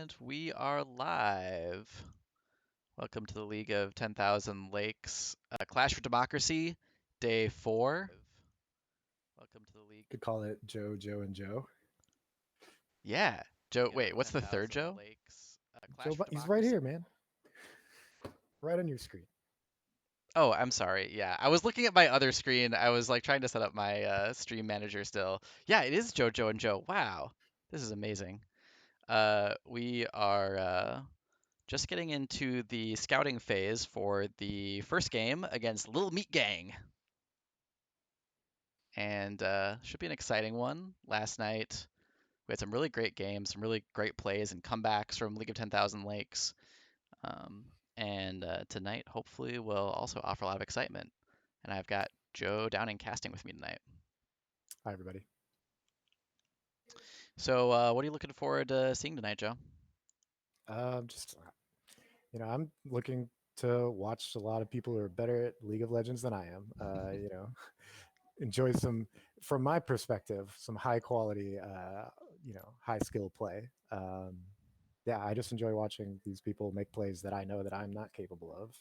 And we are live. Welcome to the League of 10,000 Lakes Clash for Democracy, Day 4. Welcome to the League. Could call it Joe, Joe, and Joe. Yeah. Joe, wait, what's the third Joe? Joe, he's right here, man. Right on your screen. Oh, I'm sorry. Yeah, I was looking at my other screen. I was like trying to set up my stream manager still. Yeah, it is Joe, Joe, and Joe. Wow, this is amazing. We are just getting into the scouting phase for the first game against Little Meat Gang. And should be an exciting one. Last night, we had some really great games, some really great plays and comebacks from League of 10,000 Lakes. And tonight, hopefully, will also offer a lot of excitement. And I've got Joe Downing casting with me tonight. Hi, everybody. So, what are you looking forward to seeing tonight, Joe? Just I'm looking to watch a lot of people who are better at League of Legends than I am. Enjoy some, from my perspective, some high quality, high skill play. Yeah, I just enjoy watching these people make plays that I know that I'm not capable of.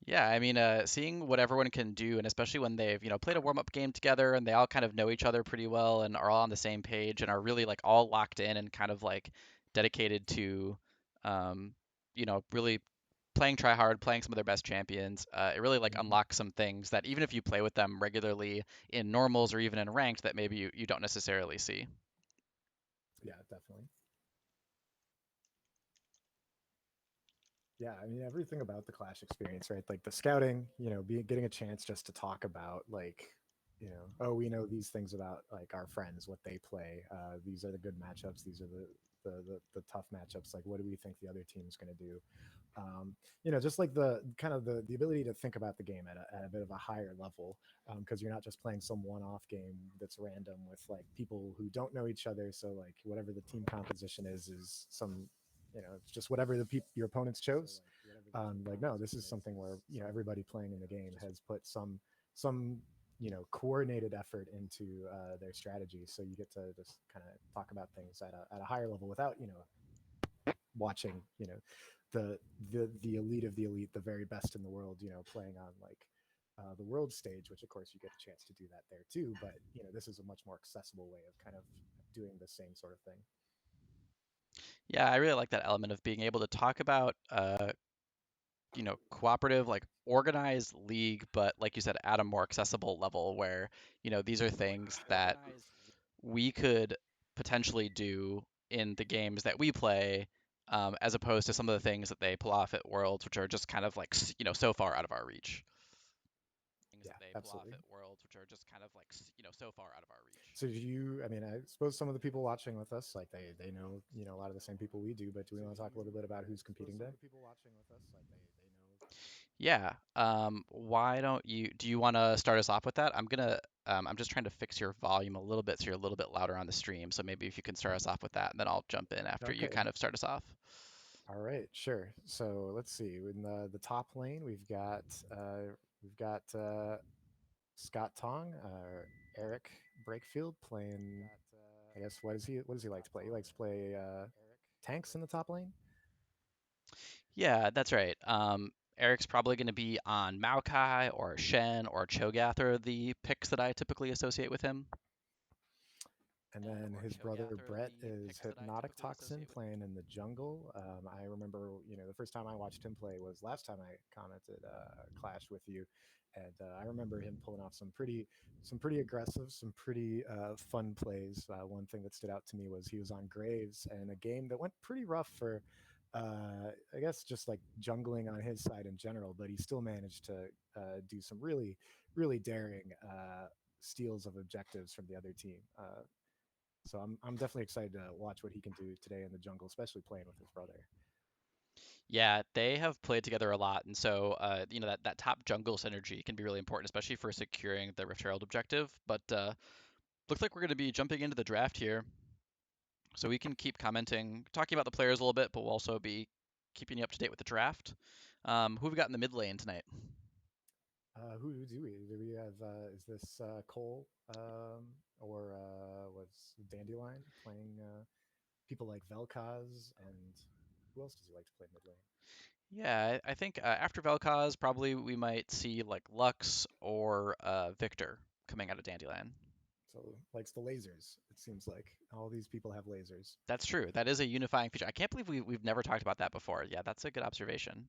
Yeah, I mean, seeing what everyone can do, and especially when they've, played a warm-up game together and they all kind of know each other pretty well and are all on the same page and are really like all locked in and kind of like dedicated to, um, really playing try hard, playing some of their best champions. It really like Mhm. unlocks some things that even if you play with them regularly in normals or even in ranked, that maybe you don't necessarily see. Yeah, definitely. Yeah, I mean everything about the Clash experience, right? Like the scouting, getting a chance just to talk about oh, we know these things about like our friends, what they play. These are the good matchups. These are the tough matchups. Like, what do we think the other team's going to do? Just like the kind of the ability to think about the game at a bit of a higher level, because you're not just playing some one-off game that's random with like people who don't know each other. So like whatever the team composition is some it's just whatever your opponents chose. Like no, this is something where everybody playing in the game has put some coordinated effort into their strategy, so you get to just kind of talk about things at a higher level without watching the elite of the elite, the very best in the world, playing on like the world stage, which of course you get a chance to do that there too. But this is a much more accessible way of kind of doing the same sort of thing. Yeah, I really like that element of being able to talk about cooperative, like organized league, but like you said, at a more accessible level where, these are things that we could potentially do in the games that we play, as opposed to some of the things that they pull off at Worlds, which are just kind of like, so far out of our reach. Yeah, absolutely. So far out of our reach. So do you, I mean, I suppose some of the people watching with us, like they know, a lot of the same people we do, but do we want to talk a little bit about who's competing today? Yeah. Why don't do you want to start us off with that? I'm just trying to fix your volume a little bit so you're a little bit louder on the stream. So maybe if you can start us off with that, and then I'll jump in after you Okay. kind of start us off. All right, sure. So let's see. In the top lane, we've got Scott Tong, Eric Breakfield playing. I guess what does he like to play? He likes to play tanks in the top lane. Yeah, that's right. Eric's probably going to be on Maokai or Shen or Cho'Gath are the picks that I typically associate with him. And then his brother Brett is Hypnotic Toxin playing in the jungle. I remember, the first time I watched him play was last time I commented Clash with you, and I remember him pulling off some pretty aggressive, some pretty fun plays. One thing that stood out to me was he was on Graves, and a game that went pretty rough for, I guess, just like jungling on his side in general, but he still managed to do some really, really daring steals of objectives from the other team. So I'm definitely excited to watch what he can do today in the jungle, especially playing with his brother. Yeah, they have played together a lot, and so that top jungle synergy can be really important, especially for securing the Rift Herald objective. But looks like we're going to be jumping into the draft here, so we can keep commenting, talking about the players a little bit, but we'll also be keeping you up to date with the draft. Who have we got in the mid lane tonight? Who do we? Do we have? Is this Cole or was Dandelion playing? people like Vel'Koz, and who else does he like to play mid lane? Yeah, I think after Vel'Koz, probably we might see like Lux or Victor coming out of Dandelion. So likes the lasers. It seems like all these people have lasers. That's true. That is a unifying feature. I can't believe we've never talked about that before. Yeah, that's a good observation.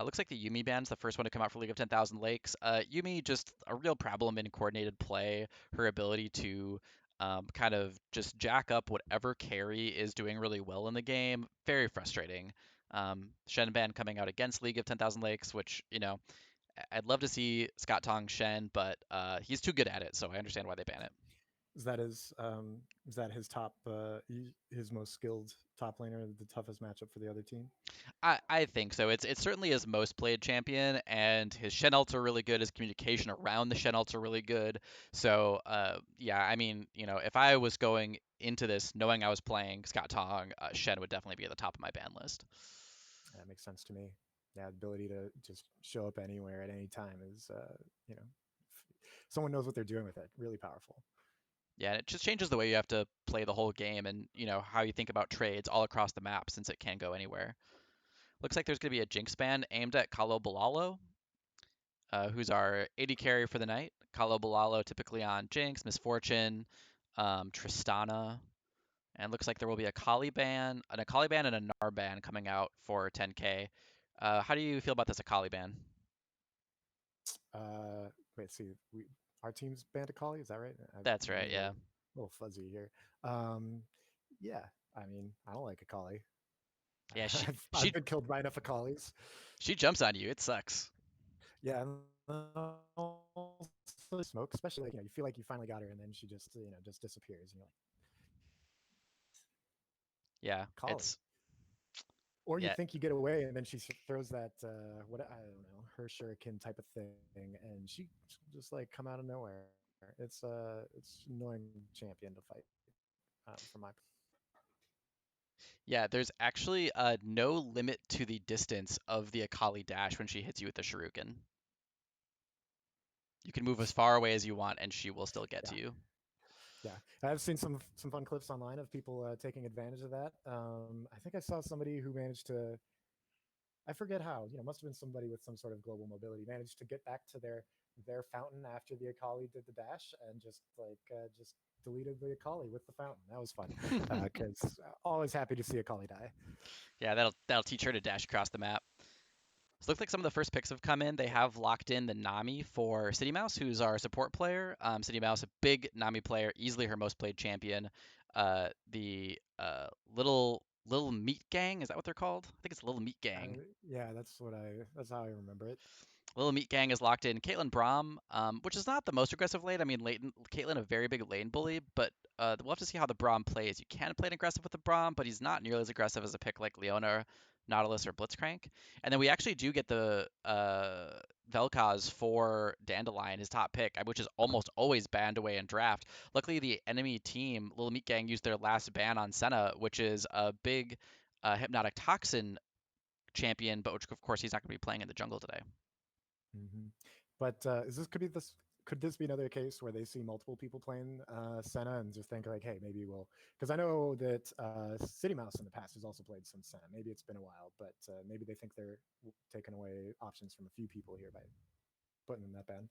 Looks like the Yuumi ban's the first one to come out for League of 10,000 Lakes. Yuumi, just a real problem in coordinated play. Her ability to kind of just jack up whatever carry is doing really well in the game. Very frustrating. Shen ban coming out against League of 10,000 Lakes, which, I'd love to see Scott Tong Shen, but he's too good at it, so I understand why they ban it. Is that his top his most skilled top laner, the toughest matchup for the other team? I think so. It's certainly his most played champion, and his Shen ults are really good. His communication around the Shen ults are really good. So, yeah, I mean, if I was going into this knowing I was playing Scott Tong, Shen would definitely be at the top of my ban list. That makes sense to me. Yeah, ability to just show up anywhere at any time is, you know, someone knows what they're doing with it. Really powerful. Yeah, and it just changes the way you have to play the whole game and, how you think about trades all across the map since it can go anywhere. Looks like there's going to be a Jinx ban aimed at Kalo Balalo, who's our AD carry for the night. Kalo Balalo typically on Jinx, Misfortune, Tristana, and looks like there will be a Akali ban, and a Gnar ban coming out for 10k. How do you feel about this Akali ban? Uh, wait, see, our team's banned Akali. Is that right? That's I'm right, a yeah. little fuzzy here. Um, yeah, I mean, I don't like Akali. Yeah, she I've she been killed by enough Akalis. she jumps on you. It sucks. Yeah, and also smoke, especially like you feel like you finally got her, and then she just just disappears, and you're like Yeah, Akali. it's Or you yeah. think you get away, and then she throws that what I don't know, her shuriken type of thing, and she just like come out of nowhere. It's annoying champion to fight from my. Yeah, there's actually no limit to the distance of the Akali dash when she hits you with the Shuriken. You can move as far away as you want, and she will still get Yeah, to you. yeah. I've seen some fun clips online of people taking advantage of that. I think I saw somebody who managed to. I forget how. Must have been somebody with some sort of global mobility managed to get back to their fountain after the Akali did the dash and just deleted the Akali with the fountain. That was fun because always happy to see Akali die. Yeah, that'll teach her to dash across the map. So it looks like some of the first picks have come in. They have locked in the Nami for City Mouse, who's our support player. City Mouse, a big Nami player, easily her most played champion. The Little Meat Gang, is that what they're called? I think it's Little Meat Gang. Yeah, that's how I remember it. Little Meat Gang is locked in. Caitlyn Braum, which is not the most aggressive lane. I mean, Caitlyn, a very big lane bully, but we'll have to see how the Braum plays. You can play an aggressive with the Braum, but he's not nearly as aggressive as a pick like Leona, Nautilus, or Blitzcrank. And then we actually do get the Vel'Koz for Dandelion, his top pick, which is almost always banned away in draft. Luckily, the enemy team, Little Meat Gang, used their last ban on Senna, which is a big Hypnotic Toxin champion, but which, of course, he's not going to be playing in the jungle today. Hmm. But is this could be this could this be another case where they see multiple people playing Senna and just think like, hey, maybe we'll because I know that City Mouse in the past has also played some Senna. Maybe it's been a while, but maybe they think they're taking away options from a few people here by putting in that ban.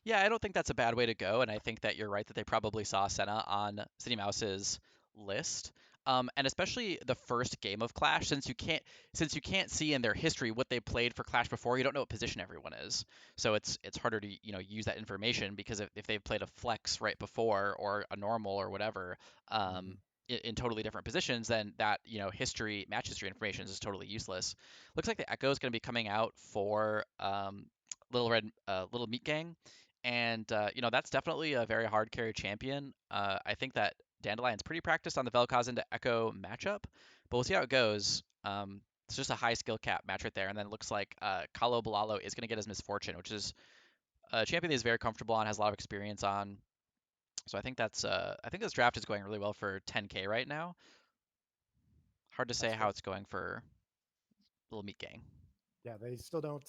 Yeah, I don't think that's a bad way to go, and I think that you're right that they probably saw Senna on City Mouse's list. And especially the first game of Clash, since you can't see in their history what they played for Clash before, you don't know what position everyone is. So it's harder to use that information because if they've played a flex right before or a normal or whatever, Hmm. in totally different positions, then that match history information is totally useless. Looks like the Echo is going to be coming out for Little Meat Gang, and that's definitely a very hard carry champion. I think that Dandelion's pretty practiced on the Vel'Koz into Echo matchup, but we'll see how it goes. It's just a high skill cap match right there, and then it looks like Kalo Balalo is going to get his Misfortune, which is a champion that he's very comfortable on, has a lot of experience on. So I think this draft is going really well for 10k right now. Hard to say That's how great. it's going for Little Meat Gang. Yeah, they still don't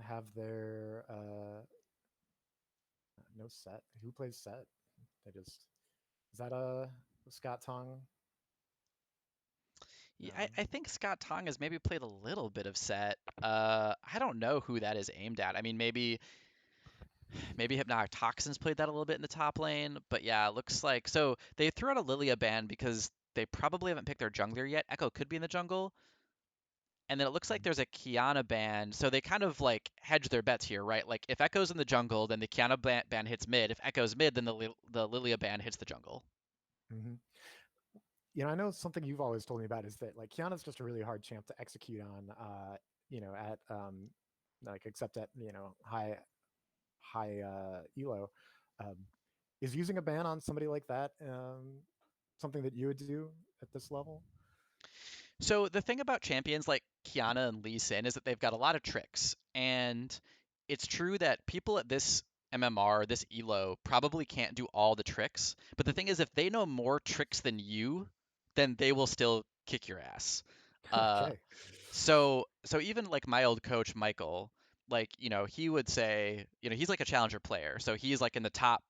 have their no set. Who plays set? They just is that a Scott Tong? Yeah, Um, I think Scott Tong has maybe played a little bit of set. I don't know who that is aimed at. I mean, maybe Hypnotic Toxins played that a little bit in the top lane, but yeah, it looks like so they threw out a Lilia ban because they probably haven't picked their jungler yet. Echo could be in the jungle, and then it looks like there's a Kiana ban. So they kind of like hedge their bets here, right? Like if Echo's in the jungle, then the Kiana ban hits mid. If Echo's mid, then the Lilia ban hits the jungle. mhm. I know something you've always told me about is that like Kiana's just a really hard champ to execute on. At like except at high elo. Um, is using a ban on somebody like that something that you would do at this level? So the thing about champions like Kiana and Lee Sin is that they've got a lot of tricks, and it's true that people at this MMR, this Elo, probably can't do all the tricks. But the thing is, if they know more tricks than you, then they will still kick your ass. Uh, Okay. so even like my old coach Michael, like he would say, he's like a challenger player, so he's like in the top,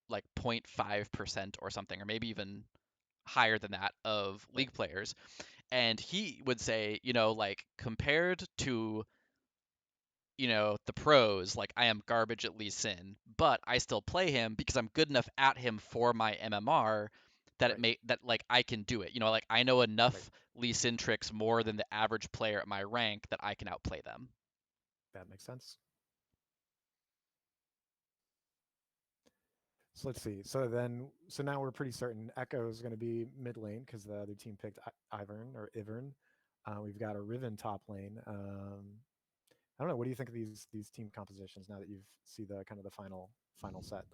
like 0.5% or something, or maybe even higher than that of Right. league players, and he would say, like compared to, the pros, like I am garbage at Lee Sin, but I still play him because I'm good enough at him for my MMR that Right. like I can do it. Like I know Right. enough Lee Sin tricks more than the average player at my rank that I can outplay them. That makes sense. So let's see. So now we're pretty certain Echo is going to be mid lane because the other team picked Ivern or Ivern. We've got a Riven top lane. I don't know. What do you think of these team compositions now that you've see the kind of the final set?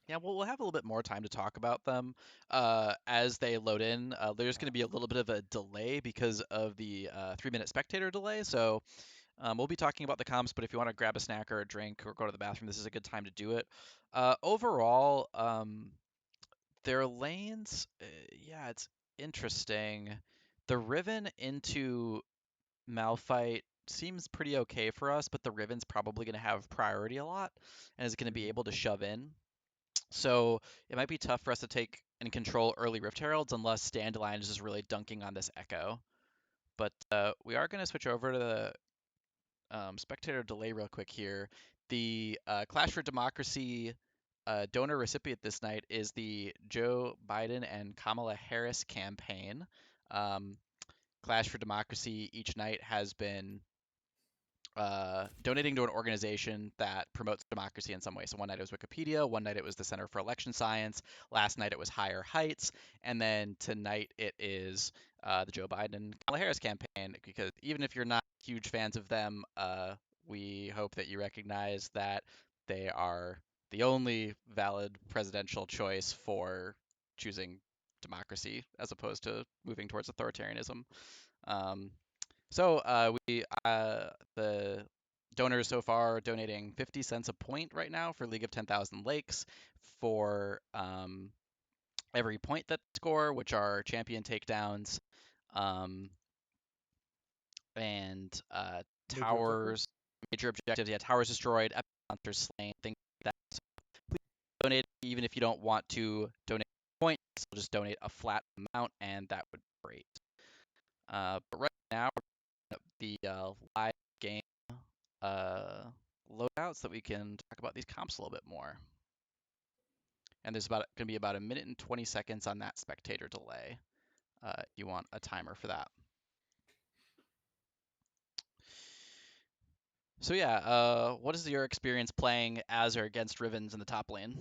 Yeah, well, we'll have a little bit more time to talk about them as they load in. There's going to be a little bit of a delay because of the 3-minute spectator delay. So we'll be talking about the comps, but if you want to grab a snack or a drink or go to the bathroom, this is a good time to do it. Overall, their lanes, yeah, it's interesting. The Riven into Malphite seems pretty okay for us, but the Riven's probably going to have priority a lot and is going to be Mm-hmm. able to shove in. So it might be tough for us to take and control early Rift Heralds unless Dandelion is just really dunking on this Echo. But we are going to switch over to the spectator delay real quick here. The Clash for Democracy donor recipient this night is the Joe Biden and Kamala Harris campaign. Um, Clash for Democracy each night has been donating to an organization that promotes democracy in some way. So one night it was Wikipedia, one night it was the Center for Election Science, last night it was Higher Heights, and then tonight it is the Joe Biden Kamala Harris campaign. Because even if you're not huge fans of them, we hope that you recognize that they are the only valid presidential choice for choosing democracy as opposed to moving towards authoritarianism. Um, the donors so far are donating 50 cents a point right now for League of 10,000 Lakes for every point that they score, which are champion takedowns, um, and Major objectives. towers, major objectives. Yeah, towers destroyed, epic monsters slain, things like that. So please donate, even if you don't want to donate points, just donate a flat amount, and that would be great. But right now, the live game uh, loadouts so that we can talk about these comps a little bit more. And there's about going to be about a minute and 20 seconds on that spectator delay. You want a timer for that. So yeah, what is your experience playing as or against Rivens in the top lane?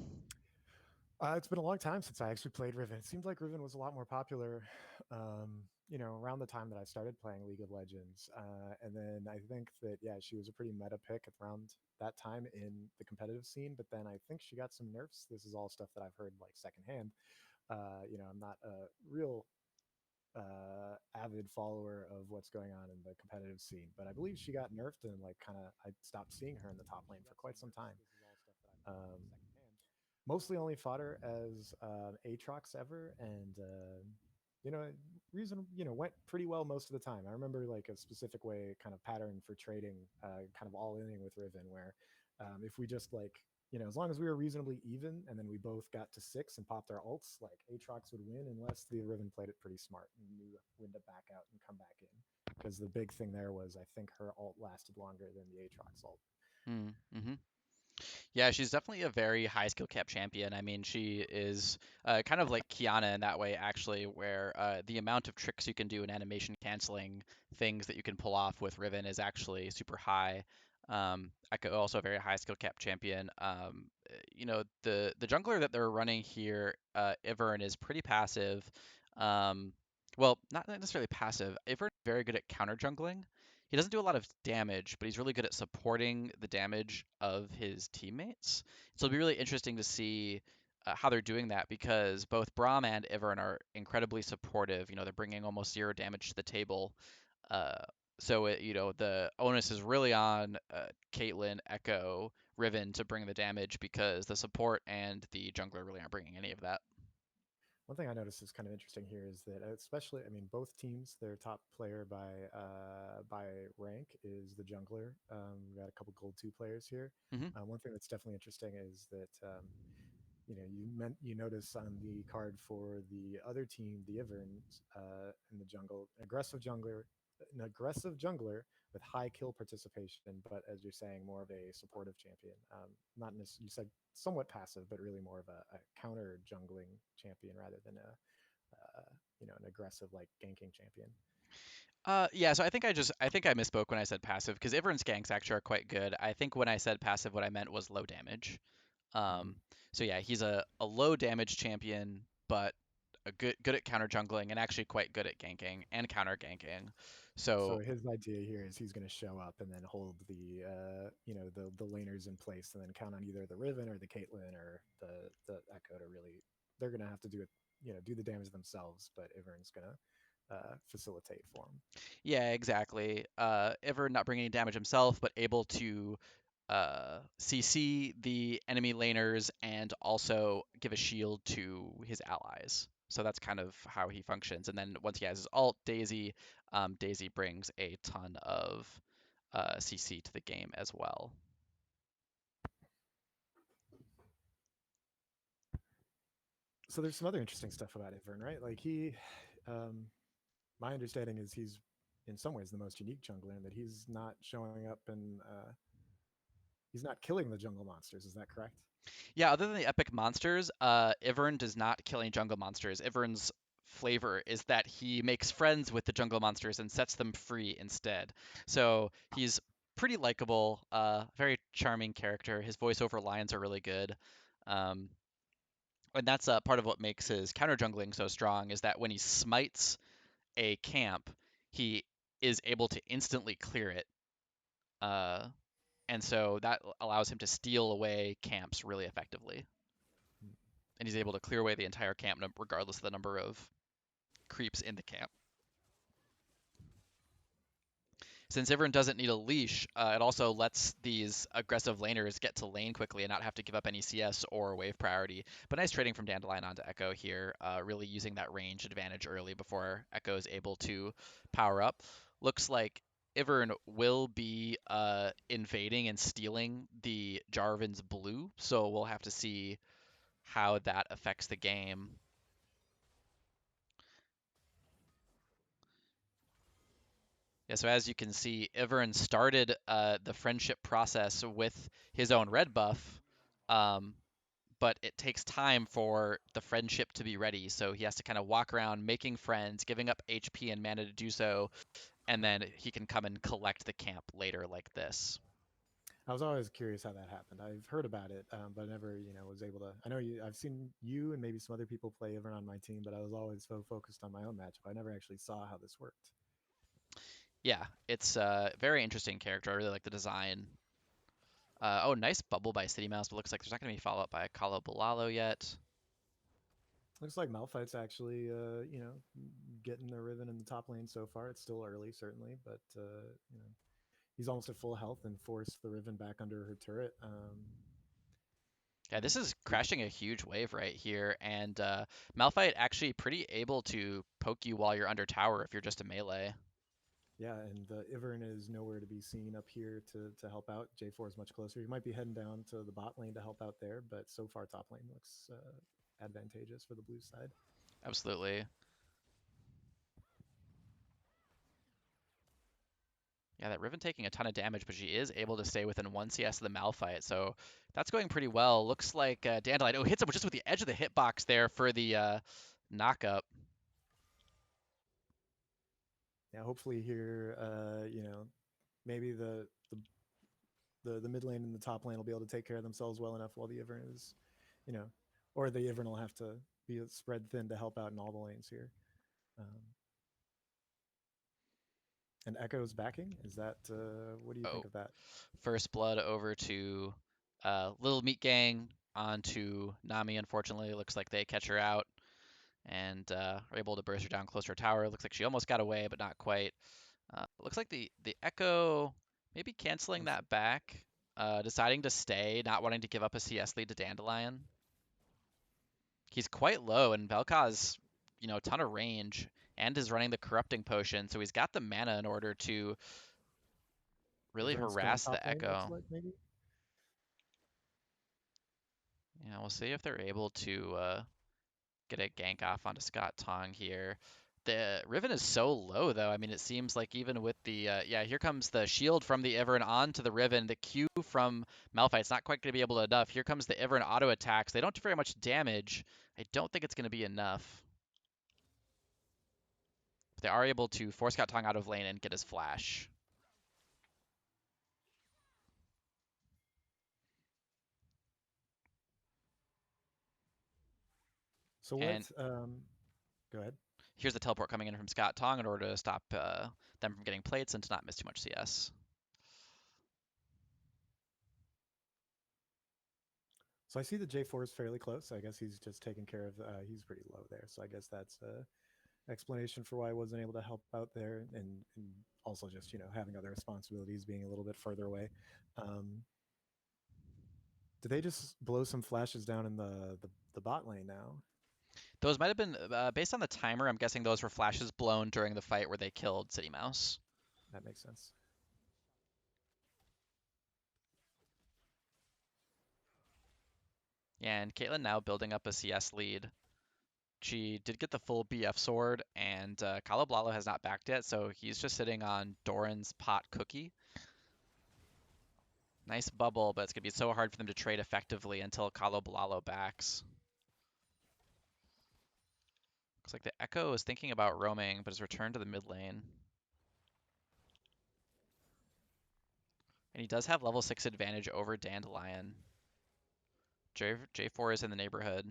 It's been a long time since I actually played Riven. It seemed like Riven was a lot more popular, around the time that I started playing League of Legends. And then I think that, yeah, she was a pretty meta pick around that time in the competitive scene. But then I think she got some nerfs. This is all stuff that I've heard like secondhand. I'm not a real avid follower of what's going on in the competitive scene, but I believe she got nerfed and like kind of I stopped seeing her in the top lane for quite some time. Mostly only fought her as Aatrox ever, and you know, reason went pretty well most of the time. I remember like a specific way, kind of pattern for trading, kind of all inning with Riven, where if we just like as long as we were reasonably even, and then we both got to 6 and popped our ults, like Aatrox would win unless the Riven played it pretty smart and knew when to back out and come back in. Because the big thing there was, I think her ult lasted longer than the Aatrox ult. Mm-hmm. Yeah, she's definitely a very high skill cap champion. I mean, she is kind of like Kiana in that way, actually, where the amount of tricks you can do in animation canceling things that you can pull off with Riven is actually super high. Echo also a very high skill cap champion. The jungler that they're running here, Ivern, is pretty passive. Um, well, not necessarily passive. Ivern is very good at counter jungling. He doesn't do a lot of damage, but he's really good at supporting the damage of his teammates. So it'll be really interesting to see how they're doing that because both Braum and Ivern are incredibly supportive. They're bringing almost zero damage to the table. Uh, the onus is really on Caitlyn, Echo, Riven to bring the damage because the support and the jungler really aren't bringing any of that. One thing I noticed is kind of interesting here is that, especially, I mean, both teams, their top player by rank is the jungler. We got a couple gold 2 players here. Hmm. One thing that's definitely interesting is that you notice on the card for the other team, the Iverns, in the jungle, an aggressive jungler with high kill participation, but as you're saying, more of a supportive champion. Not you said somewhat passive, but really more of a counter jungling champion rather than an aggressive like ganking champion. Yeah, so I think I misspoke when I said passive because Ivern's ganks actually are quite good. I think when I said passive, what I meant was low damage. Mm-hmm. So yeah, he's a low damage champion, but a good at counter jungling and actually quite good at ganking and counter ganking. So So his idea here is he's going to show up and then hold the laners in place and then count on either the Riven or the Caitlyn or the Echo to really, they're going to have to do it, do the damage themselves, but Ivern's going to facilitate for him. yeah, exactly. Ivern not bringing any damage himself, but able to CC the enemy laners and also give a shield to his allies. So that's kind of how he functions. And then once he has his ult, Daisy brings a ton of CC to the game as well. So there's some other interesting stuff about Ivern, right? Like um, my understanding is he's in some ways the most unique jungler, and that he's not showing up and he's not killing the jungle monsters. Is that correct? Yeah, other than the epic monsters, Ivern does not kill any jungle monsters. Ivern's flavor is that he makes friends with the jungle monsters and sets them free instead. So he's pretty likable, very charming character. His voiceover lines are really good. Um, and that's part of what makes his counter jungling so strong is that when he smites a camp, he is able to instantly clear it. Uh, and so that allows him to steal away camps really effectively. And he's able to clear away the entire camp regardless of the number of creeps in the camp. Since Ivern doesn't need a leash, it also lets these aggressive laners get to lane quickly and not have to give up any CS or wave priority. But nice trading from Dandelion onto Echo here, really using that range advantage early before Echo is able to power up. Looks like Ivern will be invading and stealing the Jarvan's blue, so we'll have to see how that affects the game. Yeah, so as you can see, Ivern started the friendship process with his own red buff, um, but it takes time for the friendship to be ready. So he has to kind of walk around making friends, giving up HP and mana to do so, and then he can come and collect the camp later like this. I was always curious how that happened. I've heard about it, but I never, was able to. I know you. I've seen you and maybe some other people play Ivern on my team, but I was always so focused on my own matchup. I never actually saw how this worked. Yeah, it's a very interesting character. I really like the design. Oh, nice bubble by City Mouse, but looks like there's not going to be follow up by Kalo Balalo yet. Looks like Malphite's actually, getting the Riven in the top lane so far. It's still early, certainly, but he's almost at full health and forced the Riven back under her turret. Yeah, this is crashing a huge wave right here, and Malphite actually pretty able to poke you while you're under tower if you're just a melee. Yeah, and the Ivern is nowhere to be seen up here to help out. J4 is much closer. He might be heading down to the bot lane to help out there, but so far top lane looks advantageous for the blue side. Absolutely. Yeah, that Riven taking a ton of damage, but she is able to stay within 1 CS of the Malphite, so that's going pretty well. Looks like Dandelion, oh, hits him just with the edge of the hitbox there for the knockup. Yeah, hopefully here, maybe the mid lane and the top lane will be able to take care of themselves well enough while the Ivern is, you know, or the Ivern will have to be spread thin to help out in all the lanes here. And Echo's backing, is that, what do you think Oh, of that? first blood over to Little Meat Gang onto Nami, unfortunately. Looks like they catch her out and are able to burst her down close to her tower. Looks like she almost got away, but not quite. Looks like the Echo maybe canceling that back, deciding to stay, not wanting to give up a CS lead to Dandelion. He's quite low, and Vel'Koz, a ton of range and is running the corrupting potion, so he's got the mana in order to really Ivern's going harass top the lane, looks Echo. like, maybe? Yeah, we'll see if they're able to get a gank off onto Scott Tong here. The Riven is so low, though. I mean, it seems like even with the yeah, here comes the shield from the Ivern onto the Riven. The Q from Malphite's not quite going to be able to enough. Here comes the Ivern auto attacks. They don't do very much damage. I don't think it's going to be enough. But they are able to force Scott Tong out of lane and get his flash. So And what, go ahead. here's the teleport coming in from Scott Tong in order to stop them from getting plates and to not miss too much CS. So I see the J4 is fairly close. I guess he's just taking care of, he's pretty low there. So I guess that's explanation for why I wasn't able to help out there, and also just having other responsibilities, being a little bit further away. Did they just blow some flashes down in the bot lane now? Those might have been, based on the timer, I'm guessing those were flashes blown during the fight where they killed City Mouse. That makes sense. Yeah, and Caitlyn now building up a CS lead. She did get the full BF sword, and Kaloblalo has not backed yet, so he's just sitting on Doran's pot cookie. Nice bubble, but it's going to be so hard for them to trade effectively until Kaloblalo backs. Looks like the Echo is thinking about roaming, but has returned to the mid lane. And he does have level 6 advantage over Dandelion. J4 is in the neighborhood.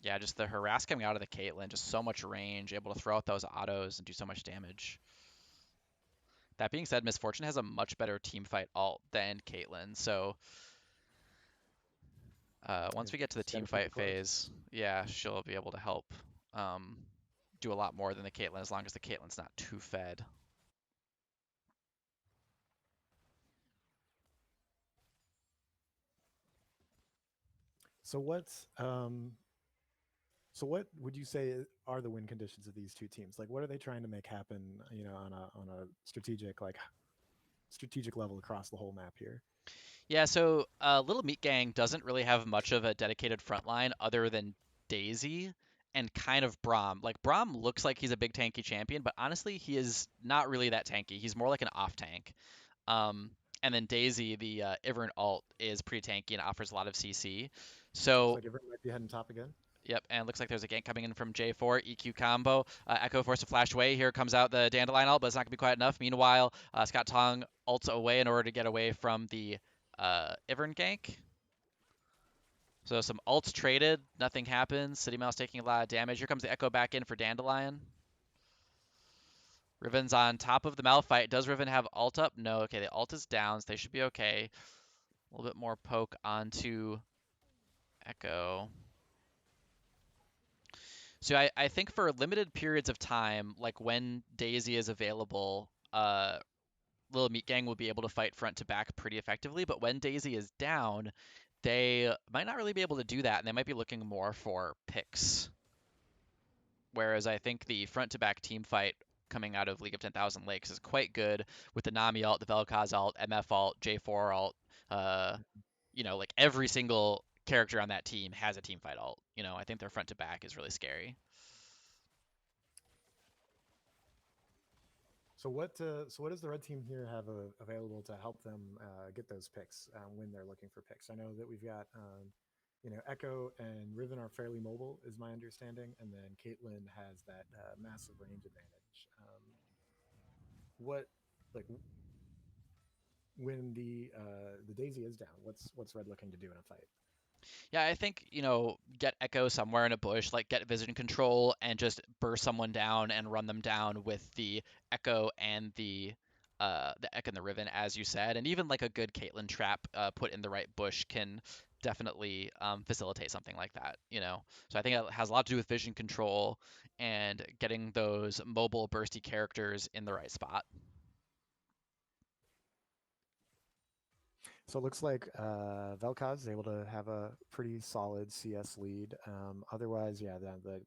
Yeah, just the harass coming out of the Caitlyn, just so much range, able to throw out those autos and do so much damage. That being said, Miss Fortune has a much better team fight alt than Caitlyn, so once Yeah, we get to the just got team to keep fight it close. phase, yeah, she'll be able to help um, do a lot more than the Caitlyn as long as the Caitlyn's not too fed. So what would you say are the win conditions of these two teams? Like, what are they trying to make happen? On a strategic level across the whole map here. Yeah, so Little Meat Gang doesn't really have much of a dedicated front line other than Daisy and kind of Braum. Like Braum looks like he's a big tanky champion, but honestly, he is not really that tanky. He's more like an off tank. Um, and then Daisy, the Ivern alt, is pretty tanky and offers a lot of CC. Looks So like everyone might be heading top again. yep, and looks like there's a gank coming in from J4, EQ combo. Echo forced to flash away. Here comes out the Dandelion ult, but it's not going to be quite enough. Meanwhile, Scott Tong ults away in order to get away from the Ivern gank. So some ults traded, nothing happens. City Mouse taking a lot of damage. Here comes the Echo back in for Dandelion. Riven's on top of the Malphite. Does Riven have ult up? No. Okay, the ult is down, so they should be okay. A little bit more poke onto Echo. So I think for limited periods of time, like when Daisy is available, Little Meat Gang will be able to fight front to back pretty effectively. But when Daisy is down, they might not really be able to do that, and they might be looking more for picks. Whereas I think the front to back team fight coming out of League of 10,000 Lakes is quite good with the Nami alt, the Vel'Koz alt, MF alt, J4 alt. Uh, like every single character on that team has a team fight alt. I think their front to back is really scary. So what does the red team here have available to help them get those picks when they're looking for picks? I know that we've got Echo and Riven are fairly mobile, is my understanding, and then Caitlyn has that massive range advantage. What like when the Daisy is down, what's red looking to do in a fight? Yeah, I think, get Echo somewhere in a bush, like get vision control and just burst someone down and run them down with the Echo and the Riven, as you said. And even like a good Caitlyn trap put in the right bush can definitely facilitate something like that. So I think it has a lot to do with vision control and getting those mobile bursty characters in the right spot. So it looks like Vel'Koz is able to have a pretty solid CS lead. Otherwise, yeah, the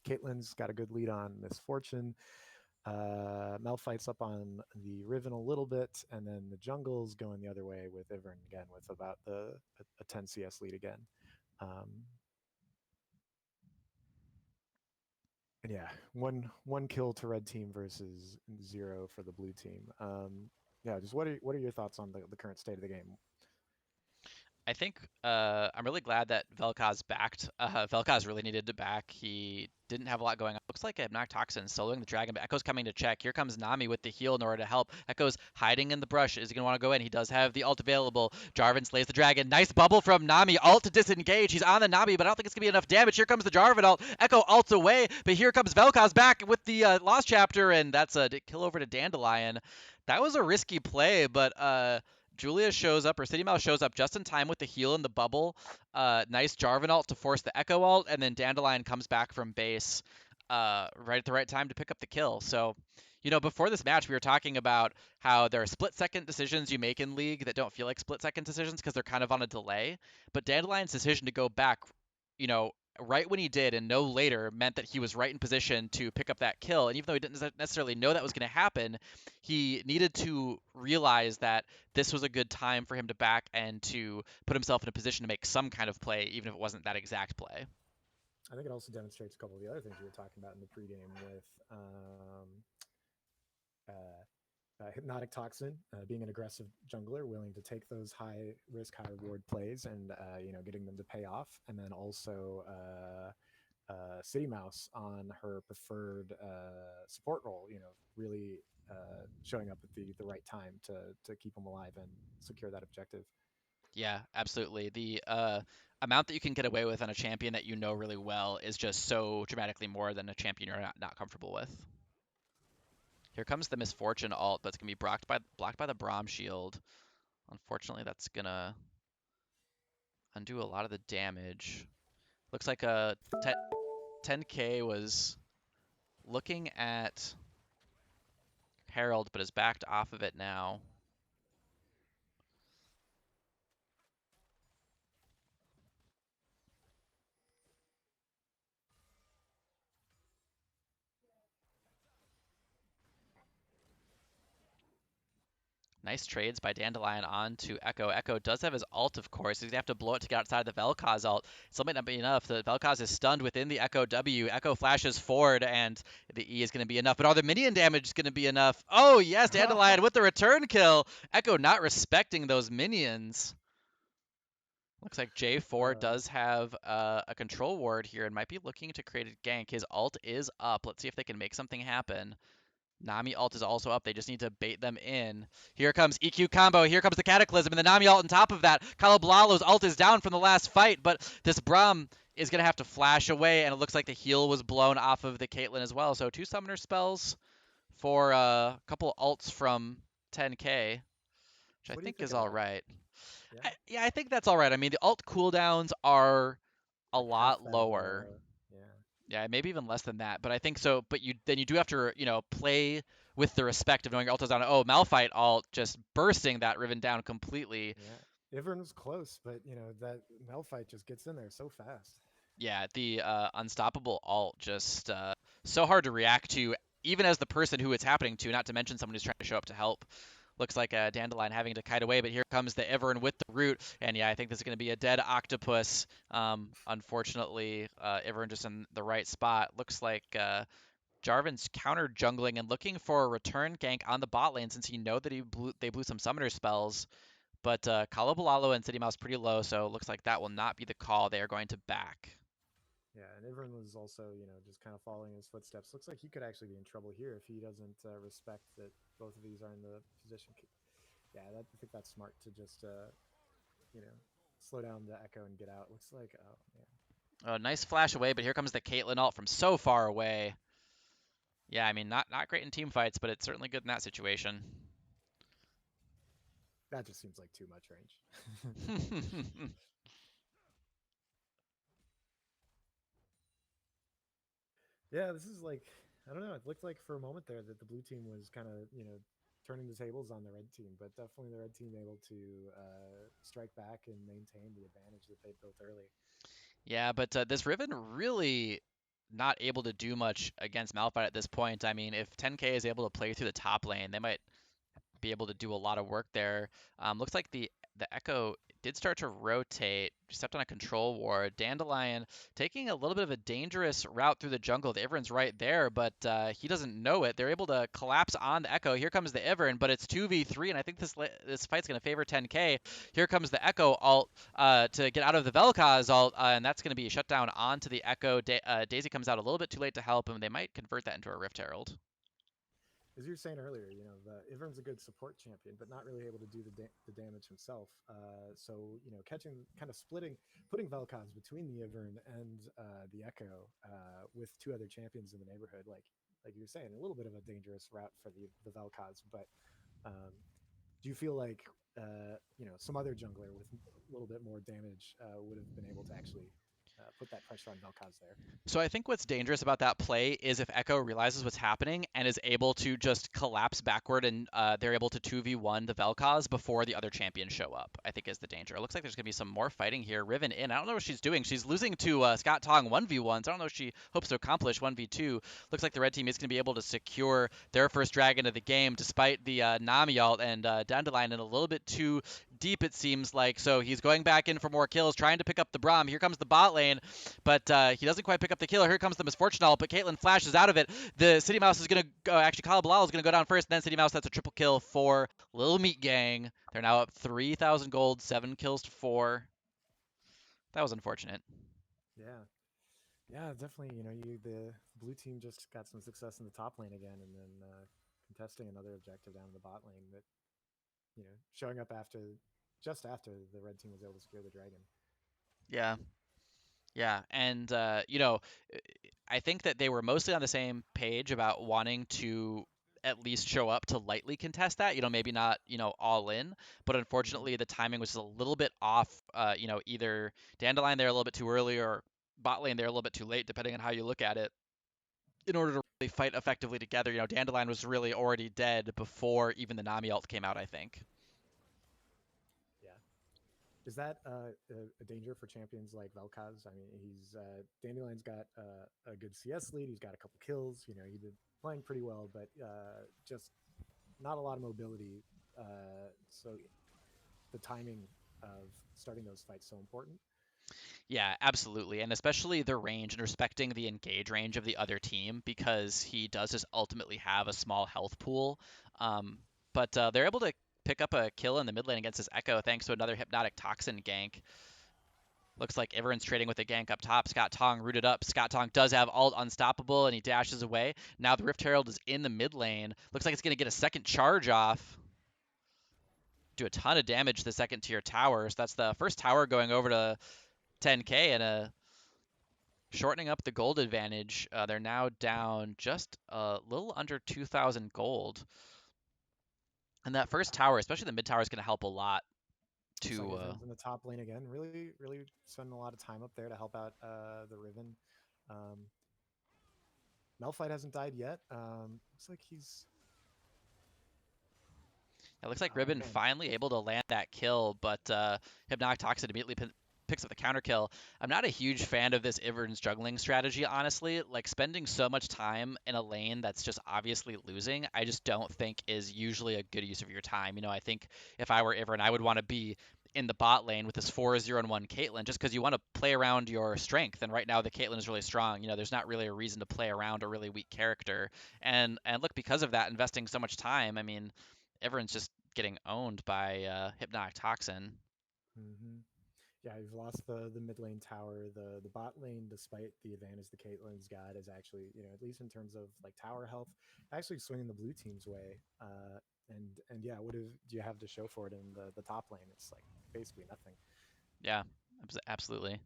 Caitlyn's got a good lead on Miss Fortune. Malphite's up on the Riven a little bit, and then the jungle's going the other way with Ivern again with about a 10 CS lead again. And yeah, one kill to red team versus 0 for the blue team. Yeah, just what are your thoughts on the current state of the game? I think I'm really glad that Vel'Koz backed. Vel'Koz really needed to back. He didn't have a lot going on. Looks like Toxin soloing the dragon, but Echo's coming to check. Here comes Nami with the heal in order to help. Echo's hiding in the brush. Is he going to want to go in? He does have the ult available. Jarvan slays the dragon. Nice bubble from Nami. Ult to disengage. He's on the Nami, but I don't think it's going to be enough damage. Here comes the Jarvan ult. Echo ults away, but here comes Vel'Koz back with the Lost Chapter, and that's a kill over to Dandelion. That was a risky play, but Julia shows up, or City Mouse shows up just in time with the heal and the bubble. Nice Jarvan ult to force the Echo ult, and then Dandelion comes back from base right at the right time to pick up the kill. So, before this match, we were talking about how there are split-second decisions you make in League that don't feel like split-second decisions because they're kind of on a delay. But Dandelion's decision to go back, right when he did and no later meant that he was right in position to pick up that kill. And even though he didn't necessarily know that was going to happen, he needed to realize that this was a good time for him to back and to put himself in a position to make some kind of play, even if it wasn't that exact play. I think it also demonstrates a couple of the other things we were talking about in the pregame with Hypnotic Toxin being an aggressive jungler, willing to take those high risk, high reward plays, and getting them to pay off, and then also City Mouse on her preferred support role. Really showing up at the right time to keep them alive and secure that objective. Yeah, absolutely. The amount that you can get away with on a champion that you know really well is just so dramatically more than a champion you're not comfortable with. Here comes the Misfortune ult, but it's going to be blocked by the Braum shield. Unfortunately, that's going to undo a lot of the damage. Looks like a 10k was looking at Herald, but is backed off of it now. Nice trades by Dandelion on to Echo. Echo does have his ult, of course. He's going to have to blow it to get outside the Vel'Koz ult. Still might not be enough. The Vel'Koz is stunned within the Echo W. Echo flashes forward, and the E is going to be enough. But are the minion damage going to be enough? Oh, yes, Dandelion with the return kill. Echo not respecting those minions. Looks like J4 does have a control ward here and might be looking to create a gank. His ult is up. Let's see if they can make something happen. Nami ult is also up. They just need to bait them in. Here comes EQ combo. Here comes the Cataclysm and the Nami ult on top of that. Kalablalo's ult is down from the last fight, but this Braum is going to have to flash away, and it looks like the heal was blown off of the Caitlyn as well. So 2 summoner spells for a couple ults from 10k, which I think is all right. Yeah, I think that's all right. I mean, the ult cooldowns are a lot lower. Yeah, maybe even less than that. But I think so. But you do have to play with the respect of knowing your ult is down. Oh, Malphite ult just bursting that Riven down completely. Yeah. Ivern was close, but that Malphite just gets in there so fast. Yeah, the unstoppable alt just so hard to react to, even as the person who it's happening to, not to mention someone who's trying to show up to help. Looks like a Dandelion having to kite away, but here comes the Ivern with the root, and yeah, I think this is going to be a dead octopus. Unfortunately, Ivern just in the right spot. Looks like Jarvan's counter jungling and looking for a return gank on the bot lane since he know that they blew some summoner spells. But Kalabalalo and City Mouse pretty low, so it looks like that will not be the call. They are going to back. Yeah, and Ivern was also, just kind of following his footsteps. Looks like he could actually be in trouble here if he doesn't respect that both of these are in the position. Yeah, I think that's smart to just, you know, slow down the echo and get out. Looks like, oh man, A nice flash away, but here comes the Caitlyn ult from so far away. Yeah, I mean, not great in team fights, but it's certainly good in that situation. that just seems like too much range. Yeah, this is like, I don't know. It looked like for a moment there that the blue team was kind of, turning the tables on the red team, but definitely the red team able to strike back and maintain the advantage that they built early. Yeah, but this Riven really not able to do much against Malphite at this point. I mean, if 10K is able to play through the top lane, they might be able to do a lot of work there. Looks like the Echo did start to rotate, stepped on a control ward. Dandelion taking a little bit of a dangerous route through the jungle. The Ivern's right there, but he doesn't know it. They're able to collapse on the Echo. Here comes the Ivern, but it's 2v3, and I think this fight's going to favor 10K. Here comes the Echo ult to get out of the Vel'Koz ult, and that's going to be shut down onto the Echo. Daisy comes out a little bit too late to help him. They might convert that into a Rift Herald. As you were saying earlier, the Ivern's a good support champion, but not really able to do the damage himself. So catching, kind of splitting, putting Vel'Koz between the Ivern and the Echo with two other champions in the neighborhood, like you were saying, a little bit of a dangerous route for the Vel'Koz. But do you feel like some other jungler with a little bit more damage would have been able to actually put that pressure on Vel'Koz there? So I think what's dangerous about that play is if Echo realizes what's happening and is able to just collapse backward and they're able to 2v1 the Vel'Koz before the other champions show up, I think is the danger. It looks like there's going to be some more fighting here. Riven in. I don't know what she's doing. She's losing to Scott Tong 1v1s. I don't know if she hopes to accomplish 1v2. Looks like the red team is going to be able to secure their first dragon of the game despite the Nami ult and Dandelion in a little bit too deep, it seems like. So he's going back in for more kills, trying to pick up the Braum. Here comes the bot lane, but he doesn't quite pick up the killer. Here comes the Misfortune ult, but Caitlyn flashes out of it. The City Mouse is going to go, actually, Kalabalal is going to go down first, and then City Mouse, that's a triple kill for Little Meat Gang. They're now up 3,000 gold, 7 kills to 4. That was unfortunate. Yeah, yeah, definitely. The blue team just got some success in the top lane again, and then contesting another objective down in the bot lane. That showing up just after the red team was able to secure the dragon. Yeah. Yeah, and I think that they were mostly on the same page about wanting to at least show up to lightly contest that. Maybe not all in, but Mm-hmm. unfortunately the timing was just a little bit off. Either Dandelion there a little bit too early or bot lane there a little bit too late, depending on how you look at it. In order to really fight effectively together, Dandelion was really already dead before even the Nami ult came out, I think. Yeah, is that a danger for champions like Vel'Koz? I mean, he's Dandelion's got a good CS lead. He's got a couple kills. He's been playing pretty well, but just not a lot of mobility. So the timing of starting those fights so important. Yeah, absolutely. And especially the range and respecting the engage range of the other team because he does just ultimately have a small health pool. Um, but they're able to pick up a kill in the mid lane against this Echo thanks to another Hypnotic Toxin gank. Looks like everyone's trading with a gank up top. Scott Tong rooted up. Scott Tong does have ult unstoppable and he dashes away. Now the Rift Herald is in the mid lane. Looks like it's going to get a second charge off. Do a ton of damage to the second tier tower. So that's the first tower going over to 10k and a shortening up the gold advantage. They're now down just a little under 2,000 gold. And that first tower, especially the mid tower, is going to help a lot Looks like to. Ivern's in the top lane again. Really, really spending a lot of time up there to help out the Riven. Um, Malphite hasn't died yet. Looks like he's It looks like Oh Ribbon man, finally able to land that kill, but Hypnotic Toxin immediately picks up the counter kill. I'm not a huge fan of this Ivern's juggling strategy, honestly. Like spending so much time in a lane that's just obviously losing, I just don't think is usually a good use of your time. I think if I were Ivern, I would want to be in the bot lane with this 4-0 and 1 Caitlyn just because you want to play around your strength. And right now the Caitlyn is really strong. There's not really a reason to play around a really weak character. And look, because of that, investing so much time, I mean, everyone's just getting owned by Hypnotic Toxin. hmm yeah, you've lost the mid lane tower. The bot lane, despite the advantage the Caitlyn's got, is actually, at least in terms of like tower health, actually swinging the blue team's way. And yeah, what do you have to show for it in the top lane? It's like basically nothing. Yeah, absolutely.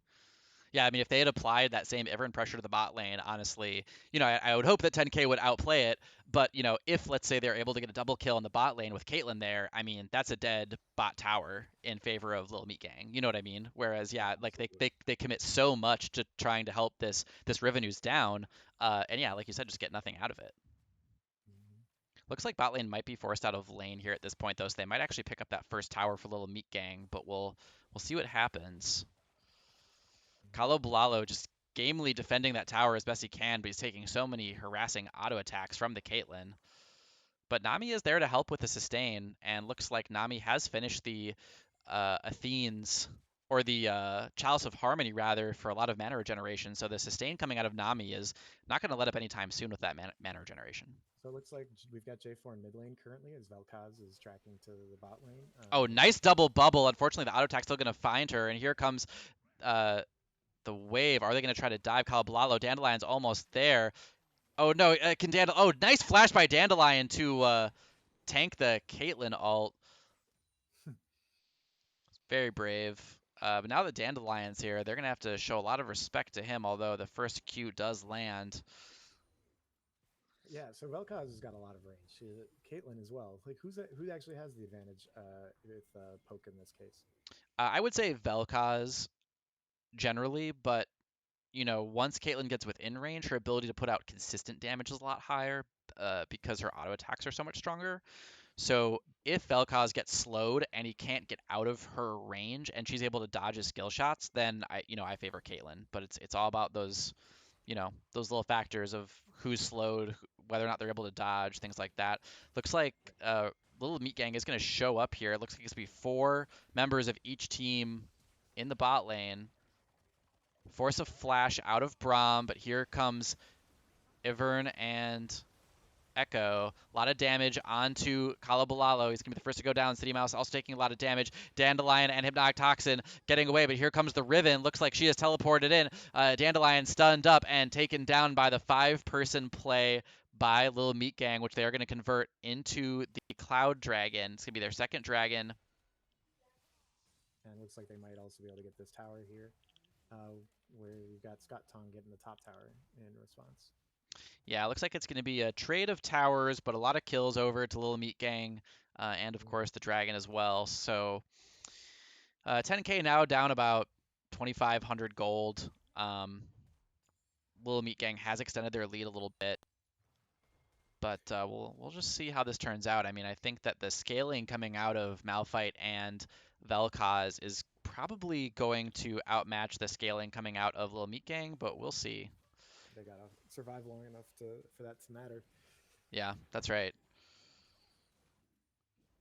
Yeah, I mean, if they had applied that same Ivern pressure to the bot lane, honestly, I would hope that 10K would outplay it. But, if let's say they're able to get a double kill in the bot lane with Caitlyn there, I mean, that's a dead bot tower in favor of Little Meat Gang. You know what I mean? Whereas, Yeah, yeah, like they, absolutely. they, they commit so much to trying to help this Riven who's down. And yeah, like you said, just get nothing out of it. Mhm. Looks like bot lane might be forced out of lane here at this point, though, so they might actually pick up that first tower for Little Meat Gang, but we'll see what happens. Mhm. Kalo Bilalo just gamely defending that tower as best he can, but he's taking so many harassing auto attacks from the Caitlyn. But Nami is there to help with the sustain, and looks like Nami has finished the Athene's or the Chalice of Harmony rather for a lot of mana regeneration. So the sustain coming out of Nami is not going to let up anytime soon with that mana regeneration. So it looks like we've got J4 in mid lane currently as Vel'Koz is tracking to the bot lane. Oh, nice double bubble. Unfortunately, the auto attack's still going to find her, and here comes uh, the wave. Are they going to try to dive Kalabalalo? Dandelion's almost there. Oh no, can Oh, nice flash by Dandelion to tank the Caitlyn ult. Very brave. But now that Dandelion's here, they're gonna have to show a lot of respect to him. Although the first Q does land. Yeah, so Vel'Koz has got a lot of range. Caitlyn as well. Like who actually has the advantage with poke in this case? I would say Vel'Koz generally, but once Caitlyn gets within range, her ability to put out consistent damage is a lot higher because her auto attacks are so much stronger. So if Vel'Koz gets slowed and he can't get out of her range and she's able to dodge his skill shots, then I favor Caitlyn. But it's all about those little factors of who's slowed, whether or not they're able to dodge, things like that. Looks like Right. Little Meat Gang is going to show up here. It looks like it's going to be 4 members of each team in the bot lane. Force a flash out of Braum, but here comes Ivern and Echo. A lot of damage onto Kalabalalo. He's going to be the first to go down. City Mouse also taking a lot of damage. Dandelion and Hypnotic Toxin getting away, but here comes the Riven. Looks like she has teleported in. Dandelion stunned up and taken down by the 5-person play by Little Meat Gang, which they are going to convert into the Cloud Dragon. It's going to be their second dragon. And it looks like they might also be able to get this tower here, where we've got Scott Tong getting the top tower in response. Yeah, it looks like it's going to be a trade of towers, but a lot of kills over to Little Meat Gang, and of Mm-hmm. course the dragon as well. So 10K now down about 2,500 gold. Little Meat Gang has extended their lead a little bit, but we'll just see how this turns out. I mean, I think that the scaling coming out of Malphite and Vel'Koz is probably going to outmatch the scaling coming out of Little Meat Gang, but we'll see. They gotta survive long enough for that to matter. Yeah, that's right.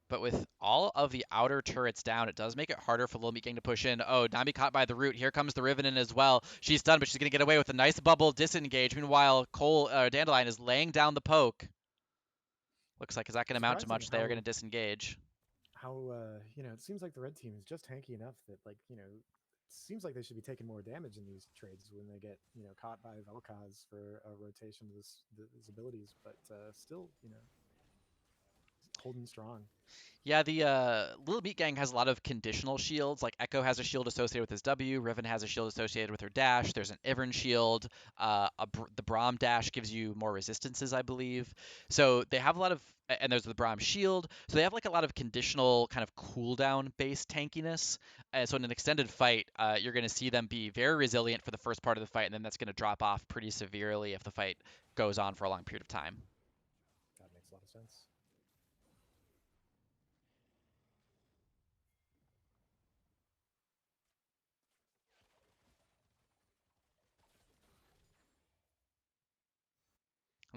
But with all of the outer turrets down, it does make it harder for Little Meat Gang to push in. Oh, Nami caught by the root. Here comes the Riven in as well. She's done, but she's going to get away with a nice bubble disengage. Meanwhile, Dandelion is laying down the poke. Looks like, is that going to amount to Surprising much? They are going to disengage. how it seems like the red team is just tanky enough that it seems like they should be taking more damage in these trades when they get caught by Vel'Koz for a rotation of his abilities, but still holding strong. Yeah, the Little Meat Gang has a lot of conditional shields. Like Echo has a shield associated with his W. Riven has a shield associated with her dash. There's an Ivern shield. The Braum dash gives you more resistances, I believe. So they have a lot of, and there's the Braum shield. So they have like a lot of conditional kind of cooldown based tankiness. So in an extended fight, you're going to see them be very resilient for the first part of the fight, and then that's going to drop off pretty severely if the fight goes on for a long period of time. That makes a lot of sense.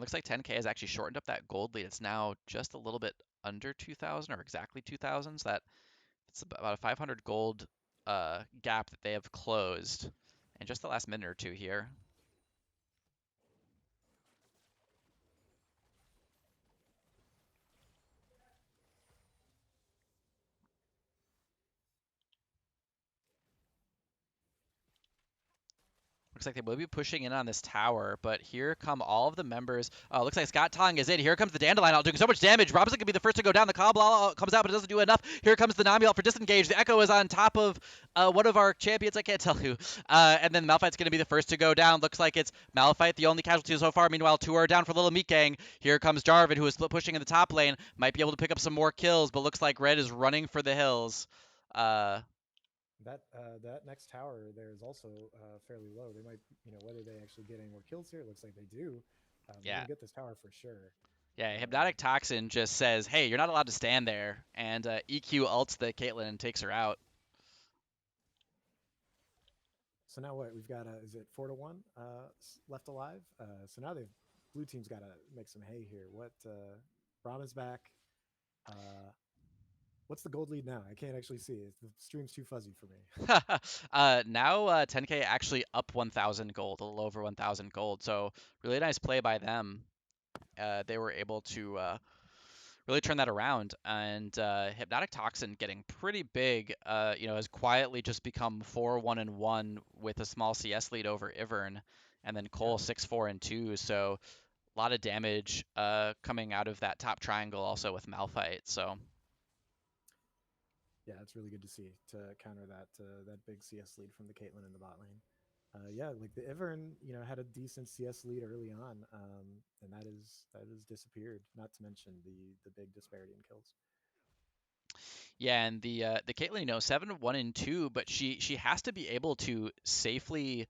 looks like 10K has actually shortened up that gold lead. It's now just a little bit under 2,000 or exactly 2,000. So that it's about a 500 gold gap that they have closed in just the last minute or two here. Looks like they will be pushing in on this tower, but here come all of the members. Oh, looks like Scott Tong is in. Here comes the Dandelion out doing so much damage. Robinson can be the first to go down. The Cobbler comes out, but it doesn't do enough. Here comes the Nami out for disengage. The Echo is on top of one of our champions. I can't tell who. And then Malphite's going to be the first to go down. Looks like it's Malphite, the only casualty so far. Meanwhile, two are down for Little Meat Gang. Here comes Jarvan, who is pushing in the top lane. Might be able to pick up some more kills, but looks like Red is running for the hills. That next tower there is also fairly low. They might, whether they actually get any more kills here, it looks like they do. They're Yeah. gonna get this tower for sure. Yeah, Um, Hypnotic Toxin just says, "Hey, you're not allowed to stand there," and EQ ults the Caitlyn and takes her out. so now what? We've got is it 4-1 left alive? So now they've blue team's got to make some hay here. What? Brahma's back. What's the gold lead now? I can't actually see it. The stream's too fuzzy for me. Now 10K actually up 1,000 gold, a little over 1,000 gold. So really nice play by them. They were able to really turn that around, and Hypnotic Toxin getting pretty big. Has quietly just become 4-1-1 with a small CS lead over Ivern, and then Yeah, Cole 6-4-2. So a lot of damage coming out of that top triangle also with Malphite. So yeah, it's really good to see to counter that big CS lead from the Caitlyn in the bot lane. Yeah, like the Ivern, had a decent CS lead early on, and that has disappeared. Not to mention the big disparity in kills. yeah, and the Caitlyn, 7-1-2, but she has to be able to safely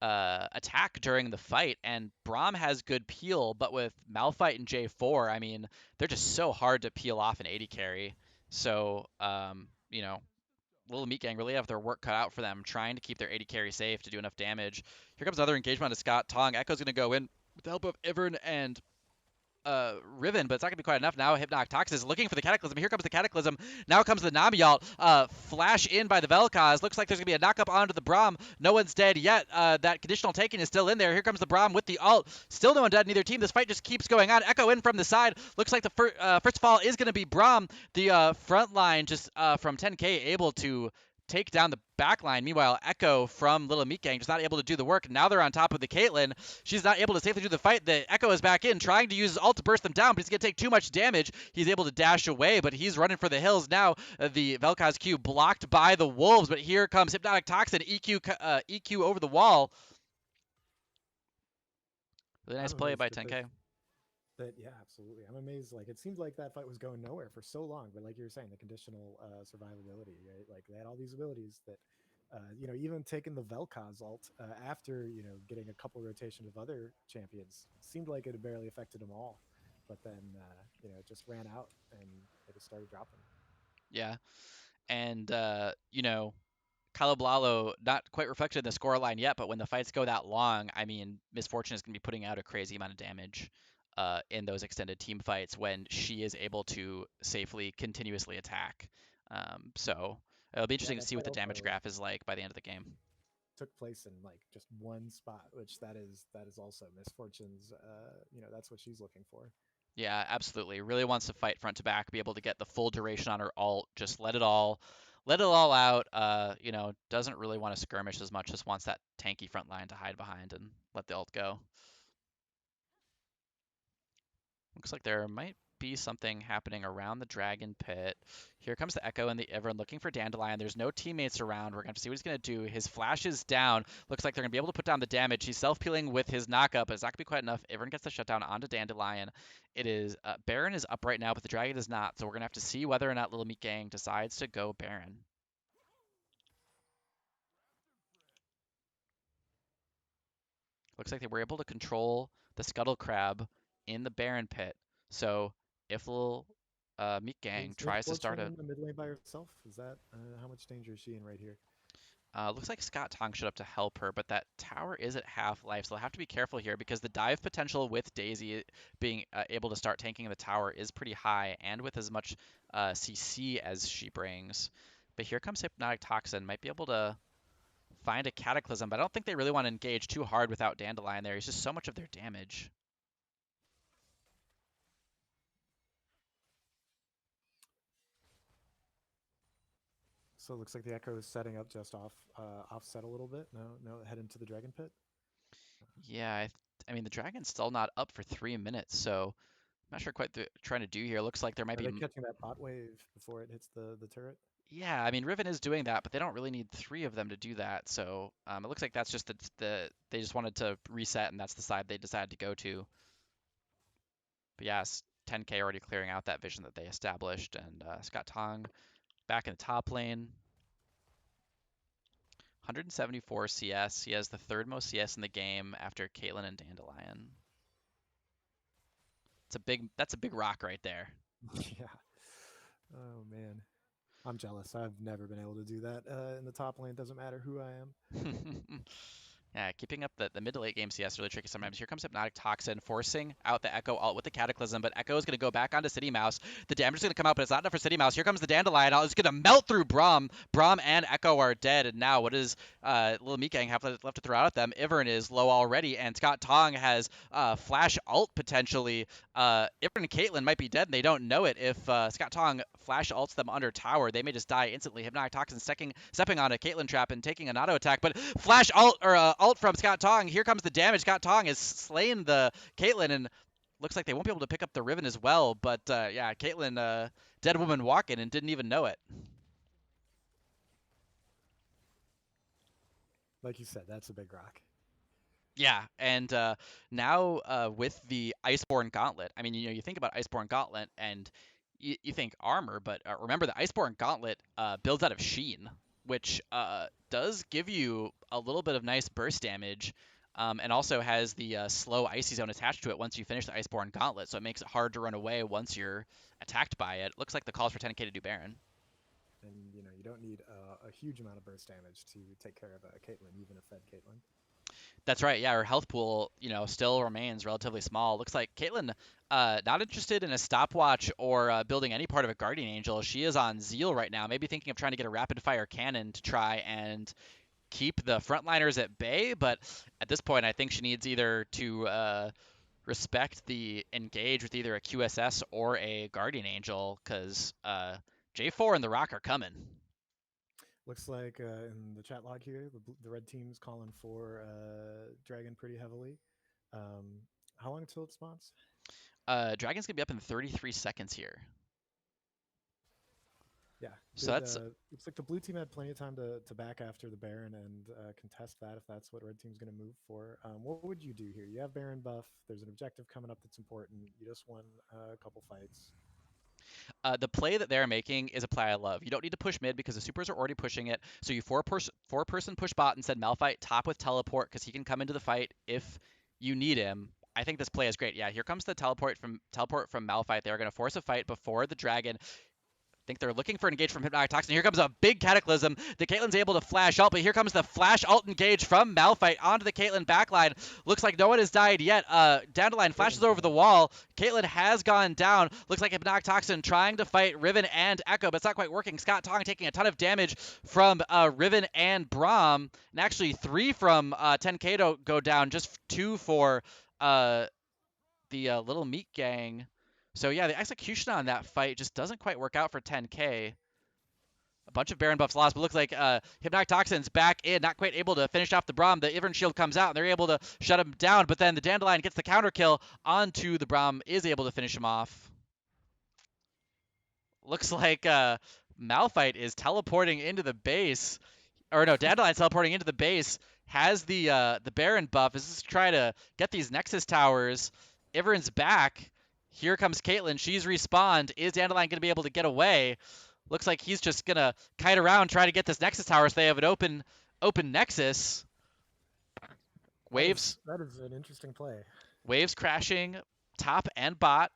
attack during the fight. And Braum has good peel, but with Malphite and J4, I mean, they're just so hard to peel off an 80 carry. So Little Meat Gang really have their work cut out for them, trying to keep their 80 carry safe to do enough damage. Here comes another engagement to Scott Tong. Echo's going to go in with the help of Ivern and Riven, but it's not gonna be quite enough. Now Hypnotic Toxin is looking for the Cataclysm. Here comes the Cataclysm. Now comes the Namialt. Flash in by the Vel'Koz. Looks like there's gonna be a knock up onto the Braum. No one's dead yet. That conditional taking is still in there. Here comes the Braum with the ult. Still no one dead in either team. This fight just keeps going on. Echo in from the side. Looks like the first fall is gonna be Braum. The front line just from 10K able to take down the backline. Meanwhile, Echo from Little Meat Gang just not able to do the work. Now they're on top of the Caitlyn. She's not able to safely do the fight. The Echo is back in, trying to use his ult to burst them down, but he's going to take too much damage. He's able to dash away, but he's running for the hills now. The Vel'Koz Q blocked by the Wolves, but here comes Hypnotic Toxin. EQ over the wall. Really nice I'm play amazed by that this 10K. that yeah, absolutely. I'm amazed. Like it seemed like that fight was going nowhere for so long, but like you were saying, the conditional survivability, right? Like they had all these abilities that. Even taking the Vel'Koz ult after getting a couple rotation of other champions seemed like it had barely affected them all, but then it just ran out and they just started dropping. Yeah. And, Kaloblalo not quite reflected in the scoreline yet, but when the fights go that long, I mean, Miss Fortune is going to be putting out a crazy amount of damage in those extended team fights when she is able to safely, continuously attack. So it'll be Yeah, interesting to that see what fight the damage also graph is like by the end of the game. took place in like just one spot, which that is also Miss Fortune's. That's what she's looking for. Yeah, absolutely. Really wants to fight front to back, be able to get the full duration on her ult, just let it all out. Doesn't really want to skirmish as much, just wants that tanky front line to hide behind and let the ult go. Looks like there might be something happening around the Dragon Pit. Here comes the Echo and the Ivern looking for Dandelion. There's no teammates around. We're going to see what he's going to do. His flash is down. Looks like they're going to be able to put down the damage. He's self-peeling with his knockup, but it's not going to be quite enough. Ivern gets the shutdown onto Dandelion. It is Baron is up right now, but the Dragon is not. So we're going to have to see whether or not Little Meat Gang decides to go Baron. Looks like they were able to control the Scuttle Crab in the Baron Pit. So if Little Meat Gang Is Miss tries to start Fortune a in the mid lane by herself? Is that how much danger is she in right here? Looks like Scott Tong showed up to help her, but that tower is at half life, so they'll have to be careful here because the dive potential with Daisy being able to start tanking the tower is pretty high, and with as much CC as she brings. But here comes Hypnotic Toxin. Might be able to find a Cataclysm, but I don't think they really want to engage too hard without Dandelion there. He's just so much of their damage. So it looks like the Echo is setting up just offset a little bit. No, head into the Dragon Pit. Yeah, I mean, the Dragon's still not up for 3 minutes, so I'm not sure quite what trying to do here. Looks like there might Are be. they catching that bot wave before it hits the turret? Yeah, I mean, Riven is doing that, but they don't really need three of them to do that. So it looks like that's just they just wanted to reset, and that's the side they decided to go to. But yes, 10K already clearing out that vision that they established, and Scott Tong back in the top lane. 174 CS. He has the third most CS in the game after Caitlyn and Dandelion. That's a big rock right there. Yeah. Oh man. I'm jealous. I've never been able to do that in the top lane. Doesn't matter who I am. Yeah, keeping up the mid to late game CS is really tricky sometimes. Here comes Hypnotic Toxin, forcing out the Echo ult with the Cataclysm, but Echo is going to go back onto City Mouse. The damage is going to come out, but it's not enough for City Mouse. Here comes the Dandelion. It's going to melt through Braum. Braum and Echo are dead, and now what does Little Meat Gang have left to throw out at them? Ivern is low already, and Scott Tong has Flash ult potentially. Ivern and Caitlyn might be dead, and they don't know it. If Scott Tong Flash ults them under tower, they may just die instantly. Hypnotic Toxin stepping on a Caitlyn trap and taking an auto attack, but Flash ult from Scott Tong. Here comes the damage. Scott Tong is slaying the Caitlyn, and looks like they won't be able to pick up the Riven as well. But yeah, Caitlyn, dead woman walking and didn't even know it. Like you said, that's a big rock. Yeah, and now with the Iceborne Gauntlet, I mean, you think about Iceborne Gauntlet and you think armor, but remember the Iceborne Gauntlet builds out of Sheen, which does give you a little bit of nice burst damage, and also has the slow Icy Zone attached to it once you finish the Iceborne Gauntlet, so it makes it hard to run away once you're attacked by it. Looks like the calls for 10K to do Baron. And you don't need a huge amount of burst damage to take care of Caitlyn, even a fed Caitlyn. That's right. Yeah, her health pool, still remains relatively small. Looks like Caitlyn, not interested in a stopwatch or building any part of a Guardian Angel. She is on Zeal right now, maybe thinking of trying to get a rapid fire cannon to try and keep the frontliners at bay. But at this point, I think she needs either to respect the engage with either a QSS or a Guardian Angel, because J4 and the Rock are coming. Looks like in the chat log here, the red team's calling for Dragon pretty heavily. How long until it spawns? Dragon's gonna be up in 33 seconds here. Yeah. So that's looks like the blue team had plenty of time to back after the Baron and contest that if that's what red team's going to move for. What would you do here? You have Baron buff. There's an objective coming up that's important. You just won a couple fights. the play that they're making is a play I love. You don't need to push mid because the supers are already pushing it. So you four-person push bot and said Malphite top with teleport because he can come into the fight if you need him. I think this play is great. Yeah, here comes the teleport from Malphite. They're going to force a fight before the dragon. Think they're looking for an engage from Hypnotic Toxin. Here comes a big Cataclysm. The Caitlyn's able to flash ult, but here comes the flash ult engage from Malphite onto the Caitlyn backline. Looks like no one has died yet. Dandelion flashes over the wall. Caitlyn has gone down. Looks like Hypnotic Toxin trying to fight Riven and Echo, but it's not quite working. Scott Tong taking a ton of damage from Riven and Braum. And actually 3 from 10K to go down, just 2 for the Little Meat Gang. So yeah, the execution on that fight just doesn't quite work out for 10K. A bunch of Baron buffs lost, but looks like Hypnotic Toxin's back in, not quite able to finish off the Braum. The Ivern shield comes out, and they're able to shut him down, but then the Dandelion gets the counter kill onto the Braum, is able to finish him off. Looks like Malphite is teleporting into the base. Or no, Dandelion's teleporting into the base, has the Baron buff, is just trying to get these Nexus towers. Ivern's back. Here comes Caitlyn. She's respawned. Is Dandelion going to be able to get away? Looks like he's just going to kite around, try to get this Nexus tower so they have an open Nexus. Waves. That is an interesting play. Waves crashing top and bot.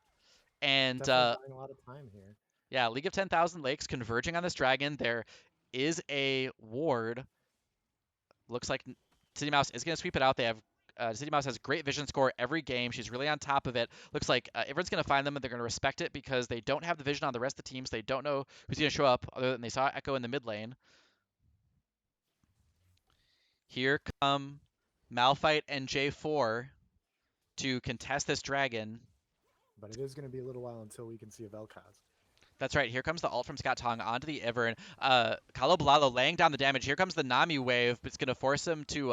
And definitely buying a lot of time here. Yeah, League of 10,000 Lakes converging on this dragon. There is a ward Looks like City Mouse is going to sweep it out. They have City Mouse has great vision score every game. She's really on top of it. Looks like everyone's going to find them and they're going to respect it because they don't have the vision on the rest of the teams. They don't know who's going to show up other than they saw Echo in the mid lane. Here come Malphite and J4 to contest this dragon. But it is going to be a little while until we can see a Vel'Koz. That's right. Here comes the ult from Scott Tong onto the Ivern. Kaloblalo laying down the damage. Here comes the Nami wave, but it's going to force him to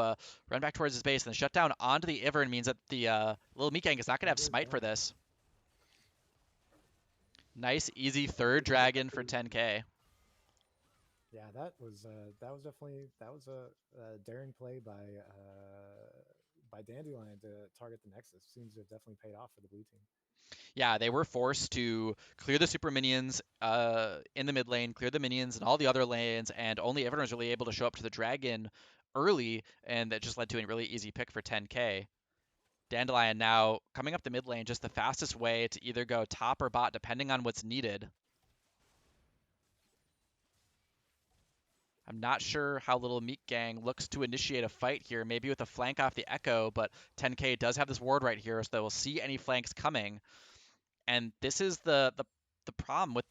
run back towards his base. And the shutdown onto the Ivern means that the little Meat Gang is not going to have smite for this. Nice, easy third dragon for 10k. Yeah, that was definitely a daring play by Dandelion to target the Nexus. Seems to have definitely paid off for the blue team. Yeah, they were forced to clear the super minions in the mid lane, clear the minions in all the other lanes, and only Ivern was really able to show up to the dragon early, and that just led to a really easy pick for 10k. Dandelion now coming up the mid lane, just the fastest way to either go top or bot, depending on what's needed. I'm not sure how Little Meat Gang looks to initiate a fight here, maybe with a flank off the Echo, but 10k does have this ward right here, so they will see any flanks coming. And this is the problem with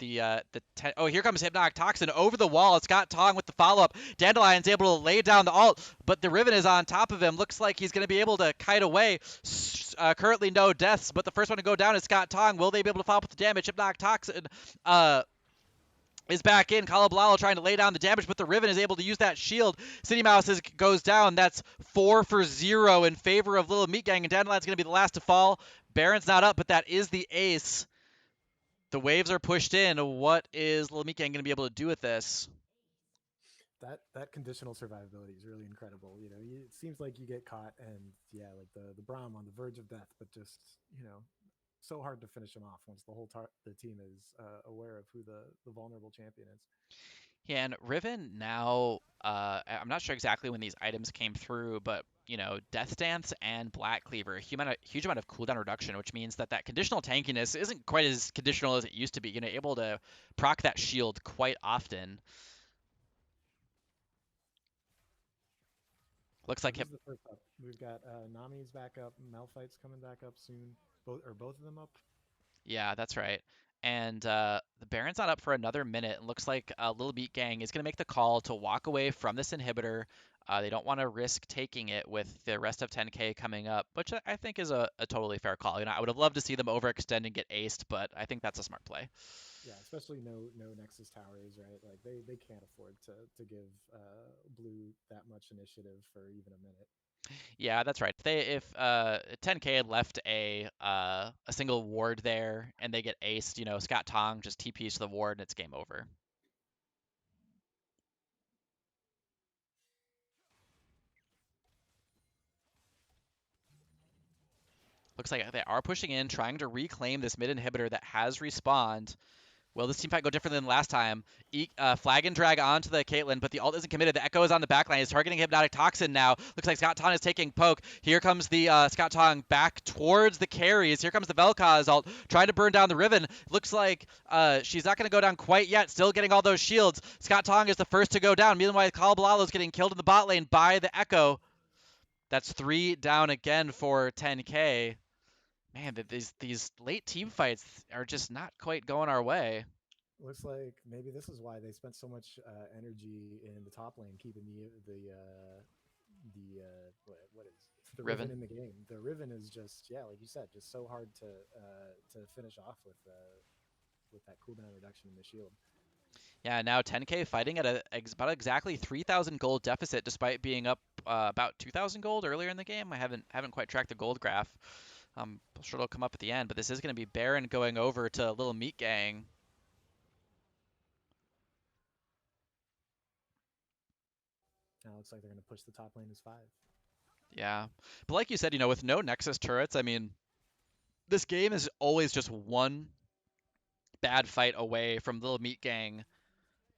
oh, here comes Hypnotic Toxin over the wall. It's got Tong with the follow-up. Dandelion's able to lay down the ult, but the Riven is on top of him. Looks like he's going to be able to kite away. Currently no deaths, but the first one to go down is Scott Tong. Will they be able to follow up with the damage? Hypnotic Toxin is back in. Kaloblalo trying to lay down the damage, but the Riven is able to use that shield. City Mouse goes down. That's 4 for 0 in favor of Little Meat Gang, and Dandelion's going to be the last to fall. Baron's not up, but that is the ace. The waves are pushed in. What is Little Meat Gang going to be able to do with this? That conditional survivability is really incredible. You know, it seems like you get caught, and yeah, like the Braum on the verge of death, but just so hard to finish him off once the team is aware of who the vulnerable champion is. Yeah, and Riven now, I'm not sure exactly when these items came through, but Death Dance and Black Cleaver, huge amount of cooldown reduction, which means that conditional tankiness isn't quite as conditional as it used to be. Able to proc that shield quite often. Looks like this is the first up. We've got Nami's back up, Malphite's coming back up soon. Both of them up? Yeah, that's right. And the Baron's not up for another minute. It looks like Little Meat Gang is going to make the call to walk away from this inhibitor. They don't want to risk taking it with the rest of 10k coming up, which I think is a totally fair call. I would have loved to see them overextend and get aced, but I think that's a smart play. Yeah, especially no Nexus towers, right? Like they can't afford to give blue that much initiative for even a minute. Yeah, that's right. If 10k had left a single ward there and they get aced, Scott Tong just TPs to the ward and it's game over. Looks like they are pushing in, trying to reclaim this mid inhibitor that has respawned. Will this team fight go different than last time? Flag and drag onto the Caitlyn, but the ult isn't committed. The Echo is on the backline. He's targeting Hypnotic Toxin now. Looks like Scott Tong is taking poke. Here comes the Scott Tong back towards the carries. Here comes the Vel'Koz ult, trying to burn down the Riven. Looks like she's not going to go down quite yet. Still getting all those shields. Scott Tong is the first to go down. Meanwhile, Kaloblalo is getting killed in the bot lane by the Echo. That's 3 down again for 10k. Man, these late team fights are just not quite going our way. Looks like maybe this is why they spent so much energy in the top lane, keeping what is the Riven in the game. The Riven is just like you said, just so hard to finish off with that cooldown reduction in the shield. Yeah, now 10k fighting at about exactly 3,000 gold deficit, despite being up about 2,000 gold earlier in the game. I haven't quite tracked the gold graph. I'm sure it'll come up at the end, but this is going to be Baron going over to Little Meat Gang. Now it looks like they're going to push the top lane as 5. Yeah, but like you said, with no Nexus turrets, I mean, this game is always just one bad fight away from Little Meat Gang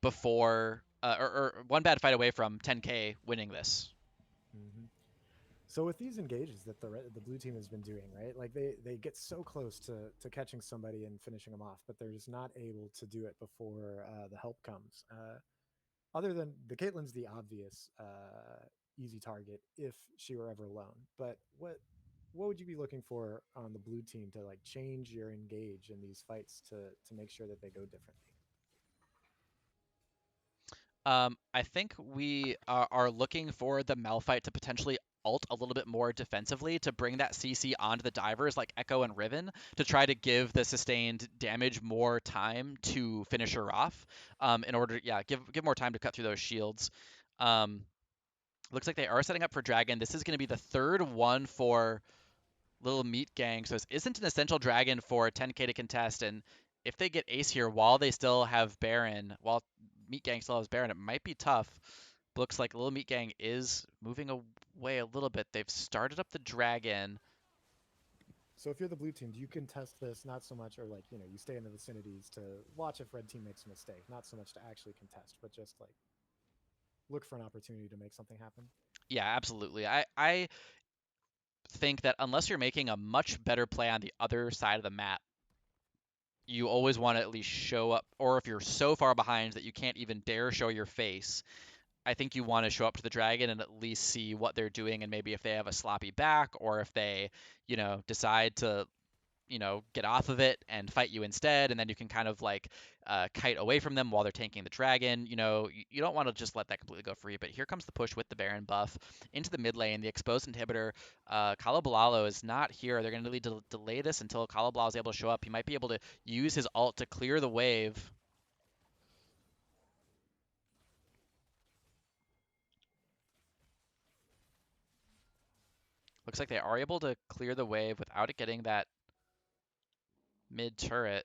before, or one bad fight away from 10k winning this. Mm-hmm. So with these engages that the blue team has been doing, right? Like they get so close to catching somebody and finishing them off, but they're just not able to do it before the help comes. Other than the Caitlyn's the obvious easy target if she were ever alone. But what would you be looking for on the blue team to like change your engage in these fights to make sure that they go differently? I think we are looking for the Malphite to potentially ult a little bit more defensively to bring that CC onto the divers like Echo and Riven to try to give the sustained damage more time to finish her off. In order, yeah, give more time to cut through those shields. Um, Looks like they are setting up for Dragon. This is going to be the third one for Little Meat Gang, so this isn't an essential dragon for 10k to contest. And if they get Ace here while they still have Baron, while Meat Gang still has Baron, it might be tough. But looks like Little Meat Gang is moving away a little bit. They've started up the dragon. So if you're the blue team, do you contest this not so much, or like you stay in the vicinities to watch if red team makes a mistake, not so much to actually contest, but just like look for an opportunity to make something happen? Yeah, absolutely. I think that unless you're making a much better play on the other side of the map, you always want to at least show up, or if you're so far behind that you can't even dare show your face, I think you want to show up to the dragon and at least see what they're doing, and maybe if they have a sloppy back or if they, decide to, get off of it and fight you instead, and then you can kind of like kite away from them while they're tanking the dragon. You don't want to just let that completely go free. But here comes the push with the Baron buff into the mid lane. The exposed inhibitor, Kalabalalo is not here. They're going to need to delay this until Kalabalalo is able to show up. He might be able to use his ult to clear the wave. Looks like they are able to clear the wave without it getting that mid turret.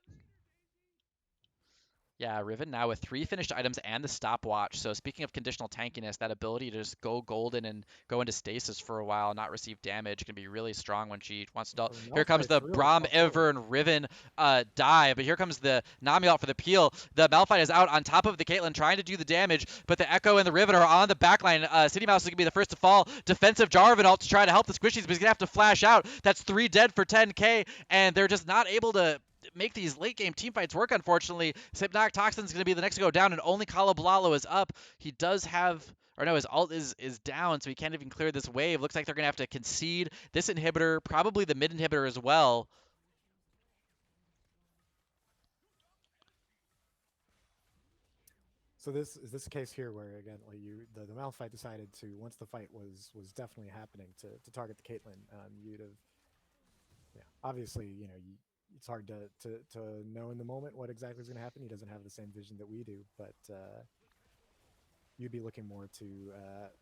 Yeah, Riven now with 3 finished items and the stopwatch. So speaking of conditional tankiness, that ability to just go golden and go into stasis for a while, not receive damage, can be really strong when she wants to. Oh, Here comes Malphite's the really Braum, fucked Ever, over. and Riven dive, but here comes the Nami out for the peel. The Malphite is out on top of the Caitlyn trying to do the damage, but the Echo and the Riven are on the backline. City Mouse is going to be the first to fall. Defensive Jarvan ult to try to help the Squishies, but he's going to have to flash out. That's 3 dead for 10k, and they're just not able to make these late game team fights work, unfortunately. Hypnotic Toxin's going to be the next to go down, and only Kalabalalo is up. He does have, or no, his ult is down, so he can't even clear this wave. Looks like they're going to have to concede this inhibitor, probably the mid inhibitor as well. So this is this a case here where again, like the Malphite decided to, once the fight was definitely happening, to target the Caitlyn. You'd have, yeah, obviously, it's hard to know in the moment what exactly is going to happen. He doesn't have the same vision that we do, but you'd be looking more to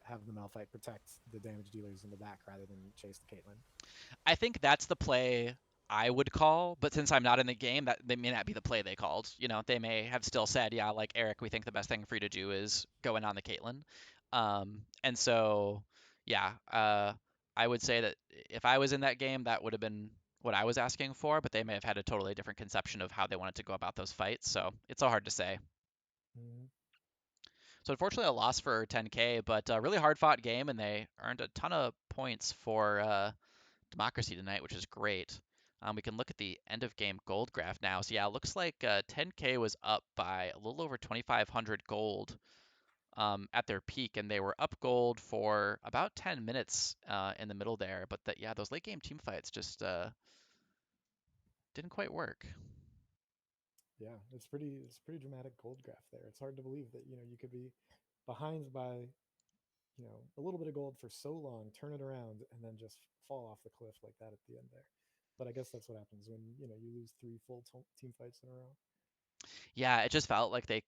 have the Malphite protect the damage dealers in the back rather than chase the Caitlyn. I think that's the play I would call, but since I'm not in the game, that they may not be the play they called. They may have still said, yeah, like Eric, we think the best thing for you to do is go in on the Caitlyn. And so, yeah, I would say that if I was in that game, that would have been what I was asking for, but they may have had a totally different conception of how they wanted to go about those fights. So it's so hard to say. Mm-hmm. So unfortunately, a loss for 10k, but a really hard fought game, and they earned a ton of points for Democracy tonight, which is great. We can look at the end of game gold graph now. So yeah, it looks like 10k was up by a little over 2,500 gold at their peak, and they were up gold for about 10 minutes in the middle there. But yeah, those late game team fights just didn't quite work. Yeah, it's pretty dramatic gold graph there. It's hard to believe that you could be behind by a little bit of gold for so long, turn it around, and then just fall off the cliff like that at the end there. But I guess that's what happens when you lose three full team fights in a row. Yeah, it just felt like they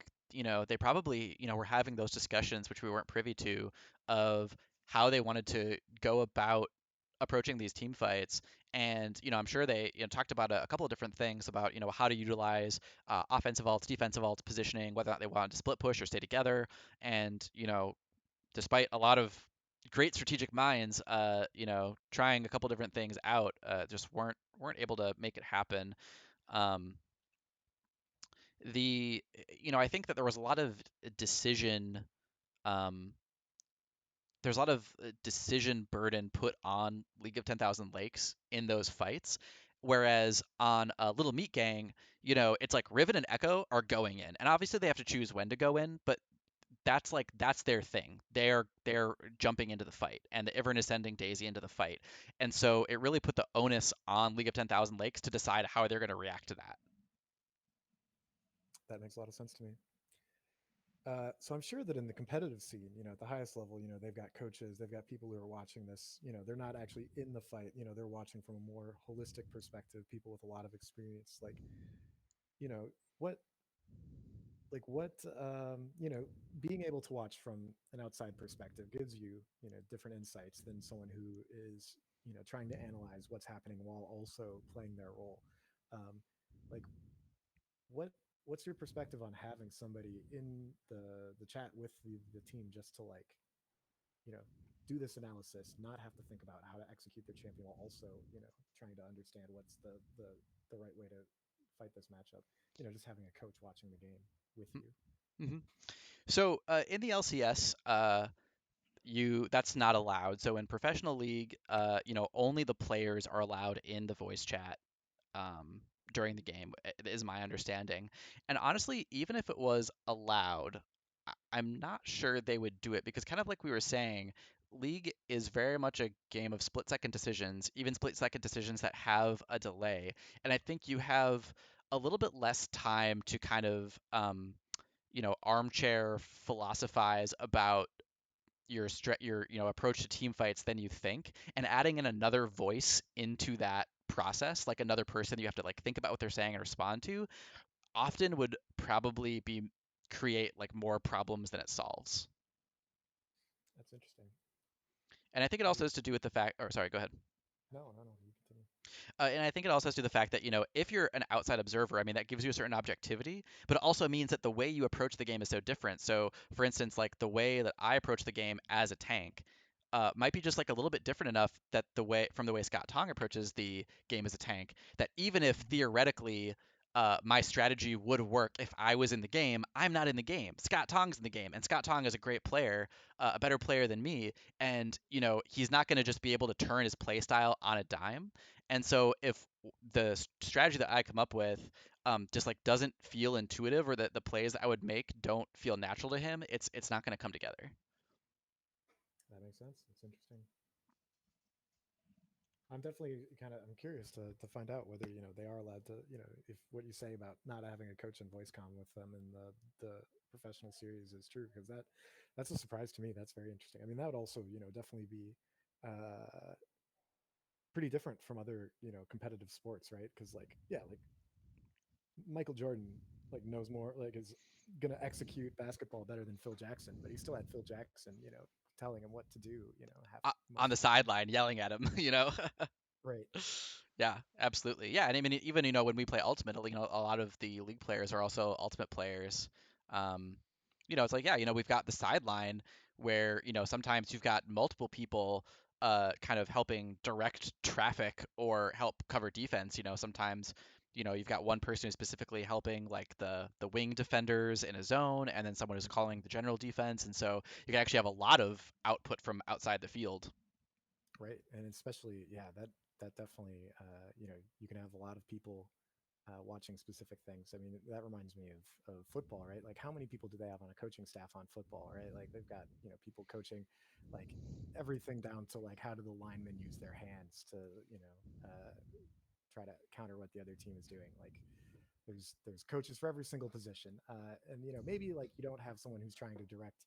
probably, were having those discussions, which we weren't privy to, of how they wanted to go about approaching these team fights. And, I'm sure they, talked about a couple of different things about, how to utilize offensive ults, defensive ults, positioning, whether or not they wanted to split push or stay together. And, despite a lot of great strategic minds, trying a couple different things out, just weren't able to make it happen. Um, I think that there was a lot of decision um, there's a lot of decision burden put on League of 10,000 Lakes in those fights, whereas on Little Meat Gang, it's like Riven and Echo are going in, and obviously they have to choose when to go in, but that's their thing. They're jumping into the fight, and everyone is sending Daisy into the fight, and so it really put the onus on League of 10,000 Lakes to decide how they're going to react to that. That makes a lot of sense to me. So I'm sure that in the competitive scene, at the highest level, they've got coaches, they've got people who are watching this. They're not actually in the fight. They're watching from a more holistic perspective. People with a lot of experience, you know, what, being able to watch from an outside perspective gives you, different insights than someone who is, trying to analyze what's happening while also playing their role. Um, like, what what's your perspective on having somebody in the chat with the team just to you know do this analysis, not have to think about how to execute their champion while also trying to understand what's the right way to fight this matchup. Just having a coach watching the game with you. Mm-hmm. So in the LCS, you that's not allowed. So in professional league, only the players are allowed in the voice chat um, during the game, is my understanding. And honestly, even if it was allowed, I'm not sure they would do it because, kind of like we were saying, League is very much a game of split second decisions, even split second decisions that have a delay. And I think you have a little bit less time to kind of, armchair philosophize about your approach to team fights than you think, and adding in another voice into that process, like another person you have to like think about what they're saying and respond to, often would probably be create like more problems than it solves. That's interesting. And I think it Have also you? has to do with the fact, or sorry, go ahead. No, no, no. You continue. And I think it also has to do with the fact that, if you're an outside observer, I mean, that gives you a certain objectivity, but it also means that the way you approach the game is so different. So, for instance, like the way that I approach the game as a tank might be just like a little bit different enough that the way Scott Tong approaches the game as a tank, that even if Mhm. theoretically my strategy would work if I was in the game, I'm not in the game. Scott Tong's in the game, and Scott Tong is a great player, a better player than me, and he's not going to just be able to turn his play style on a dime. And so if the strategy that I come up with just like doesn't feel intuitive, or that the plays that I would make don't feel natural to him, it's not going to come together. That makes sense. That's interesting. I'm curious to find out whether they are allowed to, if what you say about not having a coach and voice com with them in the professional series is true, because that's a surprise to me. That's very interesting. I mean, that would also definitely be uh pretty different from other competitive sports, right? Because yeah, like Michael Jordan knows more, is gonna execute basketball better than Phil Jackson, but he still had Phil Jackson telling him what to do half On most the of the time. sideline yelling at him, you know. Right. Yeah, absolutely. Yeah, and I mean, even when we play Ultimate, a lot of the league players are also Ultimate players. Um, it's like, yeah, we've got the sideline where sometimes you've got multiple people kind of helping direct traffic or help cover defense. Sometimes you've got one person who's specifically helping like the wing defenders in a zone, and then someone who's calling the general defense, and so you can actually have a lot of output from outside the field. Right. And especially, yeah, that definitely, you can have a lot of people watching specific things. I mean, that reminds me of football, right? Like, how many people do they have on a coaching staff on football, right? Like, they've got people coaching like everything down to like how do the linemen use their hands to try to counter what the other team is doing. Like, there's coaches for every single position, and maybe like you don't have someone who's trying to direct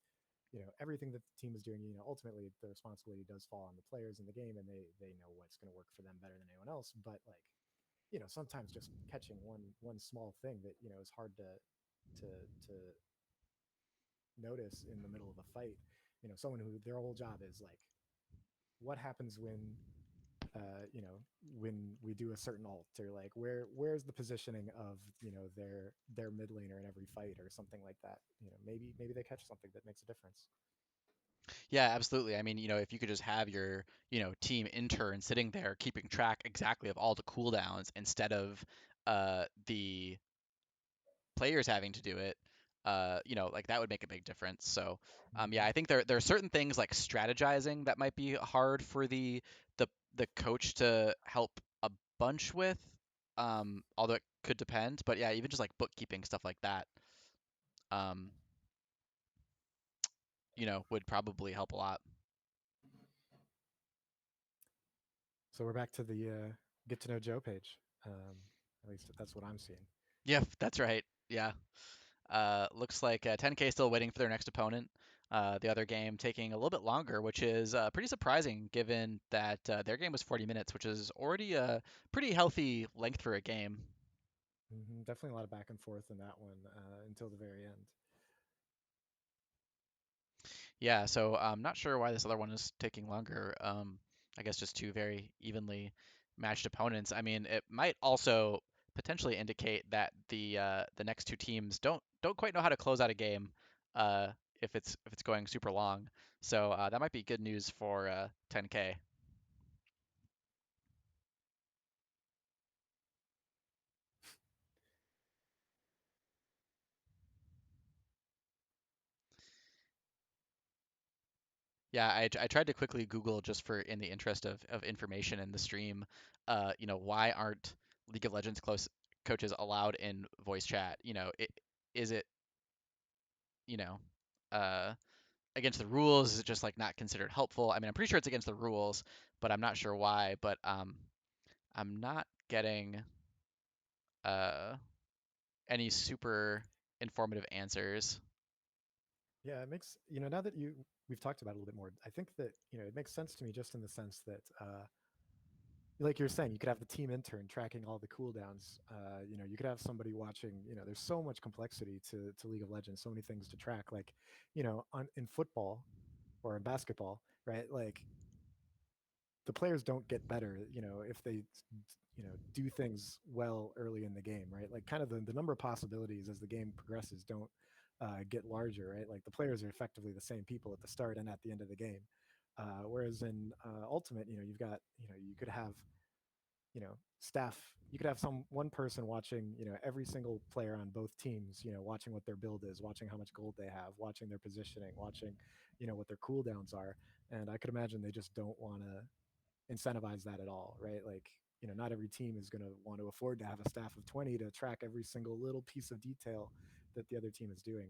everything that the team is doing. Ultimately the responsibility does fall on the players in the game, and they know what's going to work for them better than anyone else. But like, sometimes just catching one small thing that is hard to to notice in the middle of a fight. Someone who their whole job is like, what happens when we do a certain ult, or like where's the positioning of their mid laner in every fight or something like that. Maybe they catch something that makes a difference. Yeah, absolutely. I mean, if you could just have your, team intern sitting there keeping track exactly of all the cooldowns instead of the players having to do it, like that would make a big difference. So, yeah, Mm-hmm. I think there are certain things like strategizing that might be hard for the coach to help a bunch with, although it could depend. But yeah, even just like bookkeeping stuff like that. Um, would probably help a lot. So we're back to the get to know Joe page. At least that's what I'm seeing. Yeah, that's right. Yeah. Looks like 10K still waiting for their next opponent. The other game taking a little bit longer, which is pretty surprising given that their game was 40 minutes, which is already a pretty healthy length for a game. Definitely a lot of back and forth in that one until the very end. Yeah, so I'm not sure why this other one is taking longer. I guess just two very evenly matched opponents. I mean, it might also potentially indicate that the next two teams don't quite know how to close out a game uh, if it's going super long. So that might be good news for 10K. Yeah, I tried to quickly Google just for in the interest of information in the stream, why aren't League of Legends close coaches allowed in voice chat? Is it, you know, uh, against the rules? Is it just like not considered helpful? I mean, I'm pretty sure it's against the rules, but I'm not sure why. But I'm not getting uh any super informative answers. Yeah, it makes now that we've talked about it a little bit more. I think that it makes sense to me just in the sense that like you're saying, you could have the team intern tracking all the cooldowns. You could have somebody watching. There's so much complexity to League of Legends, so many things to track. Like, in football or in basketball, right? Like the players don't get better, if they, do things well early in the game, right? Like kind of the number of possibilities as the game progresses don't get larger, right? Like the players are effectively the same people at the start and at the end of the game. Whereas in Ultimate, you've got, you could have staff, you could have some one person watching every single player on both teams, watching what their build is, watching how much gold they have, watching their positioning, watching what their cooldowns are. And I could imagine they just don't want to incentivize that at all, right? Like not every team is going to want to afford to have a staff of 20 to track every single little piece of detail that the other team is doing.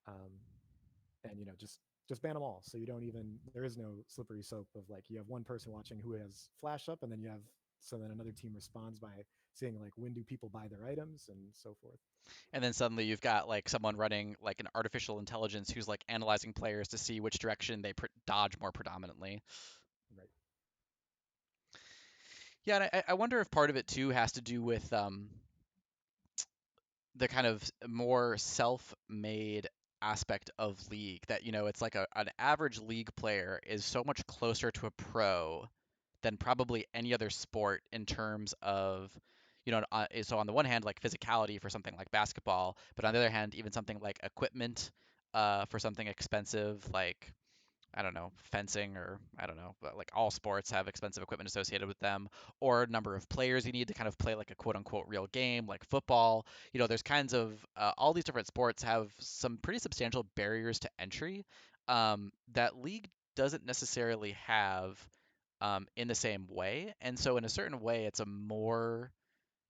Um, and just ban them all, so you don't even, there is no slippery slope of like you have one person watching who has flash up, and then you have, so then another team responds by seeing like when do people buy their items and so forth. And then suddenly you've got like someone running like an artificial intelligence who's like analyzing players to see which direction they dodge more predominantly. Right. Yeah, and I wonder if part of it too has to do with the kind of more self-made aspect of League. That it's like an average League player is so much closer to a pro than probably any other sport in terms of so on the one hand like physicality for something like basketball, but on the other hand even something like equipment for something expensive like I don't know, fencing or I don't know, but like all sports have expensive equipment associated with them, or number of players you need to kind of play like a quote unquote real game, like football. There's kinds of all these different sports have some pretty substantial barriers to entry that League doesn't necessarily have in the same way. And so, in a certain way, it's a more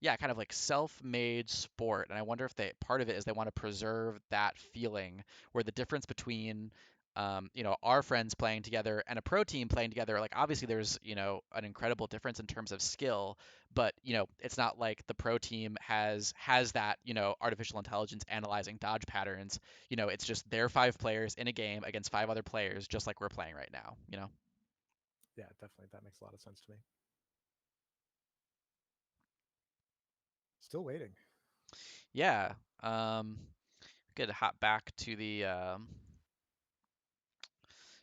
yeah, kind of like self-made sport. And I wonder if they part of it is they want to preserve that feeling where the difference between our friends playing together and a pro team playing together, like obviously there's, an incredible difference in terms of skill, but it's not like the pro team has that, artificial intelligence analyzing dodge patterns. It's just their five players in a game against five other players, just like we're playing right now. Yeah, definitely, that makes a lot of sense to me. Still waiting. Yeah. Good to hop back to the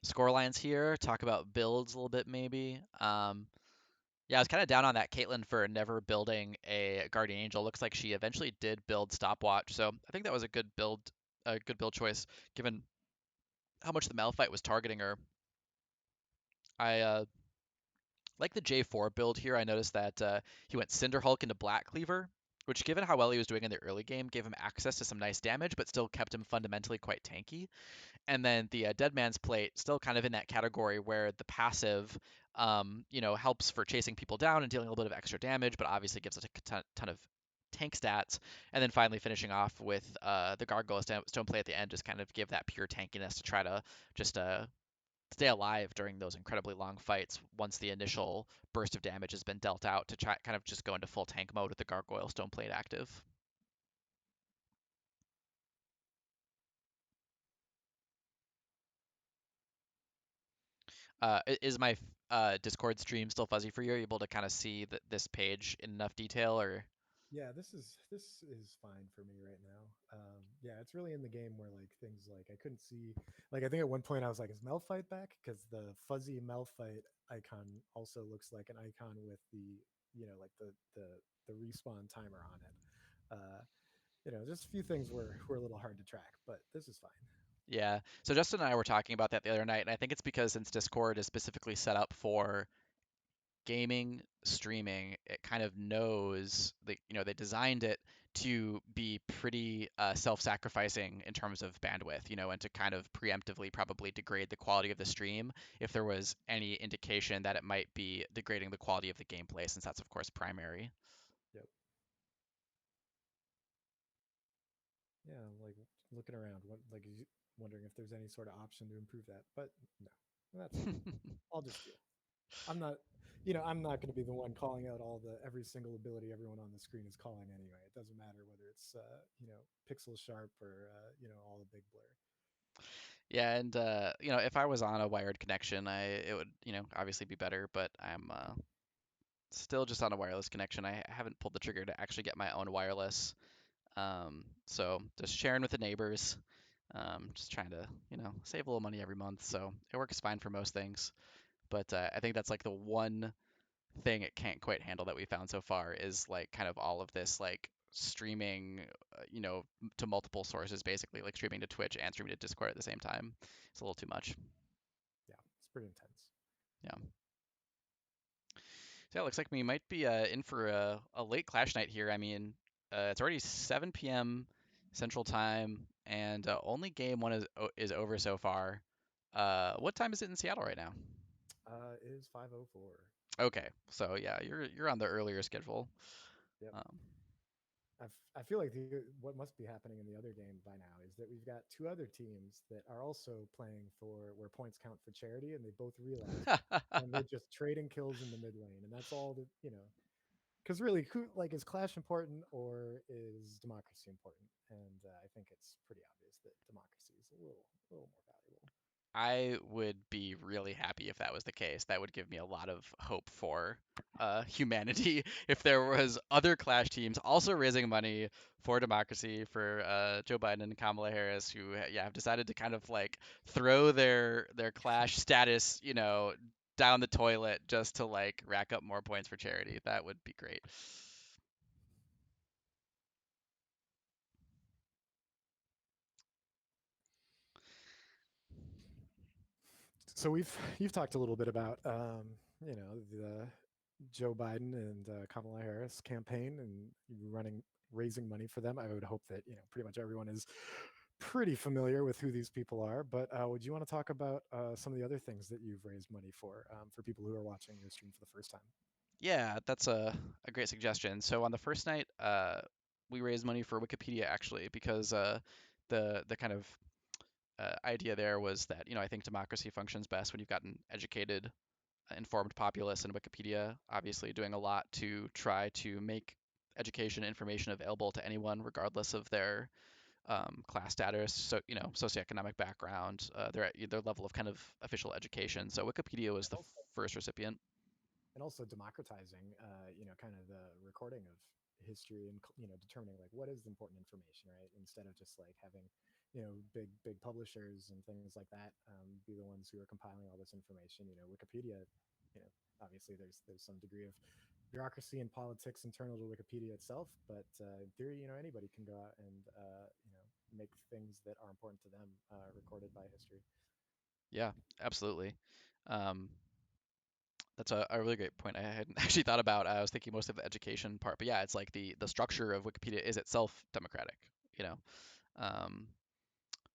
score lines here, talk about builds a little bit maybe. Yeah, I was kind of down on that Caitlyn for never building a Guardian Angel. Looks like she eventually did build Stopwatch, so I think that was a good build choice given how much the Malphite was targeting her. I like the J4 build here. I noticed that he went Cinder Hulk into Black Cleaver, which, given how well he was doing in the early game, gave him access to some nice damage, but still kept him fundamentally quite tanky. And then the Dead Man's Plate, still kind of in that category where the passive, helps for chasing people down and dealing a little bit of extra damage, but obviously gives a ton of tank stats, and then finally finishing off with the Gargoyle Stone Play at the end, just kind of give that pure tankiness to try to just stay alive during those incredibly long fights once the initial burst of damage has been dealt out to try kind of just go into full tank mode with the Gargoyle Stone Plate active. Is my Discord stream still fuzzy for you? Are you able to kind of see this page in enough detail, or? Yeah, this is fine for me right now. Yeah, it's really in the game where like things like I couldn't see, like I think at one point I was like, is Malphite back? Because the fuzzy Malphite icon also looks like an icon with the like the respawn timer on it. Just a few things were a little hard to track, but this is fine. Yeah. So Justin and I were talking about that the other night, and I think it's because since Discord is specifically set up for gaming, streaming, it kind of knows that, they designed it to be pretty self-sacrificing in terms of bandwidth, and to kind of preemptively probably degrade the quality of the stream if there was any indication that it might be degrading the quality of the gameplay, since that's of course primary. Yep. Yeah, like looking around, wondering if there's any sort of option to improve that, but no, that's fine. I'll just deal. I'm not going to be the one calling out every single ability everyone on the screen is calling anyway. It doesn't matter whether it's pixel sharp or all the big blur. Yeah, and if I was on a wired connection, it would, obviously be better, but I'm still just on a wireless connection. I haven't pulled the trigger to actually get my own wireless. So just sharing with the neighbors, just trying to, save a little money every month. So it works fine for most things. But I think that's like the one thing it can't quite handle that we found so far is like kind of all of this like streaming, to multiple sources, basically like streaming to Twitch and streaming to Discord at the same time. It's a little too much. Yeah, it's pretty intense. Yeah. So yeah, it looks like we might be in for a late clash night here. I mean, it's already 7 p.m. Central Time, and only game one is over so far. What time is it in Seattle right now? It is 5:04. Okay, so yeah, you're on the earlier schedule. Yep. Um, I feel like what must be happening in the other game by now is that we've got two other teams that are also playing for where points count for charity, and they both realized, and they're just trading kills in the mid lane, and that's all that because really, who like is Clash important or is democracy important? And I think it's pretty obvious that democracy is a little more valuable. I would be really happy if that was the case. That would give me a lot of hope for humanity if there was other Clash teams also raising money for democracy for Joe Biden and Kamala Harris, who yeah have decided to kind of like throw their Clash status, down the toilet just to like rack up more points for charity. That would be great. So you've talked a little bit about the Joe Biden and Kamala Harris campaign and running raising money for them. I would hope that pretty much everyone is pretty familiar with who these people are. But would you want to talk about some of the other things that you've raised money for people who are watching your stream for the first time? Yeah, that's a great suggestion. So on the first night, we raised money for Wikipedia actually because the kind of idea there was that I think democracy functions best when you've got an educated, informed populace, and Wikipedia obviously doing a lot to try to make education and information available to anyone regardless of their class status, so socioeconomic background, their level of kind of official education. So Wikipedia was And the also, first recipient. and also democratizing, kind of the recording of history and determining like what is important information, right? Instead of just like having big publishers and things like that be the ones who are compiling all this information. Wikipedia, obviously there's some degree of bureaucracy and politics internal to Wikipedia itself, but in theory, anybody can go out and make things that are important to them recorded by history. Yeah, absolutely. Um, That's a really great point. I hadn't actually thought about. I was thinking most of the education part, but yeah, it's like the structure of Wikipedia is itself democratic, you know. Um,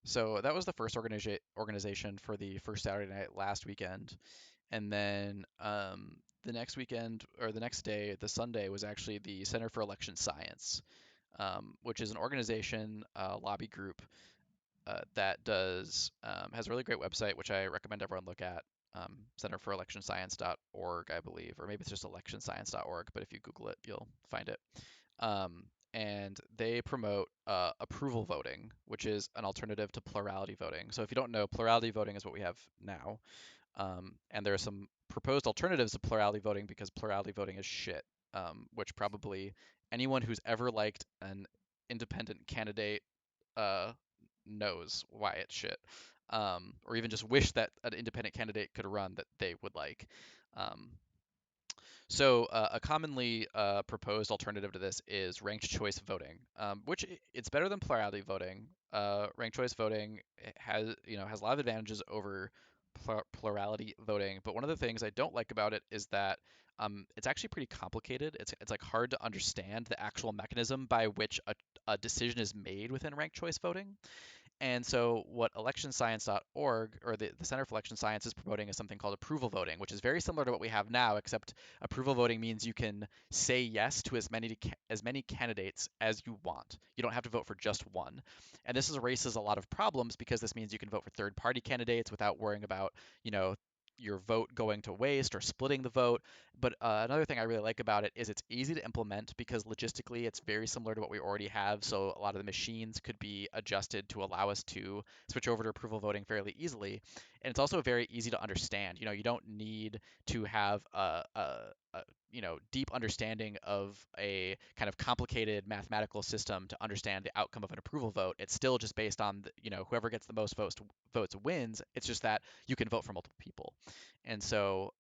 so that was the first organization for the first Saturday night last weekend, And then the next weekend or the next day, the Sunday, was actually the Center for Election Science, which is an organization, lobby group that does has a really great website, which I recommend everyone look at. Centerforelectionscience.org, I believe, or maybe it's just electionscience.org. But if you Google it, you'll find it. And they promote approval voting, which is an alternative to plurality voting. So if you don't know, plurality voting is what we have now, and there are some proposed alternatives to plurality voting because plurality voting is shit, which probably anyone who's ever liked an independent candidate uh, knows why it's shit, or even just wish that an independent candidate could run that they would like. Um, so a commonly proposed alternative to this is ranked choice voting, which it's better than plurality voting. Ranked choice voting has a lot of advantages over plurality voting, but one of the things I don't like about it is that it's actually pretty complicated. It's like hard to understand the actual mechanism by which a decision is made within ranked choice voting. And so, what electionscience.org, or the Center for Election Science, is promoting is something called approval voting, which is very similar to what we have now, except approval voting means you can say yes to as many candidates as you want. You don't have to vote for just one. And this erases a lot of problems because this means you can vote for third-party candidates without worrying about, you know, your vote going to waste or splitting the vote. But another thing I really like about it is it's easy to implement because logistically it's very similar to what we already have. So a lot of the machines could be adjusted to allow us to switch over to approval voting fairly easily. And it's also very easy to understand. You don't need to have a deep understanding of a kind of complicated mathematical system to understand the outcome of an approval vote. It's still just based on whoever gets the most votes wins. It's just that you can vote for multiple people. And so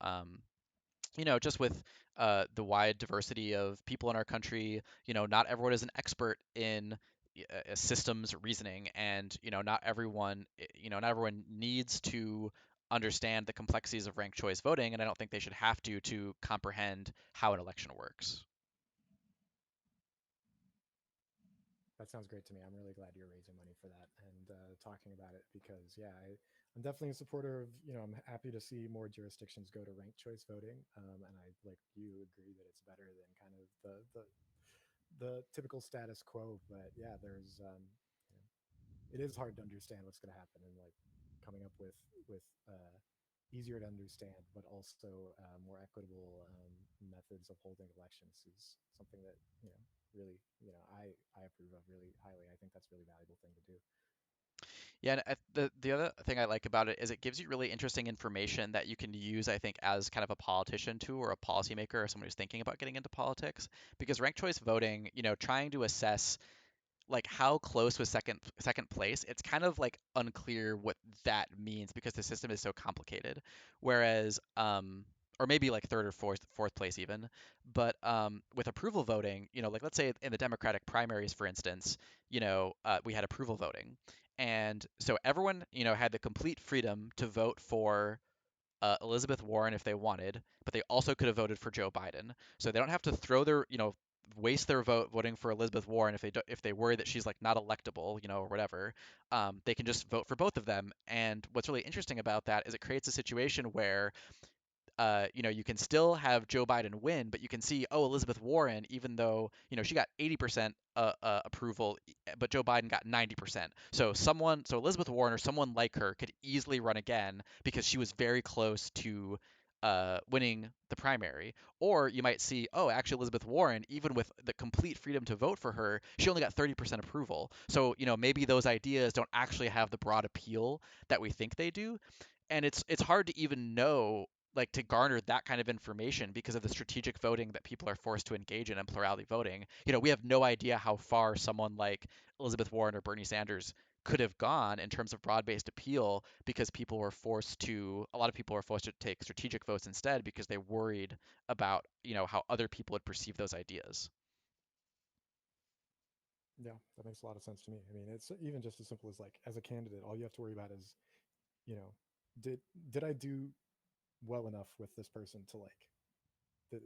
just with the wide diversity of people in our country, not everyone is an expert in systems reasoning, and not everyone needs to understand the complexities of ranked choice voting, and I don't think they should have to comprehend how an election works. That sounds great to me. I'm really glad you're raising money for that and talking about it because, yeah, I'm definitely a supporter of, I'm happy to see more jurisdictions go to ranked choice voting. And I, like you, agree that it's better than kind of the typical status quo. But yeah, you know, it is hard to understand what's going to happen, and like coming up with easier to understand but also more equitable methods of holding elections is something that really I approve of really highly. I think that's a really valuable thing to do. Yeah, and the other thing I like about it is it gives you really interesting information that you can use, I think, as kind of a politician too, or a policymaker, or someone who's thinking about getting into politics. Because ranked choice voting, trying to assess like how close was second place, it's kind of like unclear what that means because the system is so complicated. Whereas or maybe like third or fourth place even. But with approval voting, like let's say in the Democratic primaries, for instance, we had approval voting. And so everyone, had the complete freedom to vote for Elizabeth Warren if they wanted, but they also could have voted for Joe Biden. So they don't have to waste their vote voting for Elizabeth Warren if they worry that she's like not electable, or whatever. They can just vote for both of them. And what's really interesting about that is it creates a situation where you can still have Joe Biden win, but you can see, oh, Elizabeth Warren, even though, she got 80% approval, but Joe Biden got 90%. So Elizabeth Warren or someone like her could easily run again because she was very close to winning the primary. Or you might see, oh, actually, Elizabeth Warren, even with the complete freedom to vote for her, she only got 30% approval. So, maybe those ideas don't actually have the broad appeal that we think they do, and it's hard to even know, like, to garner that kind of information because of the strategic voting that people are forced to engage in plurality voting. We have no idea how far someone like Elizabeth Warren or Bernie Sanders could have gone in terms of broad-based appeal because a lot of people were forced to take strategic votes instead because they worried about, how other people would perceive those ideas. Yeah, that makes a lot of sense to me. I mean, it's even just as simple as like as a candidate, all you have to worry about is, you know, did did I do well enough with this person to like, did,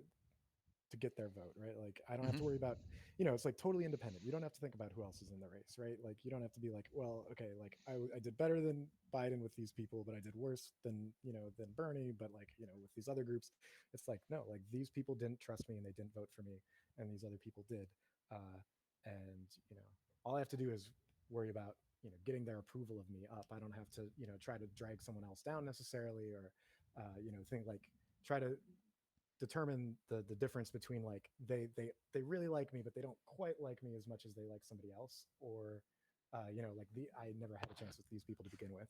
to get their vote, right? Like I don't have to worry Hmm. about, it's like totally independent. You don't have to think about who else is in the race, right? Like you don't have to be like, well, okay, like I did better than Biden with these people, but I did worse than, than Bernie, but like, with these other groups, it's like, no, like these people didn't trust me and they didn't vote for me and these other people did. Uh, and, all I have to do is worry about, getting their approval of me up. I don't have to, try to drag someone else down necessarily or, think like try to determine the difference between like they really like me but they don't quite like me as much as they like somebody else or like the I never had a chance with these people to begin with.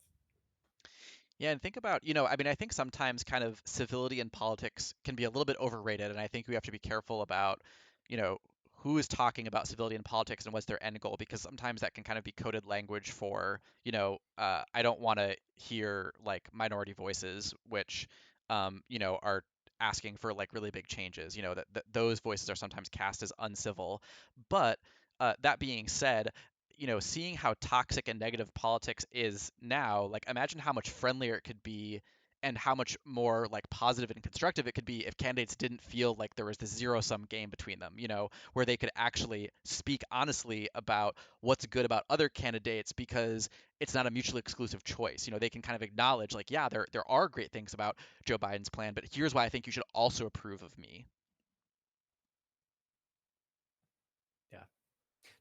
Yeah, and think about, I mean, I think sometimes kind of civility in politics can be a little bit overrated, and I think we have to be careful about, you know, who is talking about civility in politics and what's their end goal, because sometimes that can kind of be coded language for, I don't want to hear like minority voices, which, are asking for like really big changes, that those voices are sometimes cast as uncivil. But that being said, seeing how toxic and negative politics is now, like imagine how much friendlier it could be and how much more like positive and constructive it could be if candidates didn't feel like there was this zero sum game between them, where they could actually speak honestly about what's good about other candidates because it's not a mutually exclusive choice. They can kind of acknowledge like, yeah, there are great things about Joe Biden's plan, but here's why I think you should also approve of me. Yeah.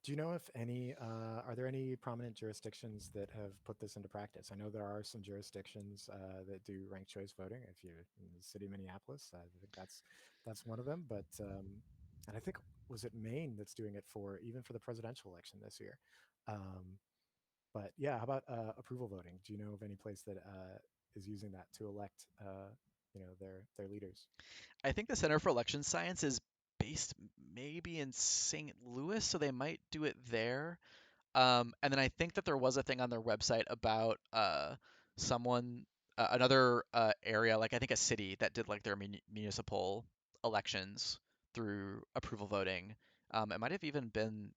Do you know if any are there any prominent jurisdictions that have put this into practice? I know there are some jurisdictions that do ranked choice voting. If you're in the city of Minneapolis, I think that's one of them. But and I think was it Maine that's doing it for even for the presidential election this year. Um, But yeah, how about approval voting? Do you know of any place that is using that to elect, their leaders? I think the Center for Election Science is based maybe in St. Louis, so they might do it there. And then I think that there was a thing on their website about someone, another area, like I think a city that did like their municipal elections through approval voting. It might have even been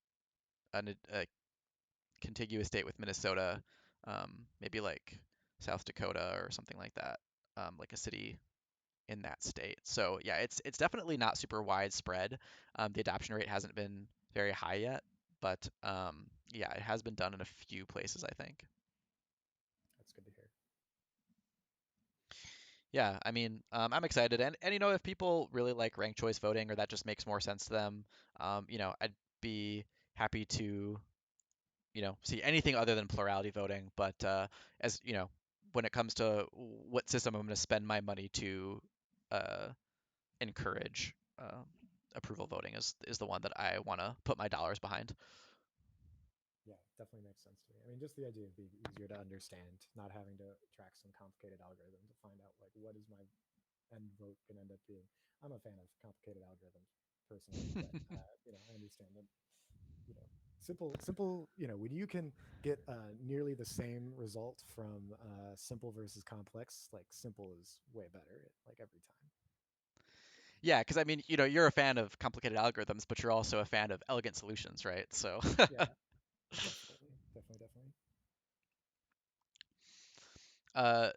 a contiguous state with Minnesota, maybe like South Dakota or something like that, like a city in that state. So yeah, it's definitely not super widespread. The adoption rate hasn't been very high yet, but yeah, it has been done in a few places, I think. That's good to hear. Yeah, I mean, I'm excited, and if people really like ranked choice voting or that just makes more sense to them, I'd be happy to see anything other than plurality voting. But as when it comes to what system I'm going to spend my money to uh, encourage, approval voting is the one that I want to put my dollars behind. Yeah, definitely makes sense to me. I mean, just the idea of being easier to understand, not having to track some complicated algorithm to find out like what is my end vote going to end up being. I'm a fan of complicated algorithms personally, but I understand that simple. When you can get nearly the same result from simple versus complex, like simple is way better like every time. Yeah, because I mean, you're a fan of complicated algorithms, but you're also a fan of elegant solutions, right? So, Yeah, definitely, definitely, definitely.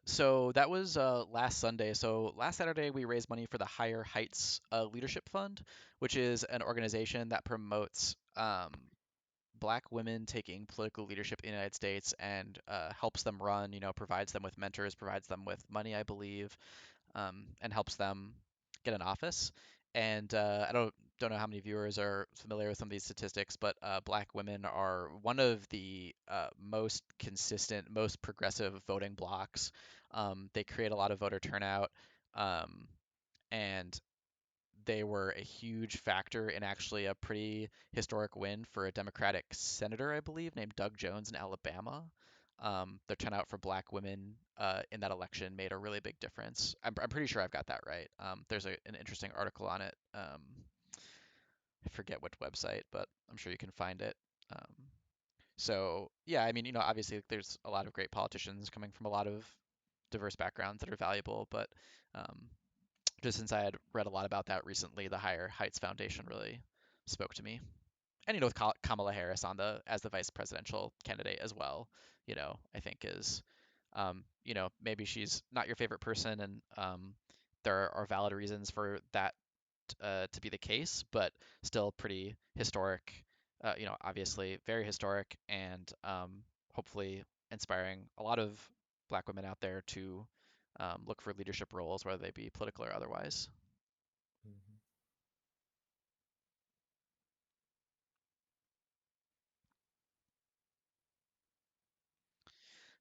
so that was last Sunday. So last Saturday we raised money for the Higher Heights Leadership Fund, which is an organization that promotes Black women taking political leadership in the United States and helps them run. Provides them with mentors, provides them with money, I believe, and helps them get an office. And I don't know how many viewers are familiar with some of these statistics, but Black women are one of the most consistent, most progressive voting blocks. They create a lot of voter turnout, um, and they were a huge factor in actually a pretty historic win for a Democratic senator, I believe, named Doug Jones in Alabama. Their turnout for Black women in that election made a really big difference. I'm pretty sure I've got that right. There's an interesting article on it. I forget what website, but I'm sure you can find it. Um, so yeah, I mean, obviously there's a lot of great politicians coming from a lot of diverse backgrounds that are valuable, but um, just since I had read a lot about that recently, the Higher Heights Foundation really spoke to me. And with Kamala Harris on the as the vice presidential candidate as well, I think is, maybe she's not your favorite person, and there are valid reasons for that to be the case, but still pretty historic. Obviously very historic and hopefully inspiring a lot of Black women out there to look for leadership roles, whether they be political or otherwise. Hmm.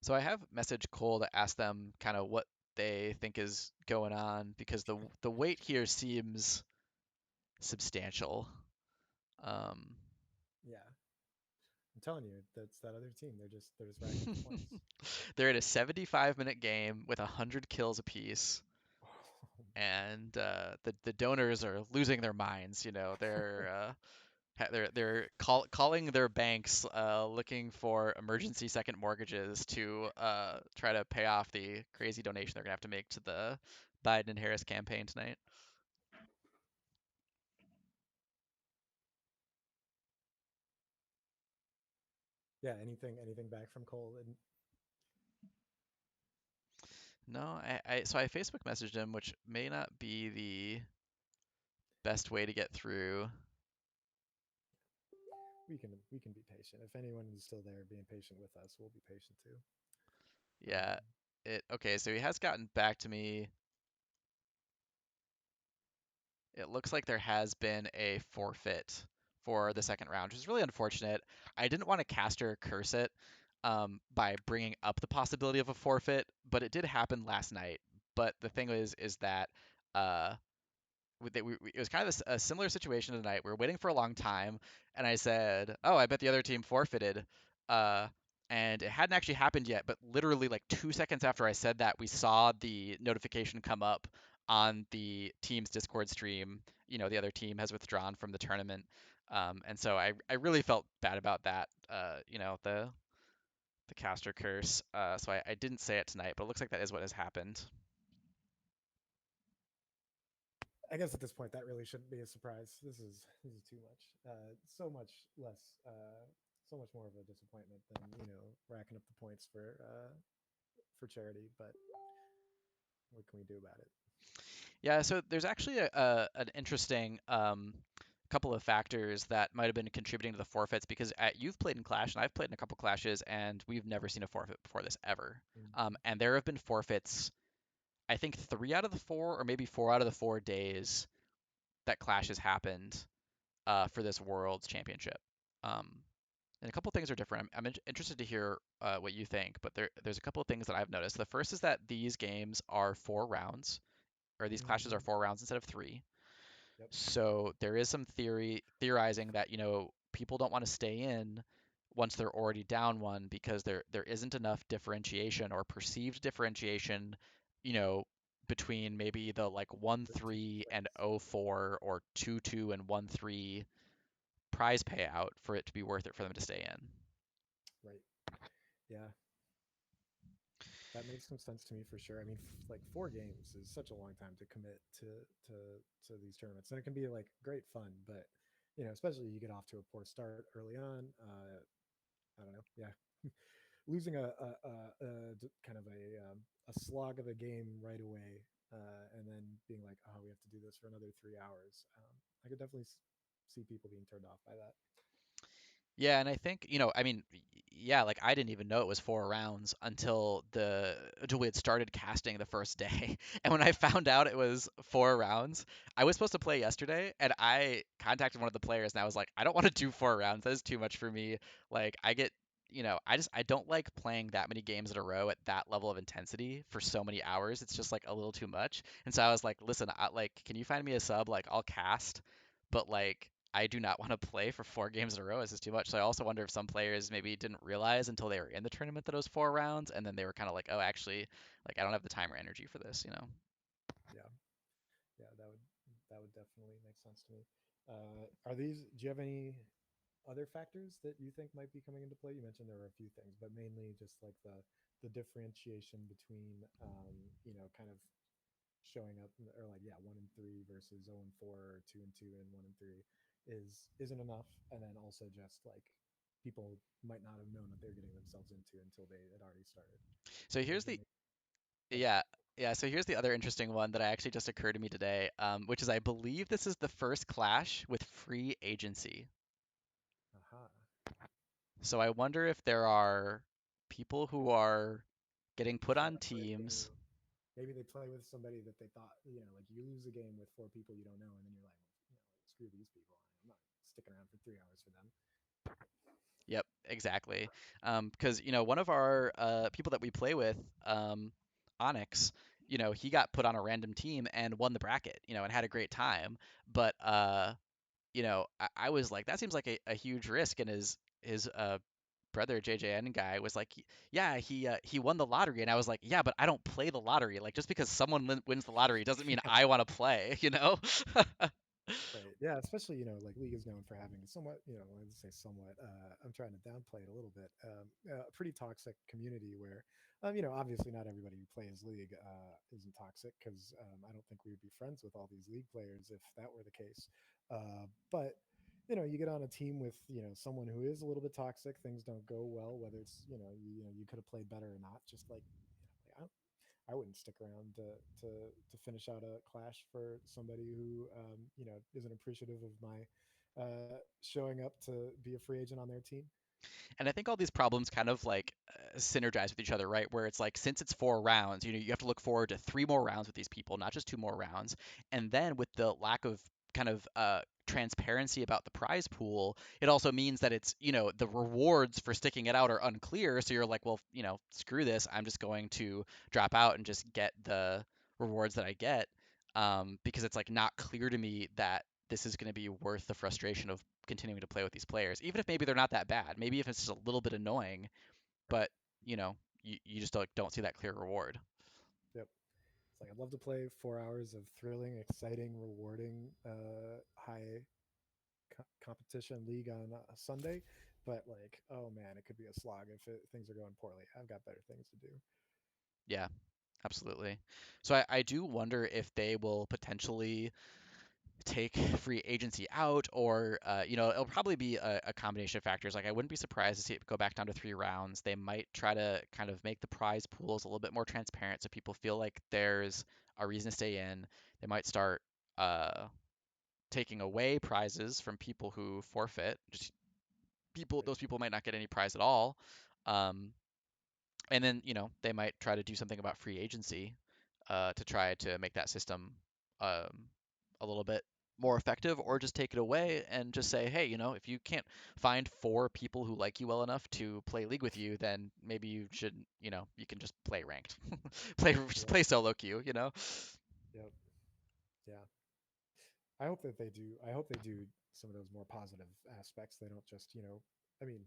So I have messaged Cole to ask them kind of what they think is going on because the wait here seems substantial. Um, Yeah, I'm telling you, that's that other team. They're just racking up the points. they're in a 75-minute game with 100 kills apiece, and the donors are losing their minds. They're calling their banks, looking for emergency second mortgages to try to pay off the crazy donation they're gonna have to make to the Biden and Harris campaign tonight. Yeah, anything back from Cole? And No, I Facebook messaged him, which may not be the best way to get through. we can be patient. If anyone is still there being patient with us, we'll be patient too. Yeah, Um, it okay, so he has gotten back to me. It looks like there has been a forfeit for the mhm. second round, which is really unfortunate. I didn't want to caster curse it by bringing up the possibility of a forfeit, but it did happen last night. But the thing is that uh, it was kind of a similar situation tonight. We were waiting for a long time, and I said, "Oh, I bet the other team forfeited." Uh, and it hadn't actually happened yet, but literally like 2 seconds after I said that, we saw the notification come up on the team's Discord stream. The other team has withdrawn from the tournament, and so I really felt bad about that. The caster curse. So I didn't say it tonight, but it looks like that is what has happened. I guess at this point that really shouldn't be a surprise. This is too much. So much less. So much more of a disappointment than racking up the points for charity. But what can we do about it? Yeah, so there's actually an interesting couple of factors that might have been contributing to the forfeits because you've played in Clash and I've played in a couple clashes and we've never seen a forfeit before this ever. Mm-hmm. And there have been forfeits, I think 3 out of the 4 or maybe 4 out of the 4 days that Clash has happened for this World's Championship. Um, and a couple things are different. I'm interested to hear what you think, but there's a couple of things that I've noticed. The first is that these games are 4 rounds, or these clashes Mm-hmm. are 4 rounds instead of 3. Yep. So there is some theorizing that, people don't want to stay in once they're already down one because there isn't enough differentiation or perceived differentiation, you know, between maybe the like The two 1-3 and flips. 0-4 or 2-2 and 1-3 prize payout for it to be worth it for them to stay in. Right. Yeah. That makes some sense to me for sure. I mean, like 4 games is such a long time to commit to to these tournaments, and it can be like great fun, but especially you get off to a poor start early on. I don't know. Yeah, losing kind of a slog of a game right away, and then being like, oh, we have to do this for another 3 hours. I could definitely see people being turned off by that. Yeah, and I think, I mean, yeah, like I didn't even know it was 4 rounds until we had started casting the first day. And when I found out it was 4 rounds, I was supposed to play yesterday, and I contacted one of the players and I was like, I don't want to do 4 rounds. That is too much for me. Like I don't like playing that many games in a row at that level of intensity for so many hours. It's just like a little too much. And so I was like, listen, can you find me a sub? Like I'll cast, but like I do not want to play for 4 games in a row. This is too much. So I also wonder if some players maybe didn't realize until they were in the tournament that it was 4 rounds, and then they were kind of like, oh, actually, like I don't have the time or energy for this. Yeah, yeah, that would definitely make sense to me. Are these? Do you have any other factors that you think might be coming into play? You mentioned there were a few things, but mainly just like the differentiation between kind of showing up or like yeah 1 and 3 versus 0 and 4 or 2 and 2 and 1 and 3 isn't enough, and then also just like people might not have known what they're getting themselves into until they had already started. So Does here's that the make? Go ahead. yeah. Yeah, so here's the other interesting one that I actually just occurred to me today, which is I believe this is the first Clash with free agency. Aha. So I wonder if there are people who are getting put Showing on up for a teams. game. Maybe they play with somebody that they thought, like you lose a game with four people you don't know, and then you're like, screw these people. I'm not sticking around for 3 hours for them. Yep, exactly. Because one of our people that we play with, Onyx, he got put on a random team and won the bracket, and had a great time. But I was like, that seems like a huge risk, and his brother JJN guy was like, yeah, he won the lottery, and I was like, yeah, but I don't play the lottery. Like just because someone wins the lottery doesn't mean I want to play. Right. Yeah. Especially, like League is known for having somewhat, let's say somewhat, I'm trying to downplay it a little bit, a pretty toxic community where, obviously not everybody who plays League isn't toxic because I don't think we would be friends with all these League players if that were the case. But, you get on a team with, someone who is a little bit toxic, things don't go well, whether it's, you could have played better or not, just like, I wouldn't stick around to finish out a clash for somebody who isn't appreciative of my showing up to be a free agent on their team. And I think all these problems kind of like synergize with each other, right? Where it's like since it's 4 rounds, you have to look forward to 3 more rounds with these people, not just 2 more rounds. And then with the lack of kind of transparency about the prize pool, it also means that it's the rewards for sticking it out are unclear. So you're like, well, screw this. I'm just going to drop out and just get the rewards that I get, because it's like not clear to me that this is going to be worth the frustration of continuing to play with these players, even if maybe they're not that bad. Maybe if it's just a little bit annoying, Right. but you just like don't see that clear reward. Yep. It's like I'd love to play 4 hours of thrilling, exciting, rewarding, high competition league on a Sunday, but like, oh man, it could be a slog if things are going poorly. I've got better things to do. Yeah, absolutely. So I do wonder if they will potentially take free agency out, or it'll probably be a combination of factors. Like I wouldn't be surprised to see it go back down to 3 rounds. They might try to kind of make the prize pools a little bit more transparent so people feel like there's a reason to stay in. They might start uh, taking away prizes from people who forfeit. Just Right. those people might not get any prize at all. Um, and then they might try to do something about free agency, to try to make that system um, a little bit more effective, or just take it away and just say, hey, if you can't find 4 people who like you well enough to play league with you, then maybe you should, you can just play ranked, just Yep. play solo queue. Yep. Yeah. I hope that they do. I hope they do some of those more positive aspects. They don't just, I mean,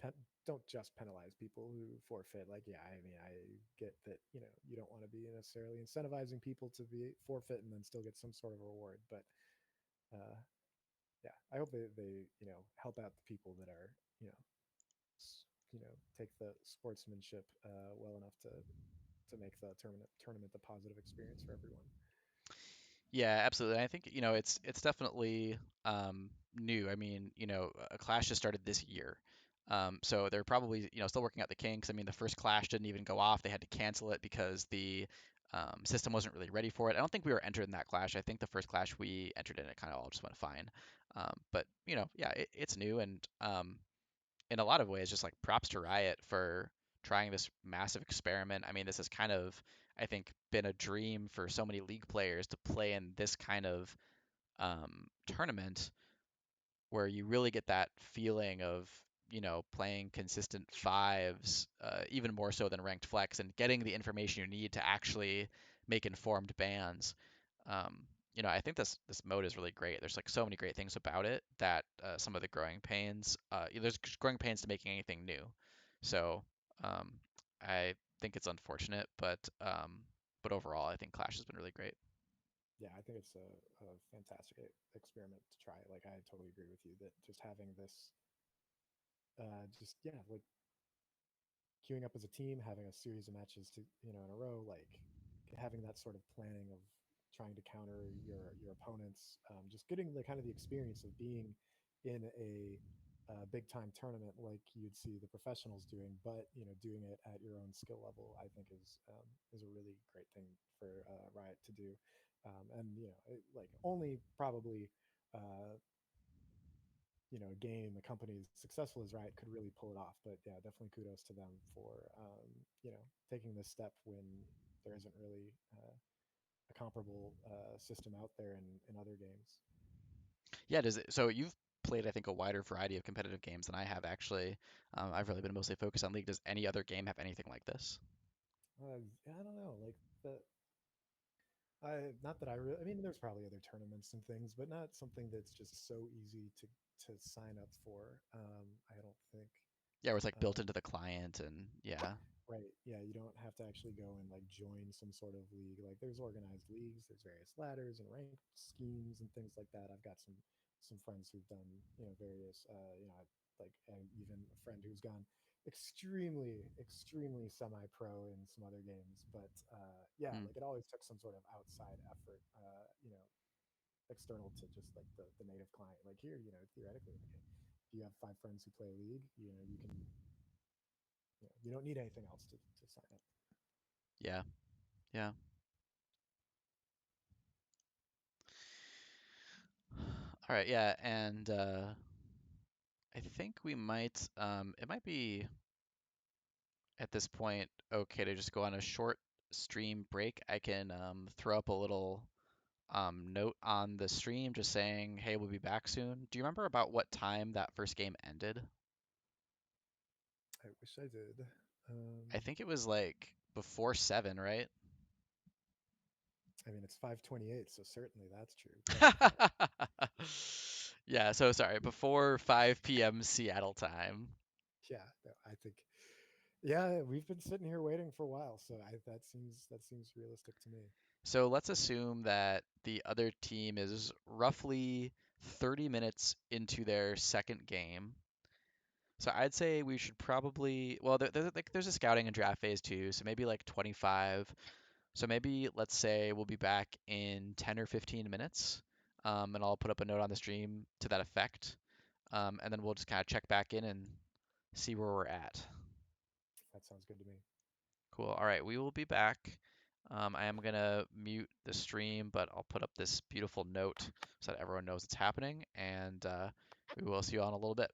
pen, don't just penalize people who forfeit. Like, yeah, I mean, I get that, you don't want to be necessarily incentivizing people to be forfeit and then still get some sort of reward. But uh, yeah, I hope they, help out the people that are, you know, take the sportsmanship well enough to make the tournament a positive experience for everyone. Yeah, absolutely. I think, it's definitely new. I mean, a Clash just started this year. So they're probably, still working out the kinks. I mean, the first Clash didn't even go off. They had to cancel it because the system wasn't really ready for it. I don't think we were entered in that Clash. I think the first Clash we entered in, it kind of all just went fine. But, yeah, it's new, and in a lot of ways, just like props to Riot for trying this massive experiment. I mean, this has kind of, I think, been a dream for so many league players to play in this kind of tournament where you really get that feeling of playing consistent fives, even more so than ranked flex, and getting the information you need to actually make informed bans. I think this mode is really great. There's like so many great things about it that some of the growing pains, there's growing pains to making anything new. So um, I think it's unfortunate, but overall, I think Clash has been really great. Yeah, I think it's a fantastic experiment to try. Like, I totally agree with you that just having this, just yeah, like queuing up as a team, having a series of matches to in a row, like having that sort of planning of trying to counter your opponents, just getting the kind of the experience of being in a big time tournament like you'd see the professionals doing, but doing it at your own skill level, I think is a really great thing for Riot to do, and like only probably a game, a company as successful as Riot could really pull it off. But yeah, definitely kudos to them for taking this step when there isn't really a comparable system out there in other games. Yeah, does it, so you've played, I think, a wider variety of competitive games than I have actually. I've really been mostly focused on League. Does any other game have anything like this? I don't know, like the I not that I really. I mean, there's probably other tournaments and things, but not something that's just so easy to sign up for. I don't think. Yeah, where it's like built Uh, into the client and yeah. right. Yeah, you don't have to actually go and like join some sort of league. Like there's organized leagues, there's various ladders and rank schemes and things like that. I've got some friends who've done various even a friend who's gone extremely semi-pro in some other games. But yeah, Hmm. like it always took some sort of outside effort, external to just like the native client. Like here, theoretically, like, if you have 5 friends who play league, you can you don't need anything else to sign up. Yeah. Yeah. All right, yeah, and I think we might it might be at this point okay to just go on a short stream break. I can throw up a little note on the stream just saying, "Hey, we'll be back soon." Do you remember about what time that first game ended? I wish I did. I think it was like before 7, right? I mean, it's 5:28, so certainly that's true. But Yeah, so sorry, before 5 p.m. Seattle time. yeah, no, I think yeah, we've been sitting here waiting for a while, so that seems realistic to me. So let's assume that the other team is roughly 30 minutes into their second game. So I'd say we should probably, well, there's a scouting and draft phase too, so maybe like 25. So maybe let's say we'll be back in 10 or 15 minutes, and I'll put up a note on the stream to that effect, and then we'll just kind of check back in and see where we're at. That sounds good to me. Cool. All right, we will be back. I am gonna mute the stream, but I'll put up this beautiful note so that everyone knows it's happening, and we will see you on a little bit.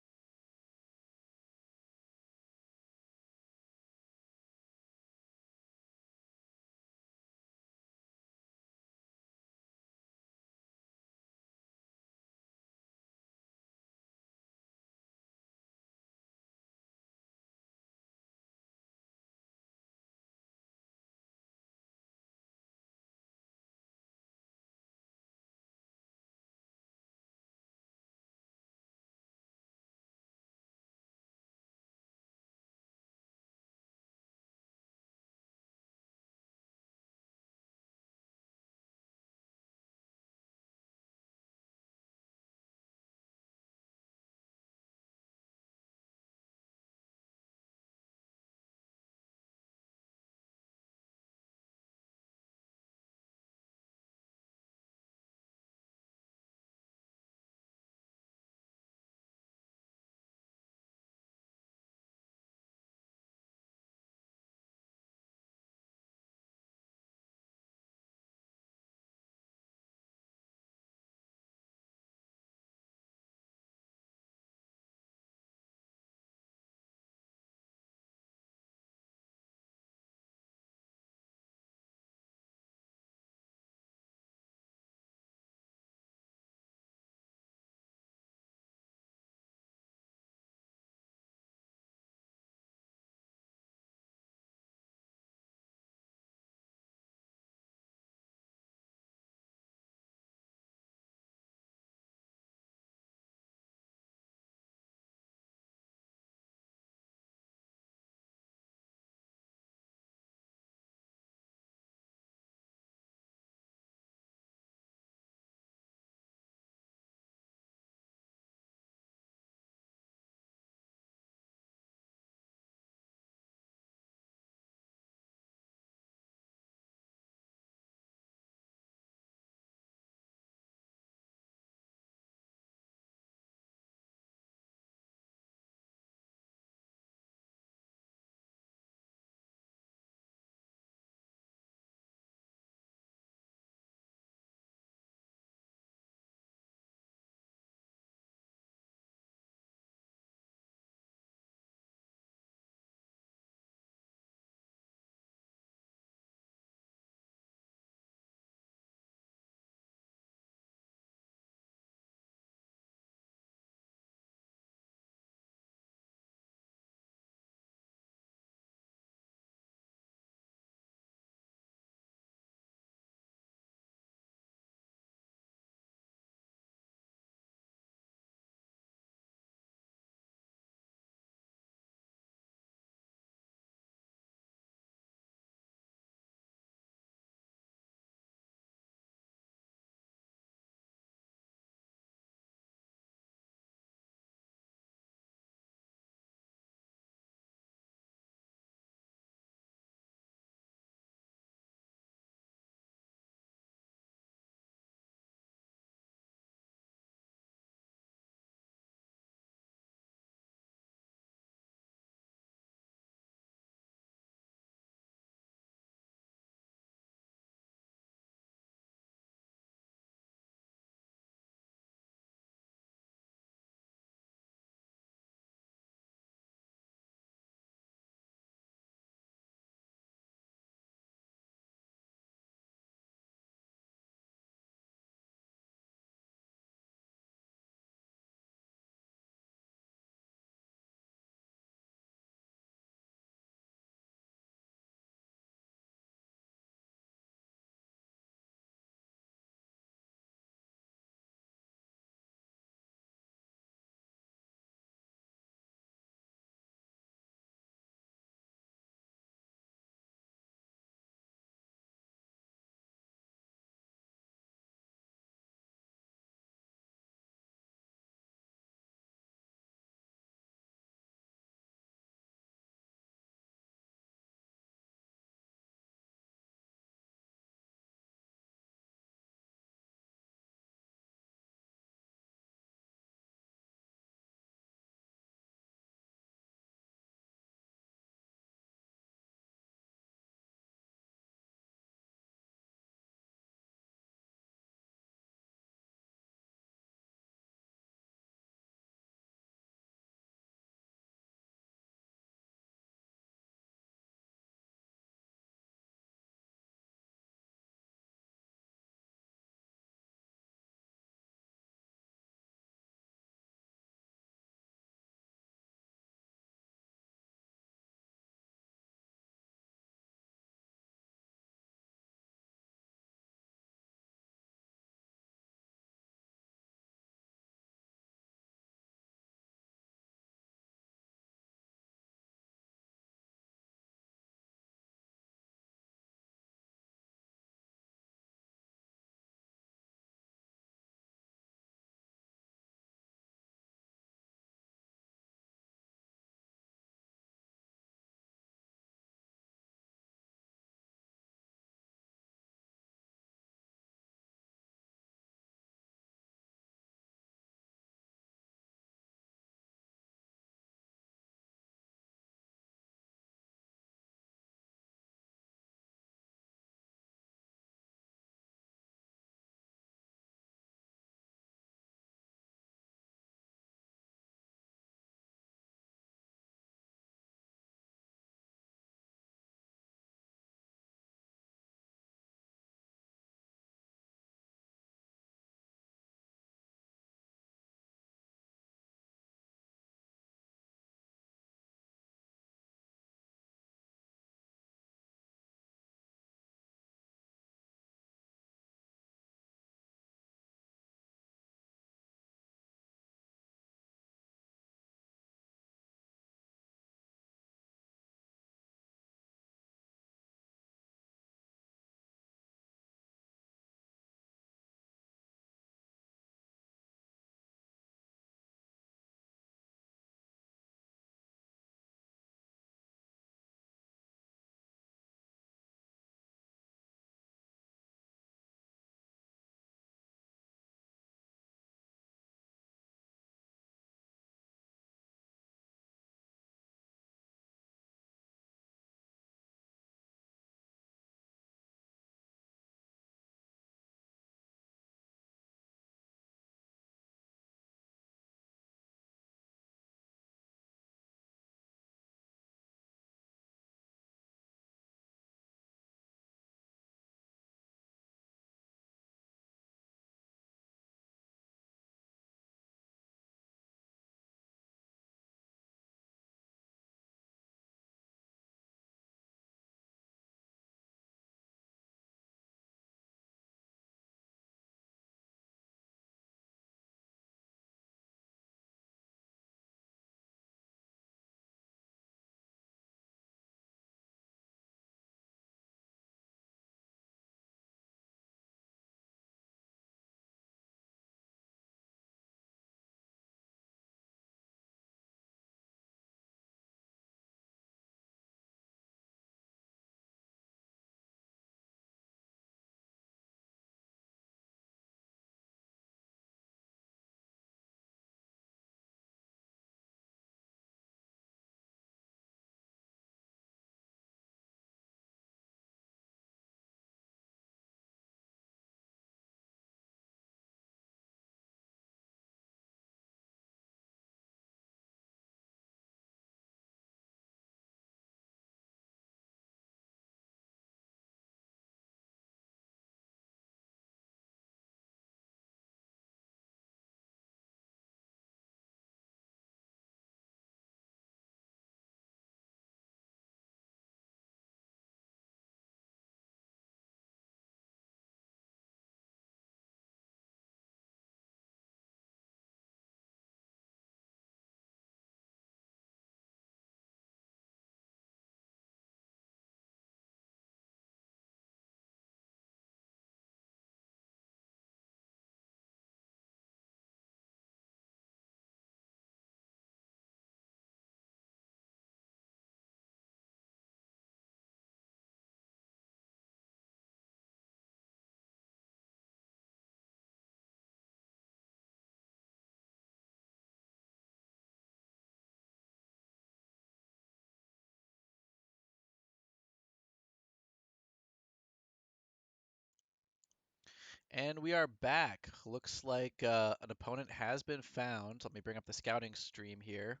And we are back. Looks like an opponent has been found. Let me bring up the scouting stream here.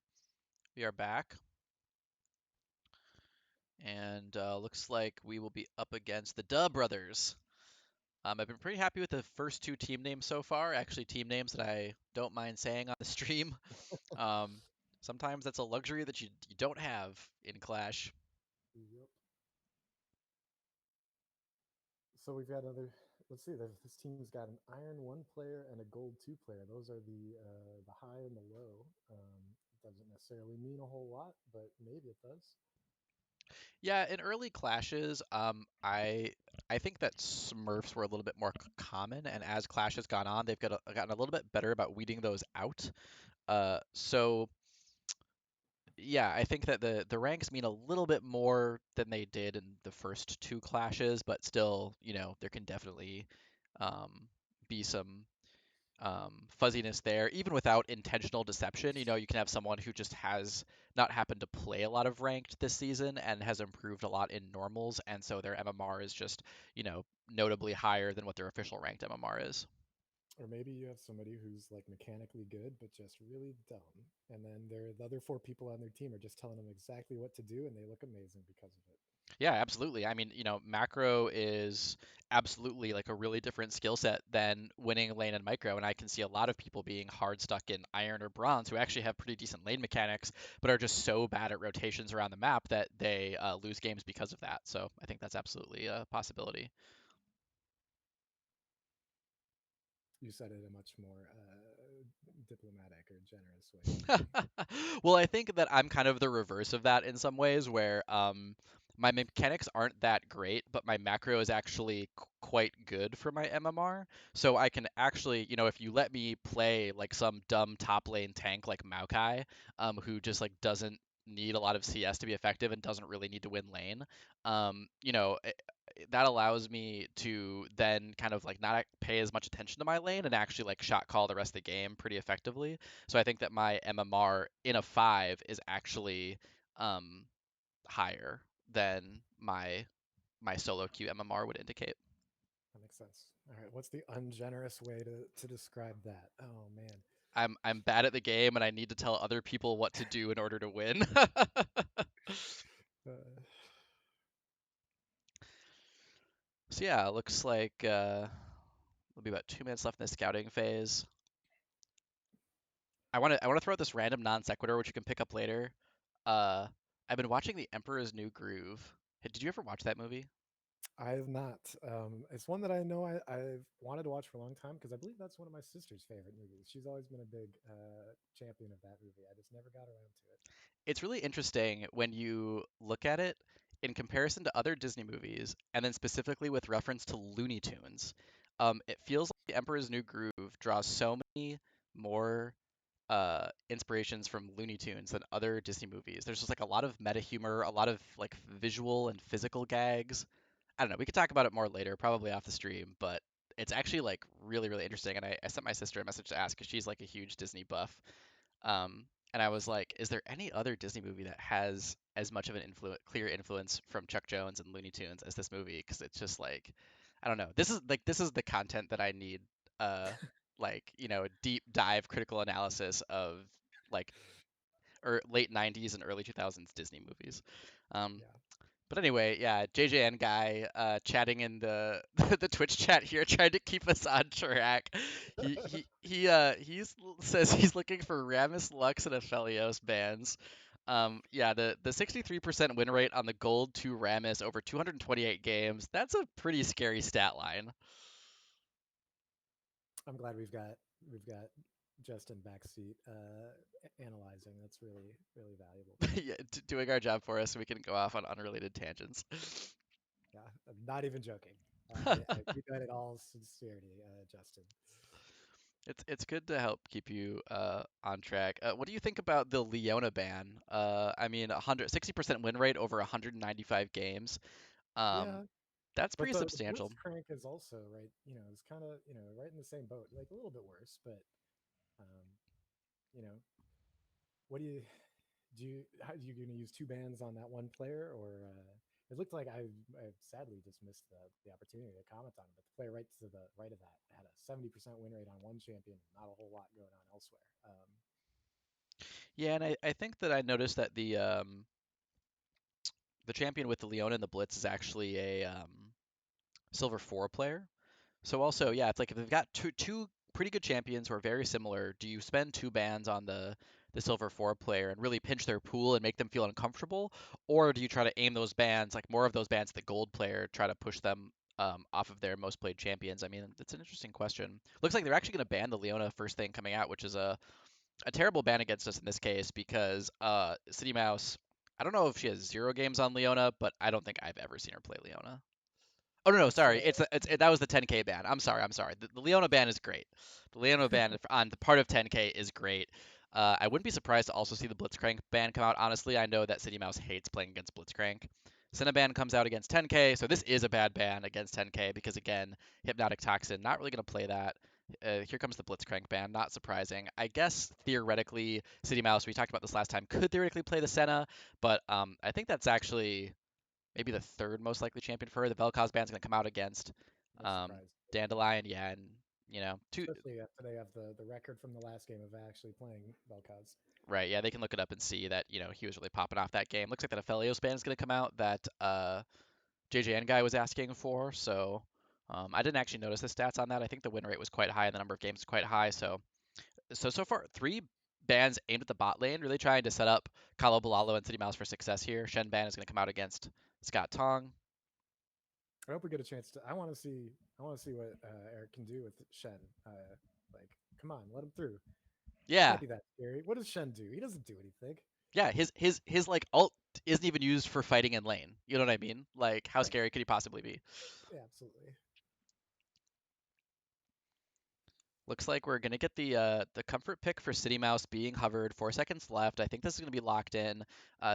We are back. And looks like we will be up against the Duh Brothers. I've been pretty happy with the first two team names so far. Actually, team names that I don't mind saying on the stream. Um, Sometimes that's a luxury that you don't have in Clash. Yep. So we've got other. Let's see. This team's got an iron one player and a gold two player. Those are the high and the low. Doesn't necessarily mean a whole lot, but maybe it does. Yeah, in early clashes, I think that Smurfs were a little bit more common, and as Clash has gone on, they've gotten a little bit better about weeding those out. So yeah, I think that the ranks mean a little bit more than they did in the first two clashes, but still, there can definitely be some fuzziness there, even without intentional deception. You can have someone who just has not happened to play a lot of ranked this season and has improved a lot in normals, and so their MMR is just, notably higher than what their official ranked MMR is. Or maybe you have somebody who's like mechanically good but just really dumb, and then the other four people on their team are just telling them exactly what to do, and they look amazing because of it. Yeah, absolutely. I mean, macro is absolutely like a really different skill set than winning lane and micro, and I can see a lot of people being hard stuck in iron or bronze who actually have pretty decent lane mechanics, but are just so bad at rotations around the map that they lose games because of that. So I think that's absolutely a possibility. You said it a much more diplomatic or generous way than me. Well, I think that I'm kind of the reverse of that in some ways, where my mechanics aren't that great, but my macro is actually quite good for my MMR. So I can actually, if you let me play like some dumb top lane tank like Maokai, who just like doesn't need a lot of CS to be effective and doesn't really need to win lane, um, you know, that allows me to then kind of like not pay as much attention to my lane and actually like shot call the rest of the game pretty effectively. So I think that my MMR in a 5 is actually um, higher than my solo queue MMR would indicate. That makes sense. All right, what's the ungenerous way to describe that? Oh man. I'm bad at the game and I need to tell other people what to do in order to win. Uh, So yeah, it looks like there'll be about 2 minutes left in the scouting phase. I want to throw out this random non sequitur which you can pick up later. Uh, I've been watching The Emperor's New Groove. Hey, did you ever watch that movie? I have not. It's one that I know I've wanted to watch for a long time because I believe that's one of my sister's favorite movies. She's always been a big champion of that movie. I just never got around to it. It's really interesting when you look at it in comparison to other Disney movies, and then specifically with reference to Looney Tunes. It feels like The Emperor's New Groove draws so many more inspirations from Looney Tunes than other Disney movies. There's just like a lot of meta humor, a lot of like visual and physical gags. I don't know. We could talk about it more later, probably off the stream, but it's actually like really, really interesting. And I sent my sister a message to ask because she's like a huge Disney buff. And I was like, is there any other Disney movie that has as much of an clear influence from Chuck Jones and Looney Tunes as this movie? Because it's just like, I don't know. This is the content that I need. Like deep dive critical analysis of like late '90s and early 2000s Disney movies. Um, Yeah. but anyway, yeah, JJN guy chatting in the the Twitch chat here, trying to keep us on track. Says he's looking for Rammus, Lux, and Aphelios bans. Yeah, the 63% win rate on the Gold 2 Rammus over 228 games. That's a pretty scary stat line. I'm glad we've got Justin backseat analyzing. That's really valuable. Yeah, doing our job for us so we can go off on unrelated tangents. Yeah, I'm not even joking. I do that in all sincerity, Justin. It's good to help keep you on track. What do you think about the Leona ban? I mean, 60% win rate over 195 games. Um, Yeah, that's but pretty the substantial. Blitzcrank is also right. It's kind of right in the same boat, like a little bit worse. But um, you know, what do you how you going to use two bans on that one player or? It looked like I sadly just missed the opportunity to comment on it, but the player right to the right of that had a 70% win rate on one champion, not a whole lot going on elsewhere. Yeah, and I think that I noticed that the champion with the Leona and the Blitz is actually a silver 4 player. So also, Mhm. yeah, it's like if they've got two pretty good champions who are very similar, do you spend two bans on the silver 4 player and really pinch their pool and make them feel uncomfortable, or do you try to aim those bans, like more of those bans, at the gold player, try to push them off of their most played champions? I mean, it's an interesting question. Looks like they're actually going to ban the Leona first thing coming out, which is a terrible ban against us in this case because City Mouse. I don't know if she has 0 games on Leona, but I don't think I've ever seen her play Leona. Oh no, no, It's sorry. That was the 10K ban. I'm sorry, I'm sorry. The Leona ban is great. The Leona ban on the part of 10K is great. I wouldn't be surprised to also see the Blitzcrank ban come out. Honestly, I know that City Mouse hates playing against Blitzcrank. Cinnaband comes out against 10K, so this is a bad ban against 10K because again, Hypnotic Toxin, not really going to play that. Here comes the Blitzcrank ban, not surprising. I guess theoretically, City Mouse, we talked about this last time, could theoretically play the Senna, but I think that's actually maybe the third most likely champion for her. The Vel'Koz band's going to come out against no surprise, Dandelion, yeah, and two. especially after they have the record from the last game of actually playing Vel'Koz. Right, yeah, they can look it up and see that he was really popping off that game. Looks like that Aphelios band is going to come out that JJN guy was asking for. So I didn't actually notice the stats on that. I think the win rate was quite high and the number of games is quite high. So far, three bands aimed at the bot lane, really trying to set up Kalo Balalo and City Mouse for success here. Shen Ban is going to come out against Scott Tong. I hope we get a chance to. I want to see. I want to see what Eric can do with Shen. Like, come on, let him through. Yeah, Can't be that scary. What does Shen do? He doesn't do anything. yeah, his like ult isn't even used for fighting in lane. You know what I mean? Like how Right. scary could he possibly be? Yeah, absolutely. Looks like we're gonna get the comfort pick for City Mouse being hovered. 4 seconds left. I think this is gonna be locked in.